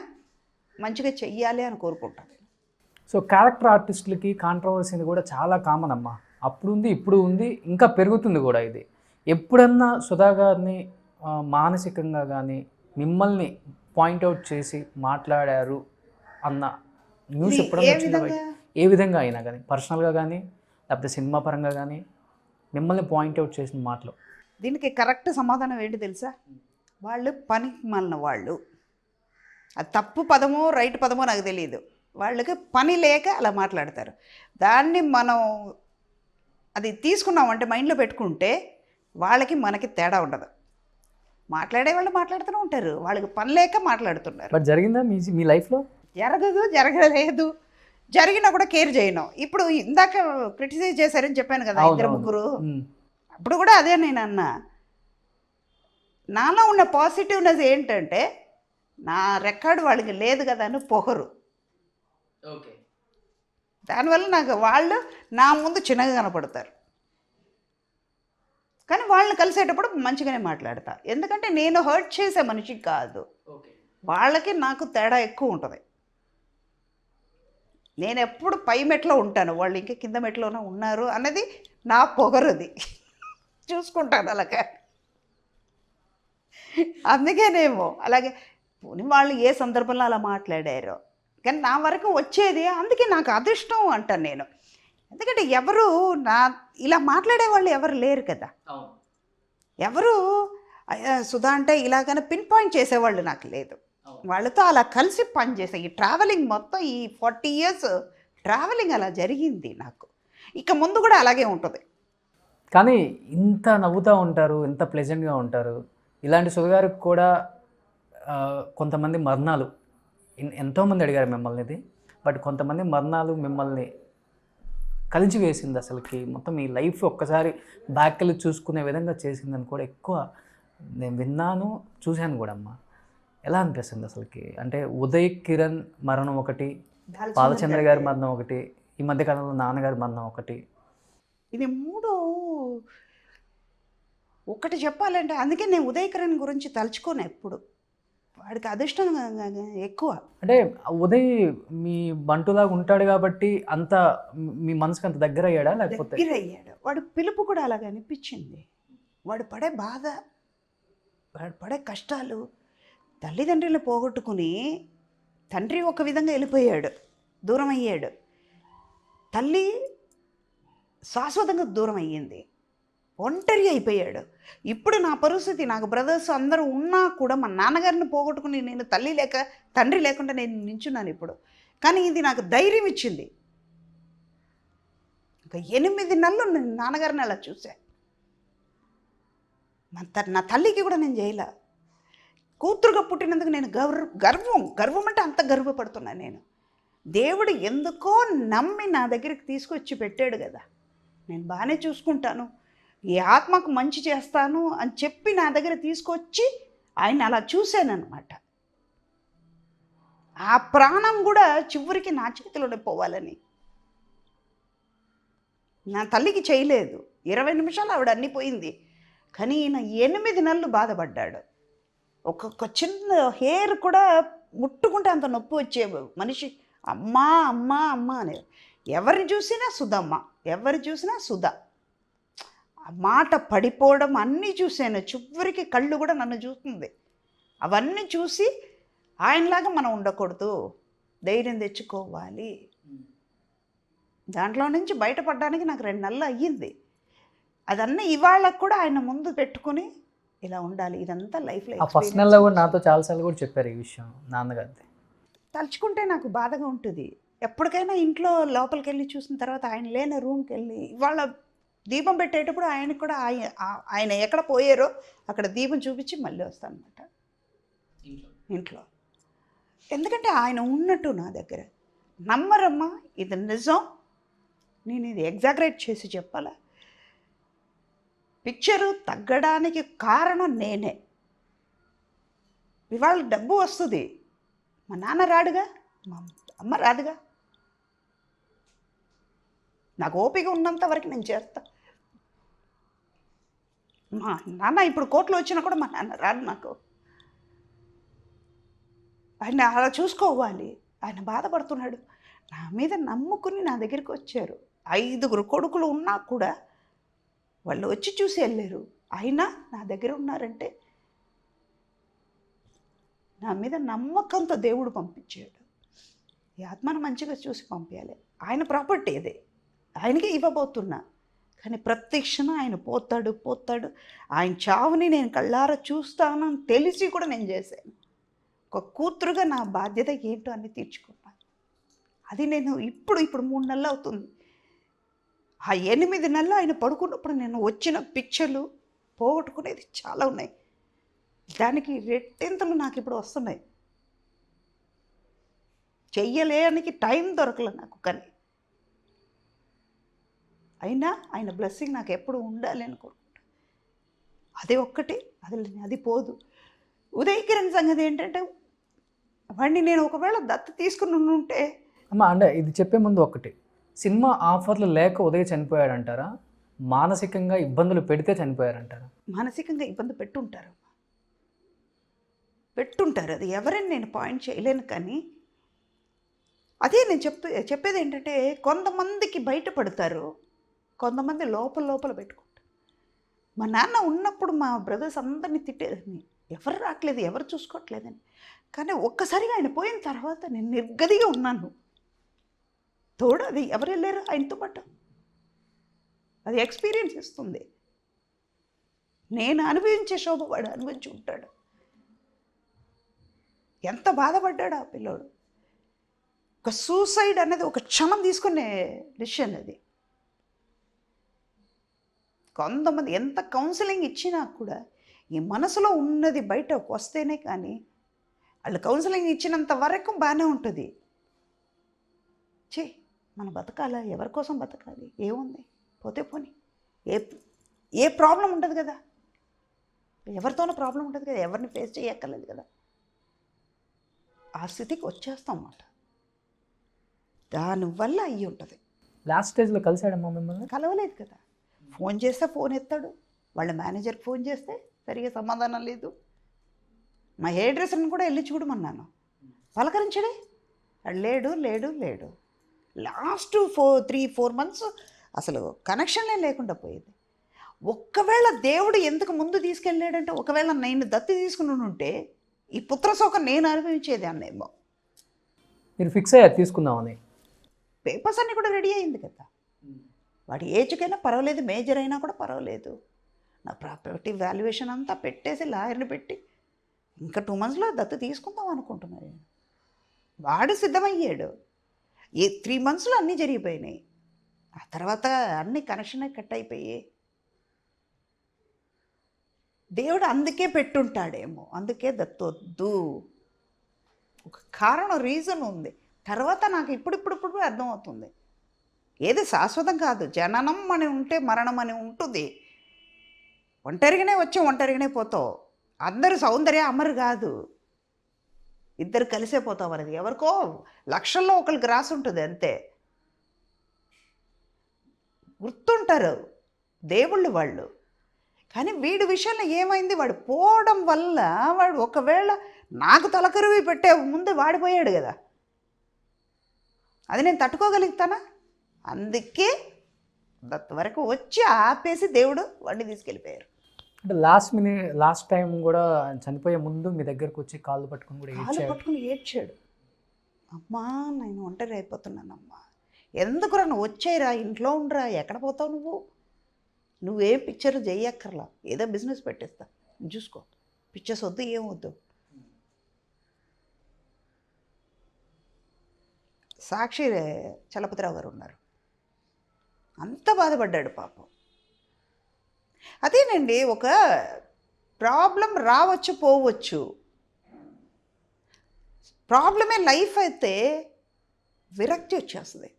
మంచిగా చెయ్యాలి అని కోరుకుంటాను. సో క్యారెక్టర్ ఆర్టిస్టులకి కాంట్రవర్సీ కూడా చాలా కామన్ అమ్మా, అప్పుడు ఉంది ఇప్పుడు ఉంది, ఇంకా పెరుగుతుంది కూడా. ఇది ఎప్పుడన్నా సుధా గారిని మానసికంగా కానీ మిమ్మల్ని పాయింట్అవుట్ చేసి మాట్లాడారు అన్న న్యూస్ ఎప్పుడన్నా వచ్చిందా? ఏ విధంగా అయినా కానీ, పర్సనల్గా కానీ లేకపోతే సినిమా పరంగా కానీ మిమ్మల్ని పాయింట్అవుట్ చేసిన మాటలు? దీనికి కరెక్ట్ సమాధానం ఏంటి తెలుసా, వాళ్ళు పనికి మాలిన వాళ్ళు. అది తప్పు పదమో రైట్ పదమో నాకు తెలియదు, వాళ్ళకి పని లేక అలా మాట్లాడతారు. దాన్ని మనం అది తీసుకున్నామంటే మైండ్లో పెట్టుకుంటే వాళ్ళకి మనకి తేడా ఉండదు. మాట్లాడే వాళ్ళు మాట్లాడుతూనే ఉంటారు, వాళ్ళకి పని లేక మాట్లాడుతున్నారు. బట్ జరిగిందా మీ లైఫ్లో? జరగలేదు, జరిగినా కూడా కేర్ చేయను. ఇప్పుడు ఇందాక క్రిటిసైజ్ చేశారని చెప్పాను కదా 2-3, అప్పుడు కూడా అదే నేను అన్నా. నాలో ఉన్న పాజిటివ్నెస్ ఏంటంటే నా రికార్డు వాళ్ళకి లేదు కదా అని పొగరు. దానివల్ల నాకు వాళ్ళు నా ముందు చిన్నగా కనపడతారు, కానీ వాళ్ళని కలిసేటప్పుడు మంచిగానే మాట్లాడతా. ఎందుకంటే నేను హర్ట్ చేసే మనిషి కాదు, వాళ్ళకి నాకు తేడా ఎక్కువ ఉంటుంది. నేను ఎప్పుడు పై మెట్లో ఉంటాను, వాళ్ళు ఇంకా కింద మెట్లోనే ఉన్నారు అన్నది నా పొగరుది, చూసుకుంటాను అలాగే. అందుకేనేమో అలాగే వాళ్ళు ఏ సందర్భంలో అలా మాట్లాడారో, కానీ నా వరకు వచ్చేది అందుకే నాకు అదృష్టం అంటాను నేను. ఎందుకంటే ఎవరు ఇలా మాట్లాడే వాళ్ళు ఎవరు లేరు కదా, ఎవరు సుధా అంటే ఇలాగనే పిన్ పాయింట్ చేసేవాళ్ళు నాకు లేదు. వాళ్ళతో అలా కలిసి పనిచేసే ఈ ట్రావెలింగ్ మొత్తం ఈ 40 years ట్రావెలింగ్ అలా జరిగింది నాకు, ఇక ముందు కూడా అలాగే ఉంటుంది. కానీ ఇంత నవ్వుతూ ఉంటారు, ఎంత ప్లెజెంట్గా ఉంటారు. ఇలాంటి సుధా గారికి కూడా కొంతమంది మరణాలు, ఎంతోమంది అడిగారు మిమ్మల్ని ఇది, బట్ కొంతమంది మరణాలు మిమ్మల్ని కలిసి వేసింది. అసలుకి మొత్తం మీ లైఫ్ ఒక్కసారి బ్యాక్ వెళ్ళి చూసుకునే విధంగా చేసిందని కూడా ఎక్కువ నేను విన్నాను, చూశాను కూడా అమ్మ. ఎలా అనిపిస్తుంది అసలుకి? అంటే ఉదయ్ కిరణ్ మరణం ఒకటి, బాలచంద్ర గారి మరణం ఒకటి, ఈ మధ్యకాలంలో నాన్నగారి మరణం ఒకటి, ఇది 3 ఒకటి చెప్పాలంటే అందుకే నేను ఉదయ్ కిరణ్ గురించి తలుచుకోను ఎప్పుడు, వాడికి అదృష్టం ఎక్కువ. అంటే ఉదయ్ మీ బంటులాగా ఉంటాడు కాబట్టి అంత మీ మనసుకు అంత దగ్గర అయ్యాడా? లేకపోతే దగ్గర అయ్యాడు, వాడు పిలుపు కూడా అలాగే అనిపించింది. వాడు పడే బాధ, వాడు పడే కష్టాలు, తల్లిదండ్రులను పోగొట్టుకుని తండ్రి ఒక విధంగా వెళ్ళిపోయాడు, దూరం అయ్యాడు. తల్లి శాశ్వతంగా దూరం అయ్యింది. ఒంటరి అయిపోయాడు. ఇప్పుడు నా పరిస్థితి, నాకు బ్రదర్స్ అందరూ ఉన్నా కూడా మా నాన్నగారిని పోగొట్టుకుని నేను తల్లి లేక తండ్రి లేకుండా నేను నించున్నాను ఇప్పుడు. కానీ ఇది నాకు ధైర్యం ఇచ్చింది. ఇంకా 8 నెలలు నేను నాన్నగారిని అలా చూసా. నా తల్లికి కూడా నేను చేయలే. కూతురుగా పుట్టినందుకు నేను గర్వం అంటే అంత గర్వపడుతున్నాను నేను. దేవుడు ఎందుకో నమ్మి నా దగ్గరికి తీసుకొచ్చి పెట్టాడు కదా, నేను బాగానే చూసుకుంటాను, ఈ ఆత్మకు మంచి చేస్తాను అని చెప్పి నా దగ్గర తీసుకొచ్చి ఆయన అలా చూశానన్నమాట. ఆ ప్రాణం కూడా చివరికి నా చేతిలోనే పోవాలని. నా తల్లికి చేయలేదు, 20 నిమిషాలు ఆవిడ అన్నీ పోయింది. కానీ ఈయన 8 నెలలు బాధపడ్డాడు. ఒక్కొక్క చిన్న హెయిర్ కూడా ముట్టుకుంటే అంత నొప్పి వచ్చే మనిషి. అమ్మా అమ్మా అమ్మ అనేది. ఎవరిని చూసినా సుధమ్మ, ఎవరు చూసినా సుధ. ఆ మాట పడిపోవడం అన్నీ చూశాను. చివరికి కళ్ళు కూడా నన్ను చూస్తుంది. అవన్నీ చూసి ఆయనలాగా మనం ఉండకూడదు, ధైర్యం తెచ్చుకోవాలి. దాంట్లో నుంచి బయటపడడానికి నాకు 2 నెలలు అయ్యింది. అదన్నీ ఇవాళ కూడా ఆయన ముందు పెట్టుకుని ఇలా ఉండాలి. ఇదంతా లైఫ్లో ఫస్ట్ నెలలో కూడా నాతో చాలాసార్లు కూడా చెప్పారు ఈ విషయం నాన్నగారి. తలుచుకుంటే నాకు బాధగా ఉంటుంది. ఎప్పటికైనా ఇంట్లో లోపలికి వెళ్ళి చూసిన తర్వాత ఆయన లేని రూమ్కి వెళ్ళి ఇవాళ దీపం పెట్టేటప్పుడు ఆయనకు కూడా ఆయన ఎక్కడ పోయారో అక్కడ దీపం చూపించి మళ్ళీ వస్తాను అనమాట ఇంట్లో. ఎందుకంటే ఆయన ఉన్నట్టు నా దగ్గర. నమ్మరమ్మా, ఇది నిజం. నేను ఇది ఎగ్జాగరేట్ చేసి చెప్పాలా. పిక్చరు తగ్గడానికి కారణం నేనే. ఇవాళ డబ్బు వస్తుంది, మా నాన్న రాడుగా, మా అమ్మ రాదుగా. నాకు ఓపిక ఉన్నంత వరకు నేను చేస్తా. మా నాన్న ఇప్పుడు కోర్టులో వచ్చినా కూడా మా నాన్న రాడు నాకు. ఆయన అలా చూసుకోవాలి. ఆయన బాధపడుతున్నాడు. నా మీద నమ్ముకుని నా దగ్గరికి వచ్చారు. 5 కొడుకులు ఉన్నా కూడా వాళ్ళు వచ్చి చూసి వెళ్ళారు. అయినా నా దగ్గర ఉన్నారంటే నా మీద నమ్మకంతో దేవుడు పంపించాడు. ఈ ఆత్మను మంచిగా చూసి పంపించాలి. ఆయన ప్రాపర్టీ అదే, ఆయనకే ఇవ్వబోతున్నా. కానీ ప్రత్యక్షణ ఆయన పోతాడు. ఆయన చావుని నేను కళ్ళారా చూస్తానని తెలిసి కూడా నేను చేశాను. ఒక కూతురుగా నా బాధ్యత ఏంటో అని తీర్చుకున్నాను. అది నేను ఇప్పుడు 3 నెలలు అవుతుంది. ఆ 8 నెలలు ఆయన పడుకున్నప్పుడు నేను వచ్చిన పిక్చర్లు పోగొట్టుకునేది చాలా ఉన్నాయి. దానికి రెట్టింతలు నాకు ఇప్పుడు వస్తున్నాయి. చెయ్యలేనికి టైం దొరకలే నాకు. కానీ అయినా ఆయన బ్లెస్సింగ్ నాకు ఎప్పుడు ఉండాలి అని కోరుకుంటా. అది ఒక్కటి, అది పోదు. ఉదయకిరణ్ సంగతి ఏంటంటే వాడిని నేను ఒకవేళ దత్తు తీసుకుని ఉంటే. అమ్మ అంటే ఇది చెప్పే ముందు ఒకటి, సినిమా ఆఫర్లు లేక ఉదయ్ చనిపోయాడంటారా, మానసికంగా ఇబ్బందులు పెడితే చనిపోయారంటారా? మానసికంగా ఇబ్బంది పెట్టుంటారు. అది ఎవరైనా నేను పాయింట్ చేయలేను. కానీ అదే నేను చెప్పేది ఏంటంటే కొంతమందికి బయటపడతారు, కొంతమంది లోపల పెట్టుకుంటారు. మా నాన్న ఉన్నప్పుడు మా బ్రదర్స్ అందరినీ తిట్టేదని, ఎవరు రావట్లేదు, ఎవరు చూసుకోవట్లేదని. కానీ ఒక్కసారిగా ఆయన పోయిన తర్వాత నేను నిర్గదిగా ఉన్నాను. తోడు అది ఎవరు వెళ్ళారు ఆయనతో పాటు. అది ఎక్స్పీరియన్స్ ఇస్తుంది. నేను అనుభవించే శోభ వాడు అనుభవించి ఉంటాడు. ఎంత బాధపడ్డాడు ఆ పిల్లోడు. ఒక సూసైడ్ అనేది ఒక క్షణం తీసుకునే డిసిషన్ అది. కొంతమంది ఎంత కౌన్సిలింగ్ ఇచ్చినా కూడా ఈ మనసులో ఉన్నది బయటకు వస్తేనే కానీ, వాళ్ళు కౌన్సిలింగ్ ఇచ్చినంత వరకు బాగానే ఉంటుంది. మనం బతకాలా, ఎవరి కోసం బతకాలి, ఏముంది, పోతే పోనీ, ఏ ప్రాబ్లం ఉండదు కదా, ఎవరితోనో ప్రాబ్లం ఉండదు కదా, ఎవరిని ఫేస్ చేయక్కర్లేదు కదా. ఆ స్థితికి వచ్చేస్తాం అన్నమాట. దానివల్ల అయ్యి ఉంటుంది. లాస్ట్ స్టేజ్లో కలిసాడమ్మా మిమ్మల్ని? కలవలేదు కదా. ఫోన్ చేస్తే ఫోన్ ఎత్తాడు, వాళ్ళ మేనేజర్కి ఫోన్ చేస్తే సరిగా సమాధానం లేదు. మా హెయిర్ డ్రెస్సర్ని కూడా వెళ్ళి చూడమన్నాను, పలకరించడే, లేడు. లాస్ట్ 3-4 months అసలు కనెక్షన్లే లేకుండా పోయేది. ఒక్కవేళ దేవుడు ఎందుకు ముందు తీసుకెళ్ళాడంటే, ఒకవేళ నేను దత్తి తీసుకుని ఉంటే ఈ పుత్రశోకం నేను అనుభవించేది అన్నేమో. మీరు ఫిక్స్ అయ్యారు తీసుకుందామని? పేపర్స్ అన్నీ కూడా రెడీ అయింది కదా. వాడి ఏజ్కైనా పర్వాలేదు, మేజర్ అయినా కూడా పర్వాలేదు. నా ప్రాపర్టీ వాల్యుయేషన్ అంతా పెట్టేసి లాయర్ని పెట్టి ఇంకా 2 మంత్స్లో దత్తు తీసుకుందాం అనుకుంటున్నాను. వాడు సిద్ధమయ్యాడు. 3 మంత్స్లో అన్నీ జరిగిపోయినాయి. ఆ తర్వాత అన్ని కనెక్షన్ కట్ అయిపోయి దేవుడు అందుకే పెట్టుంటాడేమో, అందుకే దత్తొద్దు, ఒక కారణం, రీజన్ ఉంది. తర్వాత నాకు ఇప్పుడు అర్థమవుతుంది. ఏది శాశ్వతం కాదు, జననం అని ఉంటే మరణం అని ఉంటుంది. ఒంటరిగానే వచ్చి ఒంటరిగానే పోతావు. అందరూ సౌందర్య అమరు కాదు, ఇద్దరు కలిసే పోతాం అనేది ఎవరికో లక్షల్లో ఒకరికి రాసి ఉంటుంది అంతే. గుర్తుంటారు దేవుళ్ళు వాళ్ళు. కానీ వీడి విషయంలో ఏమైంది, వాడు పోవడం వల్ల వాడు ఒకవేళ నాకు తలకరువి పెట్టే ముందు వాడిపోయాడు కదా, అది నేను తట్టుకోగలుగుతానా? అందుకే దత్తు వరకు వచ్చి ఆపేసి దేవుడు వాడిని తీసుకెళ్ళిపోయారు. అంటే లాస్ట్ టైం కూడా చనిపోయే ముందు మీ దగ్గరకు వచ్చి కాళ్ళు పట్టుకుని కూడా కాళ్ళు పట్టుకుని ఏడ్చాడు. అమ్మా నేను ఒంటరి అయిపోతున్నానమ్మా, ఎందుకురా నువ్వు వచ్చేయరా, ఇంట్లో ఉండరా, ఎక్కడ పోతావు నువ్వేం పిక్చర్ చేయక్కర్లా, ఏదో బిజినెస్ పెట్టేస్తా, చూసుకో, పిక్చర్స్ వద్దు, ఏం వద్దు. సాక్షి చలపతిరావు గారు ఉన్నారు, అంత బాధపడ్డాడు పాపం. అదేనండి, ఒక ప్రాబ్లం రావచ్చు పోవచ్చు, ప్రాబ్లమే లైఫ్ అయితే విరక్తి వచ్చేస్తుంది.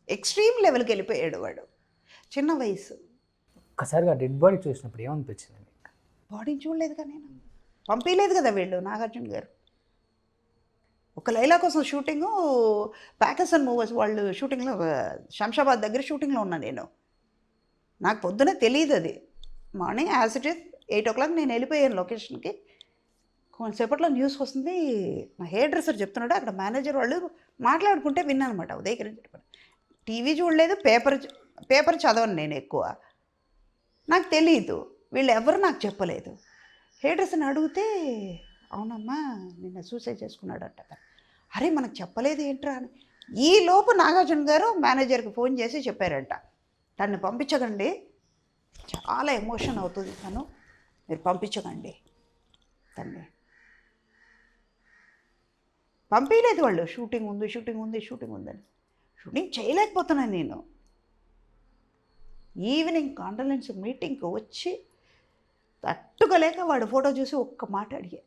ఎక్స్ట్రీమ్ లెవెల్కి వెళ్ళిపోయాడు వాడు, చిన్న వయసు. ఒక్కసారిగా డెడ్ బాడీ చూసినప్పుడు ఏమనిపించింది? బాడీని చూడలేదుగా, నేను పంపించలేదు కదా వీళ్ళు, నాగార్జున గారు. ఒక లైలా కోసం షూటింగు, ప్యాకసన్ మూవీస్ వాళ్ళు షూటింగ్లో, శంషాబాద్ దగ్గర షూటింగ్లో ఉన్నా నేను. నాకు పొద్దునే తెలియదు అది. Morning as it is 8 o'clock నేను వెళ్ళిపోయాను లొకేషన్కి. కొంతసేపట్లో న్యూస్ వస్తుంది, మా హెయిర్ డ్రెస్సర్ చెప్తున్నాడు, అక్కడ మేనేజర్ వాళ్ళు మాట్లాడుకుంటే విన్నాను అనమాట. ఉదయకరణ చెప్పాను. టీవీ చూడలేదు, పేపర్ చదవను నేను ఎక్కువ, నాకు తెలియదు, వీళ్ళు ఎవరు నాకు చెప్పలేదు. హెయిర్ డ్రెస్సర్ని అడిగితే అవునమ్మా నిన్న సూసైడ్ చేసుకున్నాడంట. అరే మనకు చెప్పలేదు ఏంట్రా అని. ఈ లోపు నాగార్జున గారు మేనేజర్కి ఫోన్ చేసి చెప్పారంట, తన్ని పంపించకండి, చాలా ఎమోషన్ అవుతుంది తను, మీరు పంపించకండి తన్ని. పంపించలేదు వాళ్ళు, షూటింగ్ ఉందని. షూటింగ్ చేయలేకపోతున్నాను నేను. ఈవినింగ్ కాండోలెన్స్ మీటింగ్కి వచ్చి తట్టుకోలేక వాడు ఫోటో చూసి ఒక్క మాట అడిగా.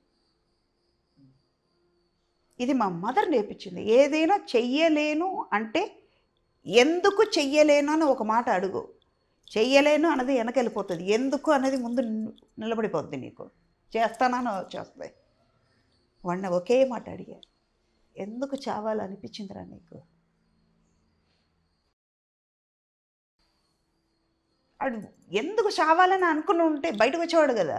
ఇది మా మదర్ నేర్పించింది. ఏదైనా చెయ్యలేను అంటే ఎందుకు చెయ్యలేను అని ఒక మాట అడుగు. చెయ్యలేను అన్నది వెనకెళ్ళిపోతుంది, ఎందుకు అనేది ముందు నిలబడిపోద్ది. నీకు చేస్తానని వచ్చేస్తాయి. వాడిని ఒకే మాట అడిగా, ఎందుకు చావాలనిపించిందిరా నీకు? వాడు ఎందుకు చావాలని అనుకుని ఉంటే బయటకు వచ్చేవాడు కదా.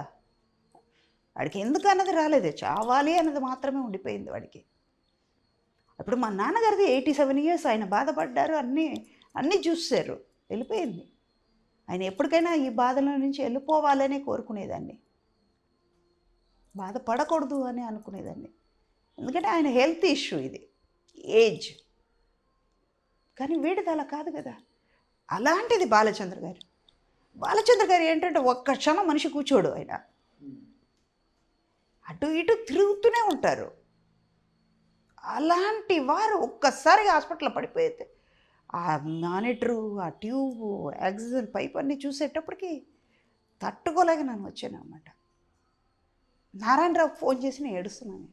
వాడికి ఎందుకు అన్నది రాలేదు, చావాలి అన్నది మాత్రమే ఉండిపోయింది వాడికి. అప్పుడు మా నాన్నగారిది 87 years, ఆయన బాధపడ్డారు, అన్నీ చూసారు, వెళ్ళిపోయింది. ఆయన ఎప్పటికైనా ఈ బాధల నుంచి వెళ్ళిపోవాలనే కోరుకునేదాన్ని, బాధపడకూడదు అని అనుకునేదాన్ని. ఎందుకంటే ఆయన హెల్త్ ఇష్యూ, ఇది ఏజ్. కానీ వీడిది అలా కాదు కదా. అలాంటిది బాలచంద్ర గారు ఏంటంటే ఒక్క క్షణం మనిషి కూర్చోడు. ఆయన అటు ఇటు తిరుగుతూనే ఉంటారు. అలాంటి వారు ఒక్కసారిగా హాస్పిటల్లో పడిపోతే ఆ మానిటరు, ఆ ట్యూబు, ఆక్సిజన్ పైప్ అన్నీ చూసేటప్పటికి తట్టుకోలేక నేను వచ్చాను అన్నమాట. నారాయణరావు ఫోన్ చేసి నేను ఏడుస్తున్నాను,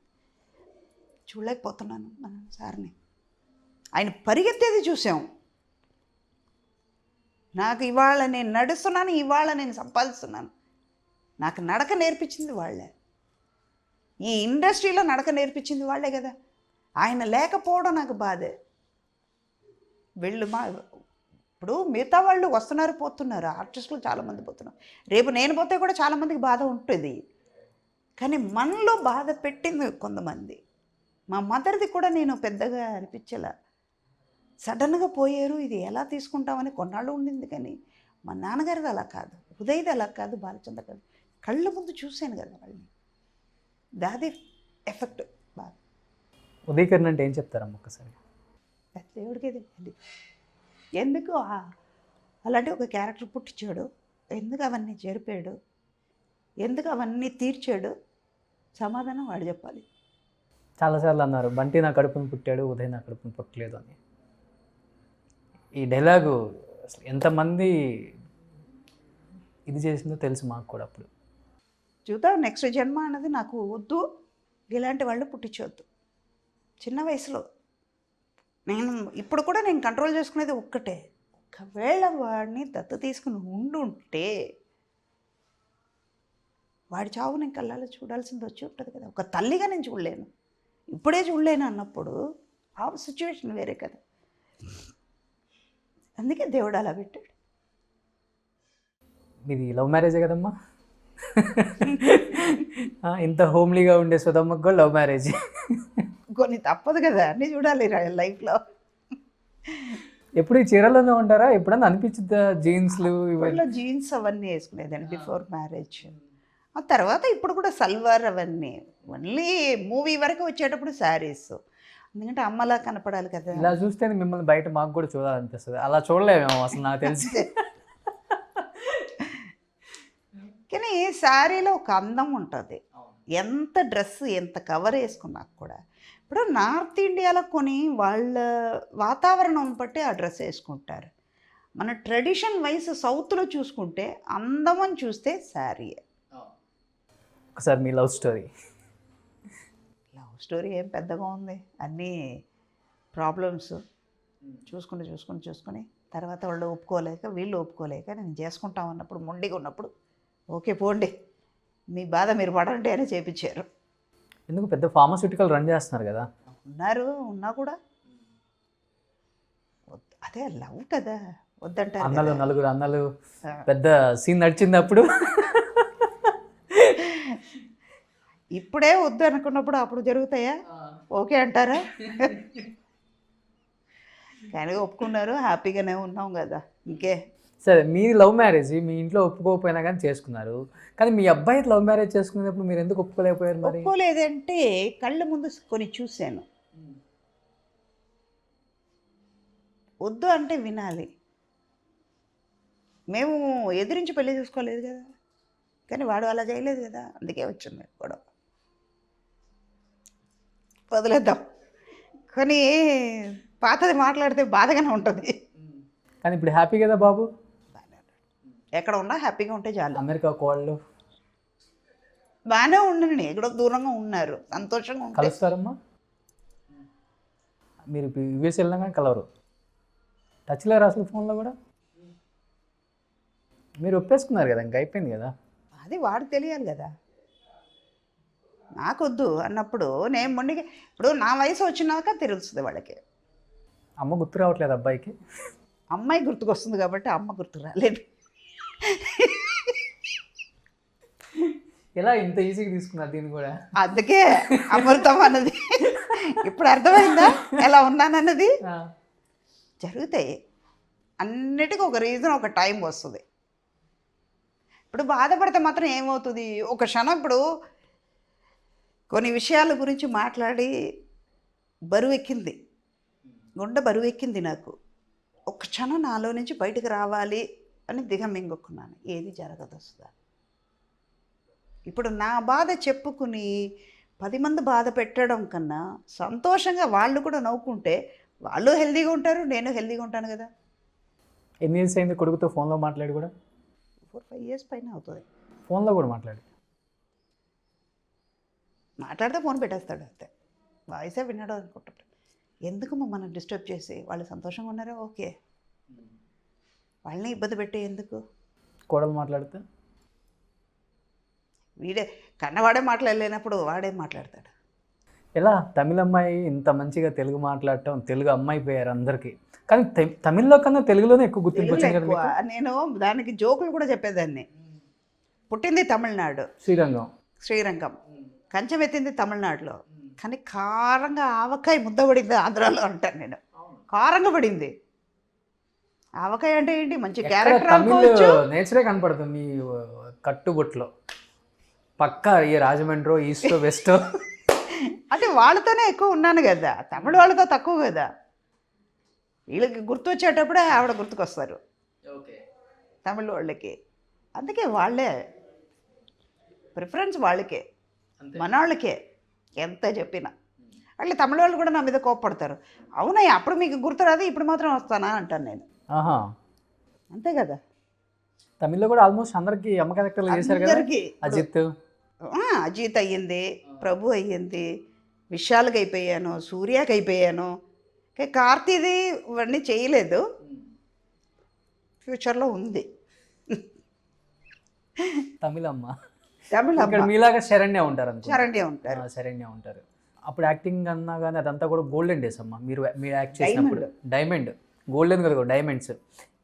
చూడలేకపోతున్నాను మన సార్ని. ఆయన పరిగెత్తేది చూసాం. నాకు ఇవాళ నేను నడుస్తున్నాను, ఇవాళ నేను సంపాదిస్తున్నాను. నాకు నడక నేర్పించింది వాళ్ళే, ఈ ఇండస్ట్రీలో నడక నేర్పించింది వాళ్ళే కదా. ఆయన లేకపోవడం నాకు బాధే. ఇప్పుడు మిగతా వాళ్ళు వస్తున్నారు పోతున్నారు, ఆర్టిస్టులు చాలామంది పోతున్నారు. రేపు నేను పోతే కూడా చాలామందికి బాధ ఉంటుంది. కానీ మనలో బాధ పెట్టింది కొంతమంది. మా మదర్ది కూడా నేను పెద్దగా అనిపించలే. సడన్గా పోయారు, ఇది ఎలా తీసుకుంటామని కొన్నాళ్ళు ఉండింది. కానీ మా నాన్నగారిది అలా కాదు, ఉదయ్ది అలా కాదు, బాలచంద్ర కాదు, కళ్ళ ముందు చూశాను కదా వాళ్ళని. దాది ఎఫెక్ట్ బాగా. ఉదయకరణ అంటే ఏం చెప్తారమ్మ ఒక్కసారి? దేవుడికి తెలియాలి. ఎందుకు అలాంటి ఒక క్యారెక్టర్ పుట్టించాడు. ఎందుకు అవన్నీ జరిపాడు, ఎందుకు అవన్నీ తీర్చాడు, సమాధానం వాడు చెప్పాలి. చాలాసార్లు అన్నారు బంటి నా కడుపును పుట్టాడు, ఉదయ్ నా కడుపును పుట్టలేదు అని. ఈ డైలాగు అసలు ఎంతమంది ఇది చేసిందో తెలుసు మాకు కూడా. అప్పుడు చూద్దాం, నెక్స్ట్ జన్మ అన్నది నాకు వద్దు, ఇలాంటి వాళ్ళు పుట్టించవద్దు. చిన్న వయసులో నేను ఇప్పుడు కూడా నేను కంట్రోల్ చేసుకునేది ఒక్కటే, ఒకవేళ వాడిని దత్తు తీసుకుని ఉండుంటే వాడి చావు నేను కళ్ళాలో చూడాల్సింది వచ్చి ఉంటుంది కదా. ఒక తల్లిగా నేను చూడలేను, ఇప్పుడే చూడలేను అన్నప్పుడు ఆ సిచ్యువేషన్ వేరే కదా. అందుకే దేవుడు అలా పెట్టాడు. మీది లవ్ మ్యారేజే కదమ్మా. ఇంత హోమ్లీగా ఉండే సుధమ్మకు కూడా లవ్ మ్యారేజ్. కొన్ని తప్పదు కదా, అన్నీ చూడాలి లైఫ్లో. ఎప్పుడు ఈ చీరలోనే ఉంటారా? ఎప్పుడన్నా అనిపించిందా జీన్స్లు ఇవన్నీ జీన్స్ అవన్నీ వేసుకునేదాన్ని బిఫోర్ మ్యారేజ్. ఆ తర్వాత ఇప్పుడు కూడా సల్వార్ అవన్నీ, ఓన్లీ మూవీ వరకు వచ్చేటప్పుడు శారీస్, ఎందుకంటే అమ్మలా కనపడాలి కదా. ఇలా చూస్తే మిమ్మల్ని బయట మాకు కూడా చూడాలనిపిస్తుంది. అలా చూడలేమేమో అసలు నాకు తెలిసి. కానీ శారీలో ఒక అందం ఉంటుంది, ఎంత డ్రెస్ ఎంత కవర్ వేసుకున్నా కూడా. ఇప్పుడు నార్త్ ఇండియాలో కొని వాళ్ళ వాతావరణం బట్టి ఆ డ్రెస్ వేసుకుంటారు. మన ట్రెడిషన్ వైస్ సౌత్లో చూసుకుంటే అందమని చూస్తే శారీ. ఒకసారి మీ లవ్ స్టోరీ. లవ్ స్టోరీ ఏం పెద్దగా ఉంది, అన్నీ ప్రాబ్లమ్స్ చూసుకుని తర్వాత వాళ్ళు ఒప్పుకోలేక వీళ్ళు ఒప్పుకోలేక నేను చేసుకుంటాం అన్నప్పుడు, మొండిగా ఉన్నప్పుడు ఓకే పోండి మీ బాధ మీరు పడండి అని చేపించారు. ఎందుకు పెద్ద ఫార్మాస్యూటికల్ రన్ చేస్తున్నారు కదా. ఉన్నా కూడా అదే లవ్ కదా, వద్దంటారు. అన్నలు నలుగురు అన్నలు పెద్ద సీన్ నడిచింది అప్పుడు. ఇప్పుడే వద్దు అనుకున్నప్పుడు అప్పుడు జరుగుతాయా? ఓకే అంటారా? కానీ ఒప్పుకున్నారు, హ్యాపీగానే ఉన్నాం కదా. ఇంకే సరే, మీ లవ్ మ్యారేజ్ మీ ఇంట్లో ఒప్పుకోకపోయినా కానీ చేసుకున్నారు. కానీ మీ అబ్బాయి లవ్ మ్యారేజ్ చేసుకునేటప్పుడు మీరు ఎందుకు ఒప్పుకోలేకపోయారు మరి? ఒప్పుకోలేదంటే కళ్ళ ముందు కొన్ని చూశాను. వద్దు అంటే వినాలి. మేము ఎదిరించి పెళ్లి చూసుకోలేదు కదా, కానీ వాడు అలా చేయలేదు కదా, అందుకే వచ్చింది గొడవ. వదిలేద్దాం, కానీ పాతది మాట్లాడితే బాధగానే ఉంటుంది. కానీ ఇప్పుడు హ్యాపీ కదా బాబు? ఎక్కడ ఉన్నా హ్యాపీగా ఉంటే చాలు. అమెరికా కోళ్ళు బాగానే ఉండండి, ఎక్కడో దూరంగా ఉన్నారు, సంతోషంగా ఉంటారు. కలుస్తారమ్మా? మీరు యూఎస్ వెళ్ళినా కానీ కలవరు, టచ్ లేరు అసలు ఫోన్లో కూడా? మీరు ఒప్పేసుకున్నారు కదా, ఇంకా అయిపోయింది కదా. అది వాడికి తెలియాలి కదా. నాకొద్దు అన్నప్పుడు నేను మొండిగా, ఇప్పుడు నా వయసు వచ్చినాక తెలుస్తుంది వాళ్ళకి. అమ్మ గుర్తు రావట్లేదు అబ్బాయికి? అమ్మాయి గుర్తుకొస్తుంది కాబట్టి అమ్మ గుర్తు రాలేదు. ఎలా ఇంత ఈజీగా తీసుకున్నారు దీన్ని కూడా? అందుకే అమృతం అన్నది ఇప్పుడు అర్థమైందా ఎలా ఉన్నానన్నది. జరుగుతాయి అన్నిటికీ ఒక రీజన్, ఒక టైం వస్తుంది. ఇప్పుడు బాధపడితే మాత్రం ఏమవుతుంది, ఒక క్షణం ఇప్పుడు కొన్ని విషయాల గురించి మాట్లాడి బరువెక్కింది, గుండె బరువెక్కింది నాకు. ఒక క్షణం నాలో నుంచి బయటకు రావాలి అని దిగమింగుకున్నాను, ఏది జరగదు వస్తుందా. ఇప్పుడు నా బాధ చెప్పుకుని 10 మంది బాధ పెట్టడం కన్నా సంతోషంగా వాళ్ళు కూడా నవ్వుకుంటే వాళ్ళు హెల్దీగా ఉంటారు, నేను హెల్దీగా ఉంటాను కదా. ఎన్ని ఇయర్స్ అయింది కొడుకుతో ఫోన్లో మాట్లాడి కూడా? 4-5 years పైన అవుతుంది. ఫోన్లో కూడా మాట్లాడితే ఫోన్ పెట్టేస్తాడు అంతే, వాయిసే విన్నాడు అనుకుంటాడు. ఎందుకు మనం డిస్టర్బ్ చేసి, వాళ్ళు సంతోషంగా ఉన్నారా ఓకే, వాళ్ళని ఇబ్బంది పెట్టే ఎందుకు. కోడలు మాట్లాడితే వీడే కన్నవాడే మాట్లాడలేనప్పుడు వాడే మాట్లాడతాడు. ఎలా తమిళ అమ్మాయి ఇంత మంచిగా తెలుగు మాట్లాడటం, తెలుగు అమ్మాయి పోయారు అందరికీ. కానీ తమిళ్లో కన్నా తెలుగులోనే ఎక్కువ గుర్తింపు వచ్చింది కదా మీకు? నేను దానికి జోకులు కూడా చెప్పేదాన్ని. పుట్టింది తమిళనాడు, శ్రీరంగం, కంచెం ఎత్తింది తమిళనాడులో, కానీ కారంగా ఆవకాయ ముద్ద పడింది ఆంధ్రాలో అంటాను నేను. కారంగా పడింది ఆవకాయ అంటే ఏంటి, మంచి క్యారెక్టర్ అనుకోవచ్చు. నేచరే కనపడుతుంది మీ కట్టుబొట్లో. పక్కా ఈ రాజమండ్రి ఈస్ట్ వెస్ట్ అంటే వాళ్ళతోనే ఎక్కువ ఉన్నాను కదా, తమిళ వాళ్ళతో తక్కువ కదా. వీళ్ళకి గుర్తు వచ్చేటప్పుడే ఆవిడ గుర్తుకొస్తారు. తమిళ వాళ్ళకి. అందుకే వాళ్ళే ప్రిఫరెన్స్ వాళ్ళకే, మనవాళ్ళకే ఎంత చెప్పినా. వాళ్ళు తమిళ వాళ్ళు కూడా నా మీద కోప్పడతారు. అవునయ్య అప్పుడు మీకు గుర్తురాదు, ఇప్పుడు మాత్రం వస్తానా అంటాను నేను. ఆహా, అంతే కదా. తమిళ్లో కూడా ఆల్మోస్ట్ అందరికి అమ్మ క్యారెక్టర్లు చేశారు కదా. అందరికీ అజిత్, అజిత్ అయ్యింది, ప్రభు అయ్యింది, విశాల్కి అయిపోయాను, సూర్యకి అయిపోయాను. కార్తీది ఇవన్నీ చేయలేదు, ఫ్యూచర్లో ఉంది. తమిళమ్మ. తమిళ ఇక్కడ మీలాగా శరణ్య ఉంటారు అనుకో. శరణ్య ఉంటారు. శరణ్య ఉంటారు. అప్పుడు యాక్టింగ్ అన్నా కానీ అదంతా కూడా గోల్డెన్ డేస్ అమ్మ. మీరు యాక్ట్ చేసినప్పుడు డైమండ్, గోల్డెన్ కదా డైమండ్స్.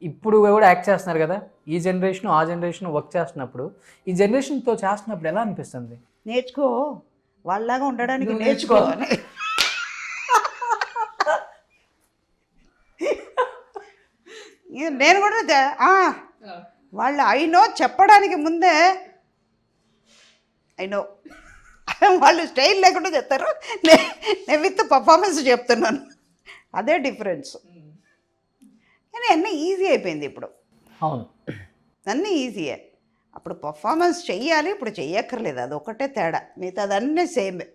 ఇప్పుడు కూడా యాక్ట్ చేస్తున్నారు కదా, ఈ జనరేషన్ ఆ జనరేషన్ వర్క్ చేస్తున్నప్పుడు, ఈ జనరేషన్తో చేస్తున్నప్పుడు ఎలా అనిపిస్తుంది? నేర్చుకో, వాళ్ళలాగా ఉండడానికి నువ్వు నేర్చుకో. నేను కూడా వాళ్ళు అయినో చెప్పడానికి ముందే అయినో వాళ్ళు స్టైల్ లేకుండా చెప్తారు, నేను విత్ పర్ఫార్మెన్స్ చెప్తున్నాను. అదే డిఫరెన్స్. కానీ అన్నీ ఈజీ అయిపోయింది ఇప్పుడు. అవును, అన్నీ ఈజీయే. అప్పుడు పర్ఫార్మెన్స్ చెయ్యాలి, ఇప్పుడు చెయ్యక్కర్లేదు, అది ఒకటే తేడా, మిగతాదన్నీ సేమే.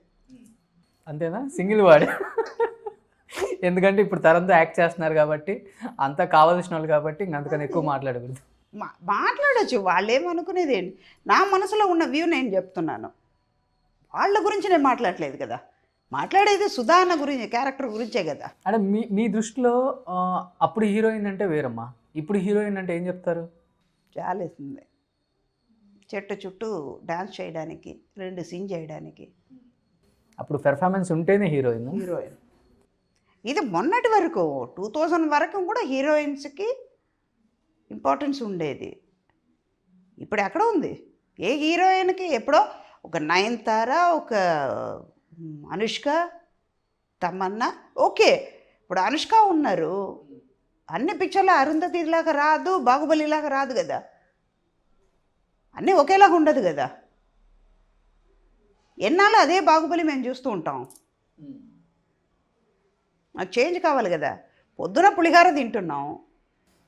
అంతేనా? సింగిల్ వాడే. ఎందుకంటే ఇప్పుడు తరంతో యాక్ట్ చేస్తున్నారు కాబట్టి, అంతా కావాల్సిన వాళ్ళు కాబట్టి, ఇంక అందుకని ఎక్కువ మాట్లాడకూడదు. మాట్లాడచ్చు, వాళ్ళేమనుకునేది ఏంటి. నా మనసులో ఉన్న వ్యూ నేను చెప్తున్నాను, వాళ్ళ గురించి నేను మాట్లాడలేదు కదా. మాట్లాడేది సుధాన్న గురించి, క్యారెక్టర్ గురించే కదా. అంటే మీ దృష్టిలో అప్పుడు హీరోయిన్ అంటే వేరమ్మా, ఇప్పుడు హీరోయిన్ అంటే ఏం చెప్తారు? చాలేస్తుంది, చెట్టు చుట్టూ డాన్స్ చేయడానికి, 2 సీన్ చేయడానికి. అప్పుడు పెర్ఫార్మెన్స్ ఉంటేనే హీరోయిన్. ఇది మొన్నటి వరకు 2000 వరకు కూడా హీరోయిన్స్కి ఇంపార్టెన్స్ ఉండేది. ఇప్పుడు ఎక్కడ ఉంది? ఏ హీరోయిన్కి ఎప్పుడో ఒక నయనతార, ఒక అనుష్క, తమన్నా, ఓకే. ఇప్పుడు అనుష్క ఉన్నారు, అన్ని పిక్చర్లో అరుంధతిలాగా రాదు, బాహుబలిలాగా రాదు కదా, అన్నీ ఒకేలాగా ఉండదు కదా. ఎన్నాళ్ళు అదే బాహుబలి మేము చూస్తూ ఉంటాం. నాకు చేంజ్ కావాలి కదా. పొద్దున పులిహార తింటున్నాం.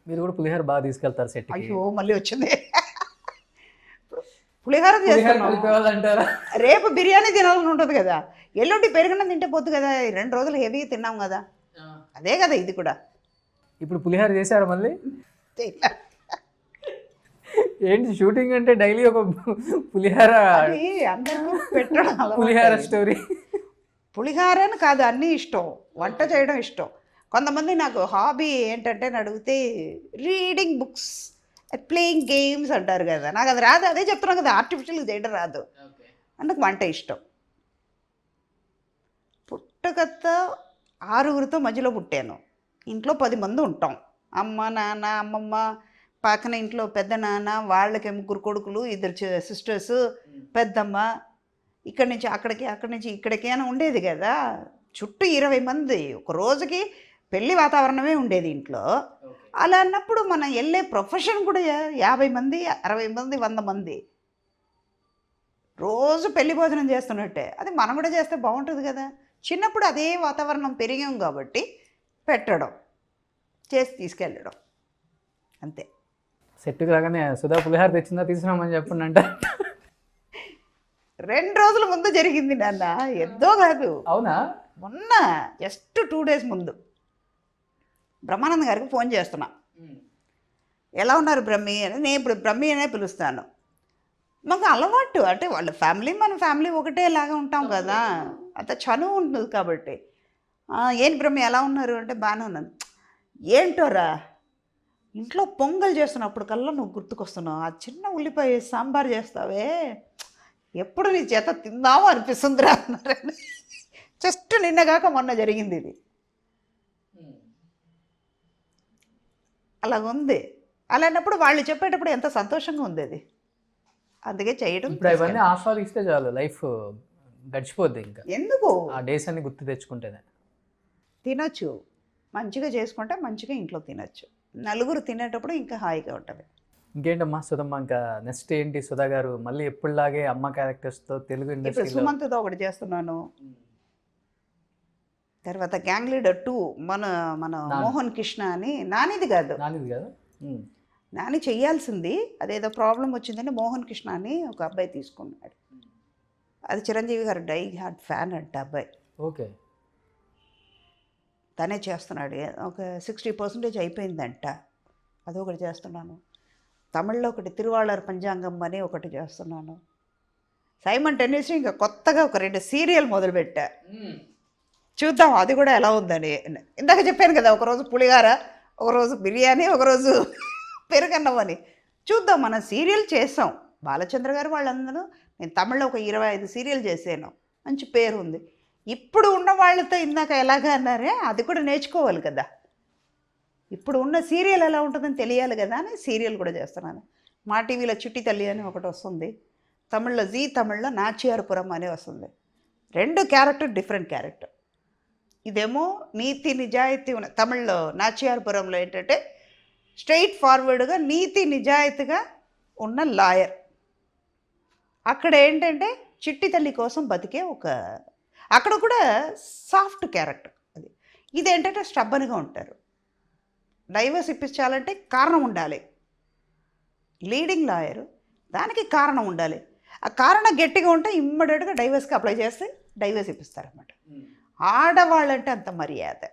మీరు కూడా పులిహార బాగా తీసుకెళ్తారు సెట్. అయ్యో మళ్ళీ వచ్చింది. పులిహార చేస్తున్నాం, రేపు బిర్యానీ తినాలని ఉంటుంది కదా, ఎల్లుండి పెరుగన్నం తింటే పోద్దు కదా, 2 రోజులు హెవీగా తిన్నాం కదా, అదే కదా ఇది కూడా. ఇప్పుడు పులిహార చేశారు మళ్ళీ? ఏంటి షూటింగ్ అంటే డైలీ ఒక పులిహార, అందరికీ పెట్టడం పులిహార స్టోరీ. పులిహారని కాదు, అన్నీ ఇష్టం, వంట చేయడం ఇష్టం. కొంతమంది నాకు హాబీ ఏంటంటే అడిగితే రీడింగ్ బుక్స్, ప్లేయింగ్ గేమ్స్ అంటారు కదా, నాకు అది రాదు. అదే చెప్తున్నాను కదా, ఆర్టిఫిషియల్గా చేయడం రాదు. అందుకు వంట ఇష్టం. పుట్టకత్త 6గురితో మధ్యలో పుట్టాను. ఇంట్లో 10 మంది ఉంటాం, అమ్మ నాన్న అమ్మమ్మ, పక్కన ఇంట్లో పెద్ద నాన్న, వాళ్ళకి 3 కొడుకులు, 2 సిస్టర్స్, పెద్దమ్మ, ఇక్కడి నుంచి అక్కడికి, అక్కడి నుంచి ఇక్కడికి అని ఉండేది కదా. చుట్టూ 20 మంది, ఒక రోజుకి పెళ్లి వాతావరణమే ఉండేది ఇంట్లో. అలా అన్నప్పుడు మనం వెళ్ళే ప్రొఫెషన్ కూడా 50 మంది, 60 మంది, 100 మంది రోజు పెళ్లి భోజనం చేస్తున్నట్టే. అది మనం కూడా చేస్తే బాగుంటుంది కదా. చిన్నప్పుడు అదే వాతావరణం పెరిగాం కాబట్టి పెట్టడం, చేసి తీసుకెళ్ళడం, అంతే. సెట్కి రాగానే సుధా పులిహార తెచ్చిందా తీసుకురామని చెప్పండి అంట. 2 రోజుల ముందు జరిగింది నాన్న, ఎంతో కాదు. అవునా? మొన్న జస్ట్ 2 డేస్ ముందు బ్రహ్మానంద్ గారికి ఫోన్ చేస్తున్నా, ఎలా ఉన్నారు బ్రహ్మి అని. నేను ఇప్పుడు బ్రహ్మి అనే పిలుస్తాను. మాకు అలవాటు, అంటే వాళ్ళ ఫ్యామిలీ మన ఫ్యామిలీ ఒకటేలాగా ఉంటాం కదా, అంత చనువు ఉంటుంది కాబట్టి. ఏంటి బ్రహ్మి ఎలా ఉన్నారు అంటే బాగానే ఉన్నాను. ఏంటోరా ఇంట్లో పొంగల్ చేస్తున్నప్పటికల్లా నువ్వు గుర్తుకొస్తున్నావు, ఆ చిన్న ఉల్లిపాయ సాంబార్ చేస్తావే, ఎప్పుడు నీ చేత తిందామో అనిపిస్తుందిరా అన్నారని. జస్ట్ నిన్నగాక మొన్న జరిగింది ఇది. అలాగుంది. అలాంటప్పుడు వాళ్ళు చెప్పేటప్పుడు ఎంత సంతోషంగా ఉంది అది, అందుకే చేయడం. ఇప్పుడు అవన్నీ ఆస్వాదిస్తే చాలు, లైఫ్ గడిచిపోద్ది. ఇంకా ఎందుకు ఆ డేస్ అన్ని గుర్తు తెచ్చుకుంటేనే. తినొచ్చు, మంచిగా చేసుకుంటే మంచిగా ఇంట్లో తినొచ్చు, నలుగురు తినేటప్పుడు ఇంకా హాయిగా ఉంటుంది. ఇంకేంటమ్మా సుధమ్మ, ఇంకా నెక్స్ట్ ఏంటి సుధా గారు? మళ్ళీ ఎప్పుడులాగే అమ్మ క్యారెక్టర్స్తో తెలుగు ఇప్పుడు ఇండస్ట్రీలో సుమంత్తో ఒకటి చేస్తున్నాను, తర్వాత గ్యాంగ్ లీడర్ 2 మన మన మోహన్ కృష్ణ అని, నానిది కాదు, నానిది కదా, నాని చెయ్యాల్సింది అదేదో ప్రాబ్లం వచ్చిందని మోహన్ కృష్ణ అని ఒక అబ్బాయి తీసుకున్నాడు. అది చిరంజీవి గారు డై హార్ట్ ఫ్యాన్ అంట అబ్బాయి. ఓకే. తనే చేస్తున్నాడు. ఒక 60% అయిపోయిందంట. అదొకటి చేస్తున్నాను. తమిళ్లో ఒకటి తిరువాళ్ళర్ పంచాంగం అని ఒకటి చేస్తున్నాను. సైమన్ టెన్నిస్ ఇంకా కొత్తగా ఒక 2 సీరియల్ మొదలుపెట్టా. చూద్దాం అది కూడా ఎలా ఉందని. ఇందాక చెప్పాను కదా, ఒకరోజు పులిహార, ఒకరోజు బిర్యానీ, ఒకరోజు పెరుగన్నం అని. చూద్దాం, మనం సీరియల్ చేసాం. బాలచంద్ర గారు వాళ్ళందరూ, నేను తమిళ్లో ఒక 25 సీరియల్ చేశాను. మంచి పేరు ఉంది. ఇప్పుడు ఉన్న వాళ్ళతో ఇందాక ఎలాగా అన్నారే, అది కూడా నేర్చుకోవాలి కదా. ఇప్పుడు ఉన్న సీరియల్ ఎలా ఉంటుందని తెలియాలి కదా అని సీరియల్ కూడా చేస్తున్నాను. మా టీవీలో చిట్టి తల్లి అని ఒకటి వస్తుంది. తమిళ్లో జీ తమిళ్లో నాచియార్పురం అని వస్తుంది. 2 క్యారెక్టర్ డిఫరెంట్ క్యారెక్టర్. ఇదేమో నీతి నిజాయితీ ఉన్న, తమిళ్లో నాచియార్పురంలో ఏంటంటే స్ట్రైట్ ఫార్వర్డ్గా నీతి నిజాయితీగా ఉన్న లాయర్. అక్కడ ఏంటంటే చిట్టి తల్లి కోసం బతికే ఒక, అక్కడ కూడా సాఫ్ట్ క్యారెక్టర్ అది. ఇదేంటంటే స్టబ్బన్గా ఉంటారు. డైవర్స్ ఇప్పించాలంటే కారణం ఉండాలి. లీడింగ్ లాయరు, దానికి కారణం ఉండాలి. ఆ కారణం గట్టిగా ఉంటే ఇమ్మీడియట్గా డైవర్స్కి అప్లై చేస్తే డైవర్స్ ఇప్పిస్తారన్నమాట. ఆడవాళ్ళంటే అంత మర్యాద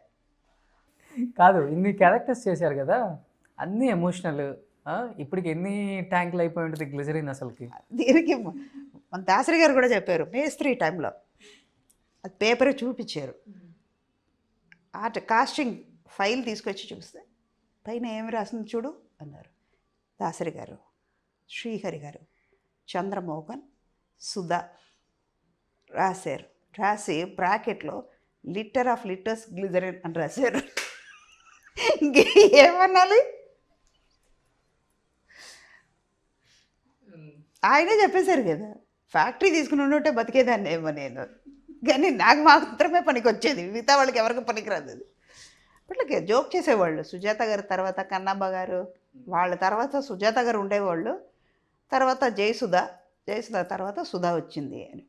కాదు, ఇన్ని క్యారెక్టర్స్ చేశారు కదా, అన్నీ ఎమోషనల్. ఇప్పటికి ఎన్ని ట్యాంకులు అయిపోయి ఉంటుంది గ్లిజరిన్ అసలుకి? దీనికి మన దాసరి గారు కూడా చెప్పారు, మేస్త్రి టైంలో అది పేపర్ చూపించారు. ఆర్ట్ కాస్టింగ్ ఫైల్ తీసుకొచ్చి చూస్తే పైన ఏమి రాసింది చూడు అన్నారు. దాసరి గారు, శ్రీహరి గారు, చంద్రమోహన్, సుధా రాశారు. రాసి బ్రాకెట్లో లీటర్ ఆఫ్ లీటర్స్ గ్లిజరిన్ అని రాశారు. ఏమనాలి? ఆయనే చెప్పేశారు కదా, ఫ్యాక్టరీ తీసుకుని ఉంటే బతికేదాన్ని ఏమో నేను, కానీ నాకు మాత్రమే పనికి వచ్చేది, మిగతా వాళ్ళకి ఎవరికి పనికిరాదు. అది అట్లా జోక్ చేసేవాళ్ళు. సుజాత గారు తర్వాత కన్నమ్మ గారు, వాళ్ళ తర్వాత సుజాత గారు ఉండేవాళ్ళు, తర్వాత జయసుధ తర్వాత సుధా వచ్చింది అని.